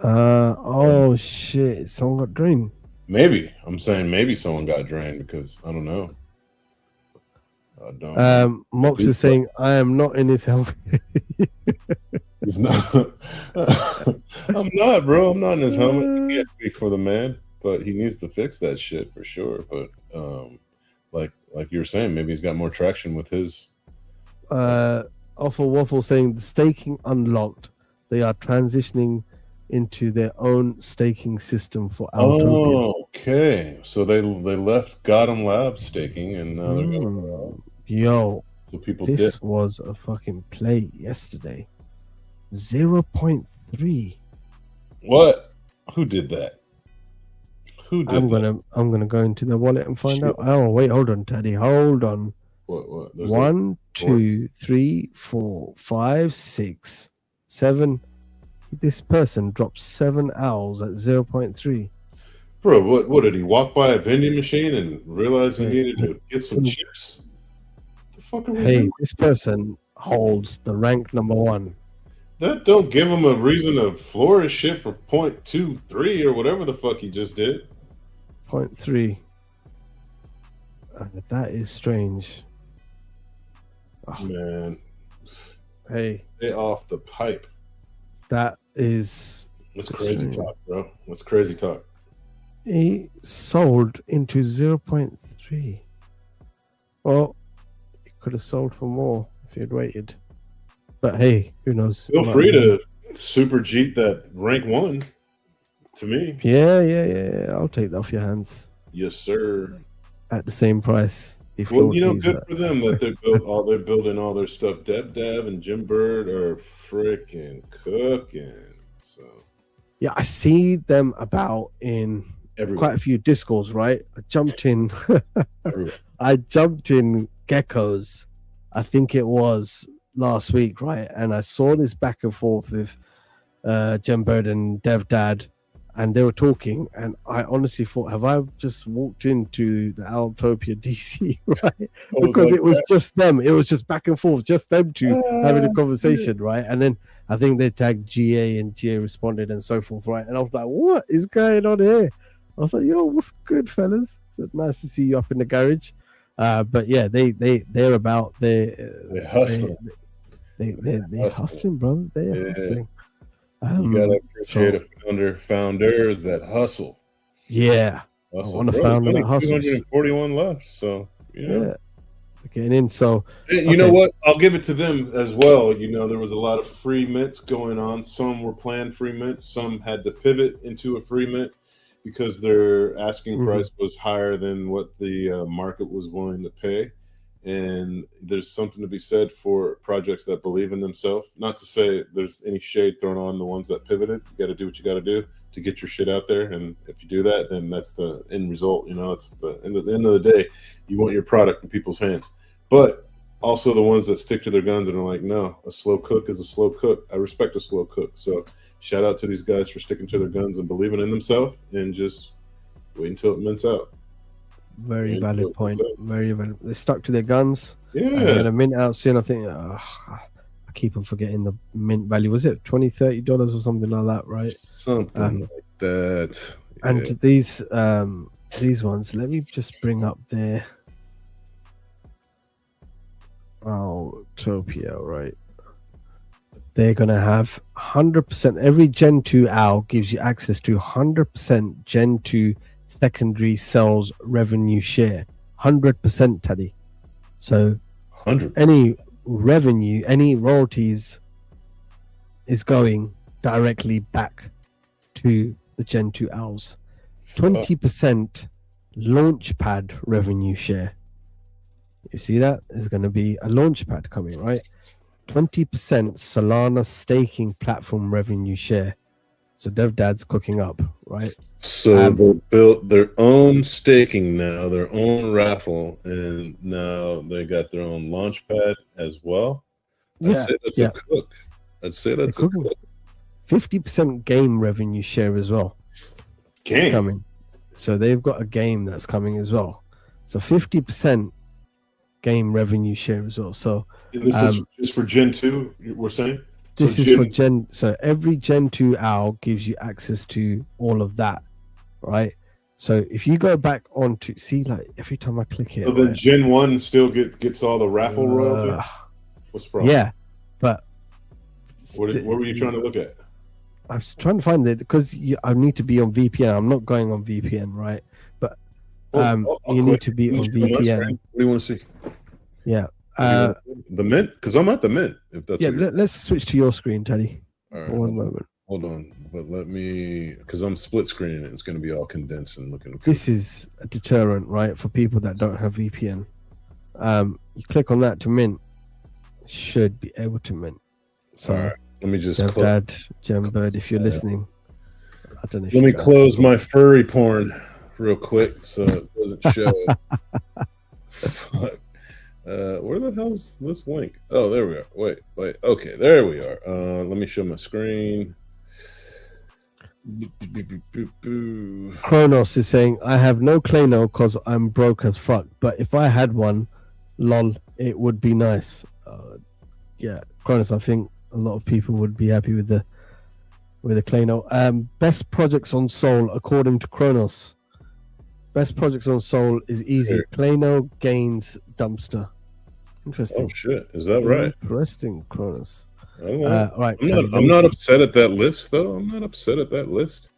Oh shit! Someone got drained. Maybe I'm saying maybe someone got drained because I don't know. I don't. Mox is saying I am not in his helmet. He's not. I'm not, bro. I'm not in his helmet. He can't speak for the man, but he needs to fix that shit for sure. But like you were saying, maybe he's got more traction with his. Awful Waffle saying the staking unlocked. They are transitioning into their own staking system for Altopia. Oh, okay. So they left Gotham Labs staking, and now they're going. Yo, so people this was a fucking play yesterday. 0.3. What? Who did that? Who did that? I'm gonna go into the wallet and find out. Oh wait, hold on, Teddy. Hold on. What? 1, 2, 3, 4, 5, 6, 7. This person dropped 7 owls at 0.3. Bro, what did he walk by a vending machine and realize he needed to get some chips? The fuck are we doing? This person holds the rank number 1. That don't give him a reason to flourish shit for 0.23 or whatever the fuck he just did. 0.3. That is strange. Oh, man. Hey. Stay off the pipe. That is... That's crazy talk, bro. That's crazy talk. He sold into 0.3. Well, he could have sold for more if he had waited. But hey, who knows? Feel free to super Jeep that rank 1 to me. Yeah. I'll take that off your hands. Yes, sir. At the same price. Well, good for them that they're building all their stuff. Dev and Jim Bird are freaking cooking. So yeah, I see them about in quite a few Discords, right? I jumped in Geckos, I think it was last week, right? And I saw this back and forth with Jim Bird and Dev Dad, and they were talking, and I honestly thought, have I just walked into the Altopia DC, right? Because it was just them. It was just back and forth, just them two having a conversation, right? And then I think they tagged GA, and GA responded and so forth, right? And I was like, what is going on here? I was like, yo, what's good, fellas? It's nice to see you up in the garage. But yeah, they're about they're hustling. They're hustling, bro. They're hustling. You gotta appreciate founders that hustle. Yeah, I want to founder that hustle. 241 left, so yeah, getting in. So you know what? I'll give it to them as well. You know, there was a lot of free mints going on. Some were planned free mints. Some had to pivot into a free mint because their asking price was higher than what the market was willing to pay. And there's something to be said for projects that believe in themselves. Not to say there's any shade thrown on the ones that pivoted. You got to do what you got to do to get your shit out there. And if you do that, then that's the end result. You know, it's the end of the day. You want your product in people's hands. But also the ones that stick to their guns and are like, no, a slow cook is a slow cook. I respect a slow cook. So shout out to these guys for sticking to their guns and believing in themselves, and just wait until it mints out. Very valid point. Very valid. They stuck to their guns. Yeah. And they're going to mint out soon. I think I keep on forgetting the mint value. Was it $20, $30 or something like that, right? Something like that. Yeah. And these ones, let me just bring up their Topia, right? They're going to have 100%. Every Gen 2 OWL gives you access to 100% Gen 2 secondary sales revenue share. 100%, Teddy. So 100. any revenue, any royalties is going directly back to the Gen 2 OWLs. 20% launchpad revenue share. You see that? There's going to be a launchpad coming, right? 20% Solana staking platform revenue share. So DevDad's cooking up, right? So they built their own staking now, their own raffle, and now they got their own launchpad as well. I'd say that's a cook. I'd say that's a cook. 50% game revenue share as well. Game coming. So they've got a game that's coming as well. So 50% game revenue share as well. So this is just for Gen 2, we're saying? This is for Gen. So every Gen 2 OWL gives you access to all of that, right? So if you go back on to see, like every time I click here, so then Gen 1 still gets all the raffle royalty. What's the problem? Yeah, but what were you trying to look at? I was trying to find it because I need to be on VPN. I'm not going on VPN, right? But you need to be on VPN. What do you want to see? Yeah. The mint? Because I'm at the mint. If that's let's switch to your screen, Teddy. All right, for one moment. Hold on, but let me, because I'm split screening it. It's going to be all condensed and looking. This is a deterrent, right, for people that don't have VPN. You click on that to mint. Should be able to mint. So all right, let me just Dad, Gembird, if you're listening, I don't know. Let me close my furry porn real quick so it doesn't show. Fuck. Where the hell is this link? Oh, there we are. Wait. Okay, there we are. Let me show my screen. Kronos is saying, I have no Klano because I'm broke as fuck. But if I had one, lol, it would be nice. Yeah, Kronos, I think a lot of people would be happy with the Klano. Best projects on Sol according to Kronos. Best projects on Sol is easy. Klano, Gains, Dumpster. Interesting. Oh shit, is that right? Interesting, Kronos. Right. I'm not upset at that list, though. I'm not upset at that list.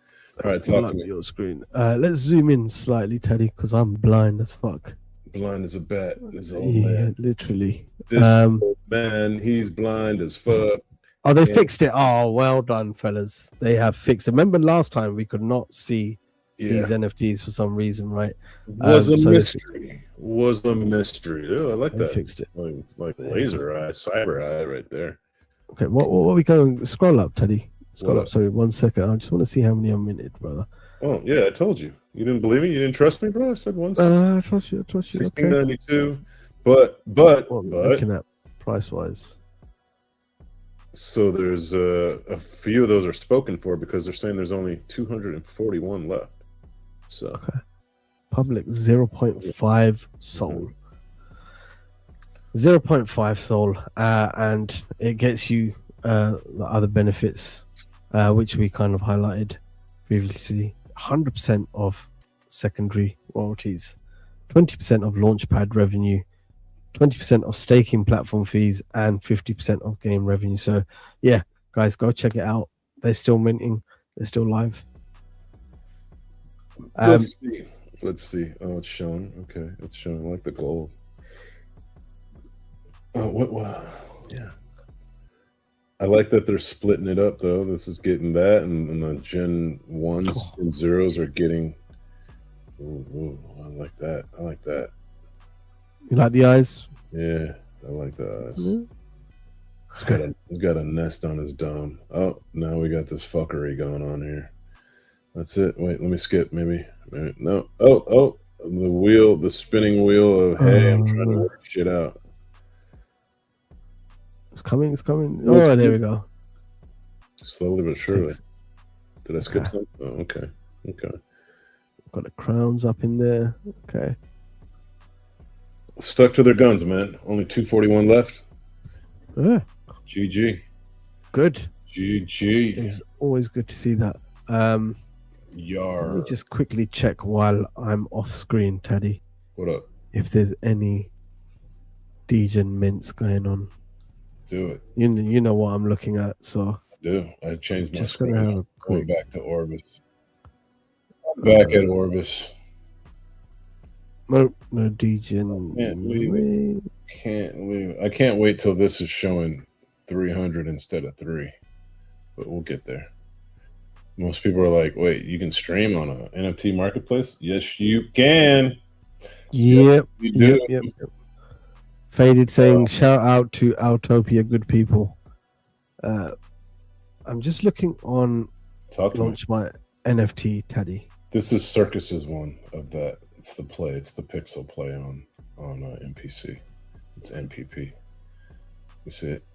All right, talk to me. Your screen. Let's zoom in slightly, Teddy, because I'm blind as fuck. Blind as a bat. This old man. Literally. This old man, he's blind as fuck. Oh, they fixed it. Oh, well done, fellas. They have fixed it. Remember last time we could not see these NFTs for some reason, right? Was a mystery. Was a mystery. Oh, I like that. Fixed it. Like laser eye, cyber eye right there. Okay, what are we going? Scroll up, Teddy. Scroll up. Sorry, 1 second. I just want to see how many I'm minted, brother. Oh, yeah, I told you. You didn't believe me? You didn't trust me, bro? I said 1. I trust you. 1692. Okay. But looking at price-wise. So there's a few of those are spoken for because they're saying there's only 241 left. So okay. Public 0.5 Sol. 0.5 Sol, and it gets you the other benefits, which we kind of highlighted previously. 100% of secondary royalties, 20% of launchpad revenue, 20% of staking platform fees, and 50% of game revenue. So yeah, guys, go check it out. They're still minting. They're still live. Let's see. Oh, it's showing. Okay, it's showing. I like the gold. Oh, what? Yeah. I like that they're splitting it up, though. This is getting that, and the Gen 1s and 0s are getting... Ooh, I like that. I like that. You like the eyes? Yeah, I like the eyes. He's got a nest on his dome. Oh, now we got this fuckery going on here. That's it. Wait, let me skip, maybe. No. Oh, the spinning wheel of, hey, I'm trying to work shit out. It's coming. Oh, there we go. Slowly but surely. Did I skip something? Oh, okay. Got the crowns up in there. Okay. Stuck to their guns, man. Only 241 left. Yeah. GG. Good. GG. It's always good to see that. Let me just quickly check while I'm off screen, Teddy. What up? If there's any Degen mints going on. Do it. You know what I'm looking at, so I do. I changed my just screen. gonna have a quick back to Orbis. Back at Orbis. No Degen. Can't leave it. I can't wait till this is showing 300 instead of 3. But we'll get there. Most people are like, wait, you can stream on a NFT marketplace? Yes, you can. Yep. You do. Yep. Faded saying, shout out to Autopia, good people. I'm just looking on Launch My NFT, Teddy. This is Circus's one of that. It's the play. It's the pixel play on NPC. It's NPP. You see it?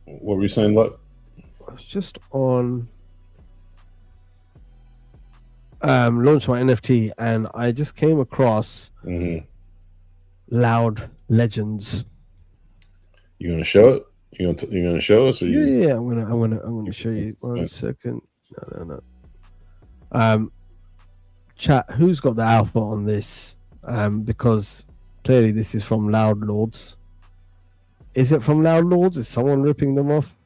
What were you saying, Luck? I was just on Launch My NFT, and I just came across Loud Legends. You gonna show it? You gonna show us? Or yeah, I'm gonna show you. 1 second. No. Chat, who's got the alpha on this? Because clearly this is from Loud Lords. Is it from Loud Lords? Is someone ripping them off?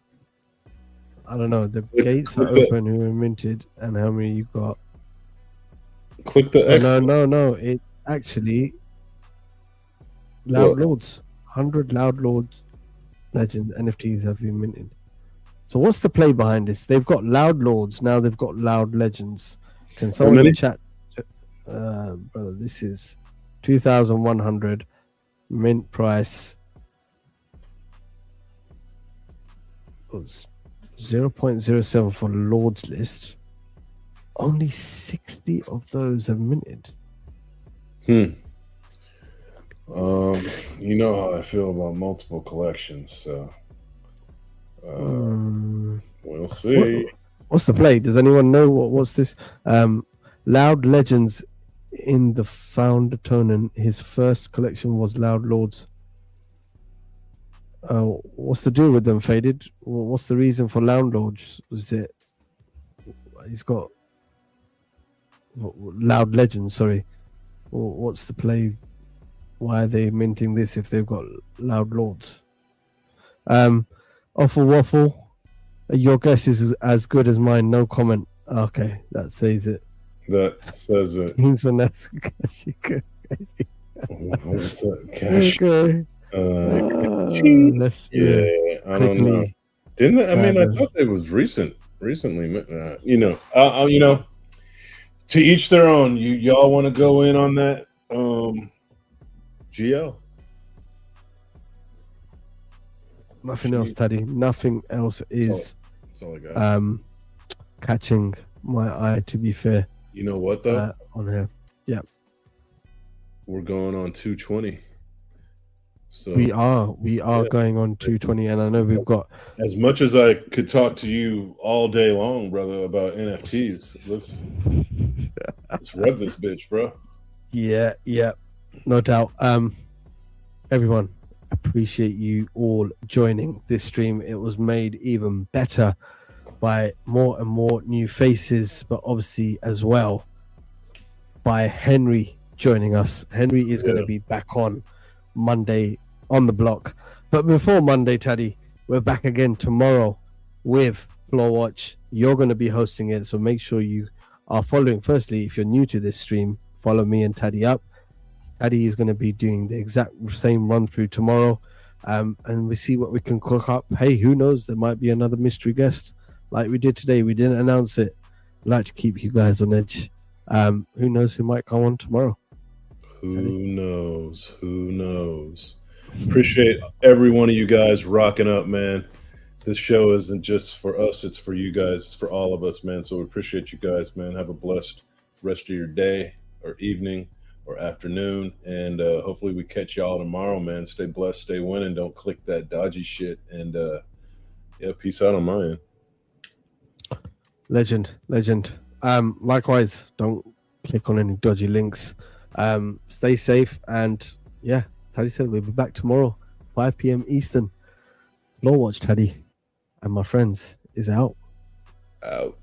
I don't know. The gates are open. Who are minted and how many you got? Click the X. No. It actually Loud Lords. 100 Loud Lords Legend NFTs have been minted. So what's the play behind this? They've got Loud Lords, now they've got Loud Legends. Can someone in chat? Brother, this is 2,100 mint price. Was 0.07 for Lords list. Only 60 of those have minted. You know how I feel about multiple collections, so we'll see. What's the play? Does anyone know what's this? Loud Legends in the Founder Tonen. His first collection was Loud Lords. What's the deal with them, Faded? What's the reason for Loud Lords? Was it he's got Loud Legends? Sorry, what's the play? Why are they minting this if they've got Loud Lords? Awful Waffle. Your guess is as good as mine. No comment. Okay, that says it. That says it. Cash. Okay. Let's see. I don't know. Didn't they, I mean, I thought it was recently. To each their own. Y'all want to go in on that? GL. Nothing else, Teddy. Nothing else is that's all I got. Catching my eye, to be fair. You know what though? On here. Yeah. We're going on 220. So we are going on 220, and I know we've got as much as I could talk to you all day long, brother, about NFTs. Let's rev this bitch, bro. Yeah, no doubt. Everyone, appreciate you all joining this stream. It was made even better by more and more new faces, but obviously as well by Henry joining us. Henry is going to be back on Monday on the block. But before Monday, Taddy, we're back again tomorrow with Floor Watch. You're going to be hosting it, so make sure you are following. Firstly, if you're new to this stream, follow me and Taddy up. Taddy is going to be doing the exact same run through tomorrow, and we see what we can cook up. Hey, who knows? There might be another mystery guest like we did today. We didn't announce it. We like to keep you guys on edge. Who knows who might come on tomorrow? Who knows? Appreciate every one of you guys rocking up, man. This show isn't just for us, it's for you guys. It's for all of us, man. So we appreciate you guys, man. Have a blessed rest of your day or evening or afternoon. And hopefully we catch y'all tomorrow, man. Stay blessed, stay winning. Don't click that dodgy shit. And Yeah, peace out on my end. Legend. Likewise, don't click on any dodgy links. Stay safe, and yeah, Taddy said we'll be back tomorrow, 5 p.m. Eastern. Floor Watch Taddy and my friends is out. Out.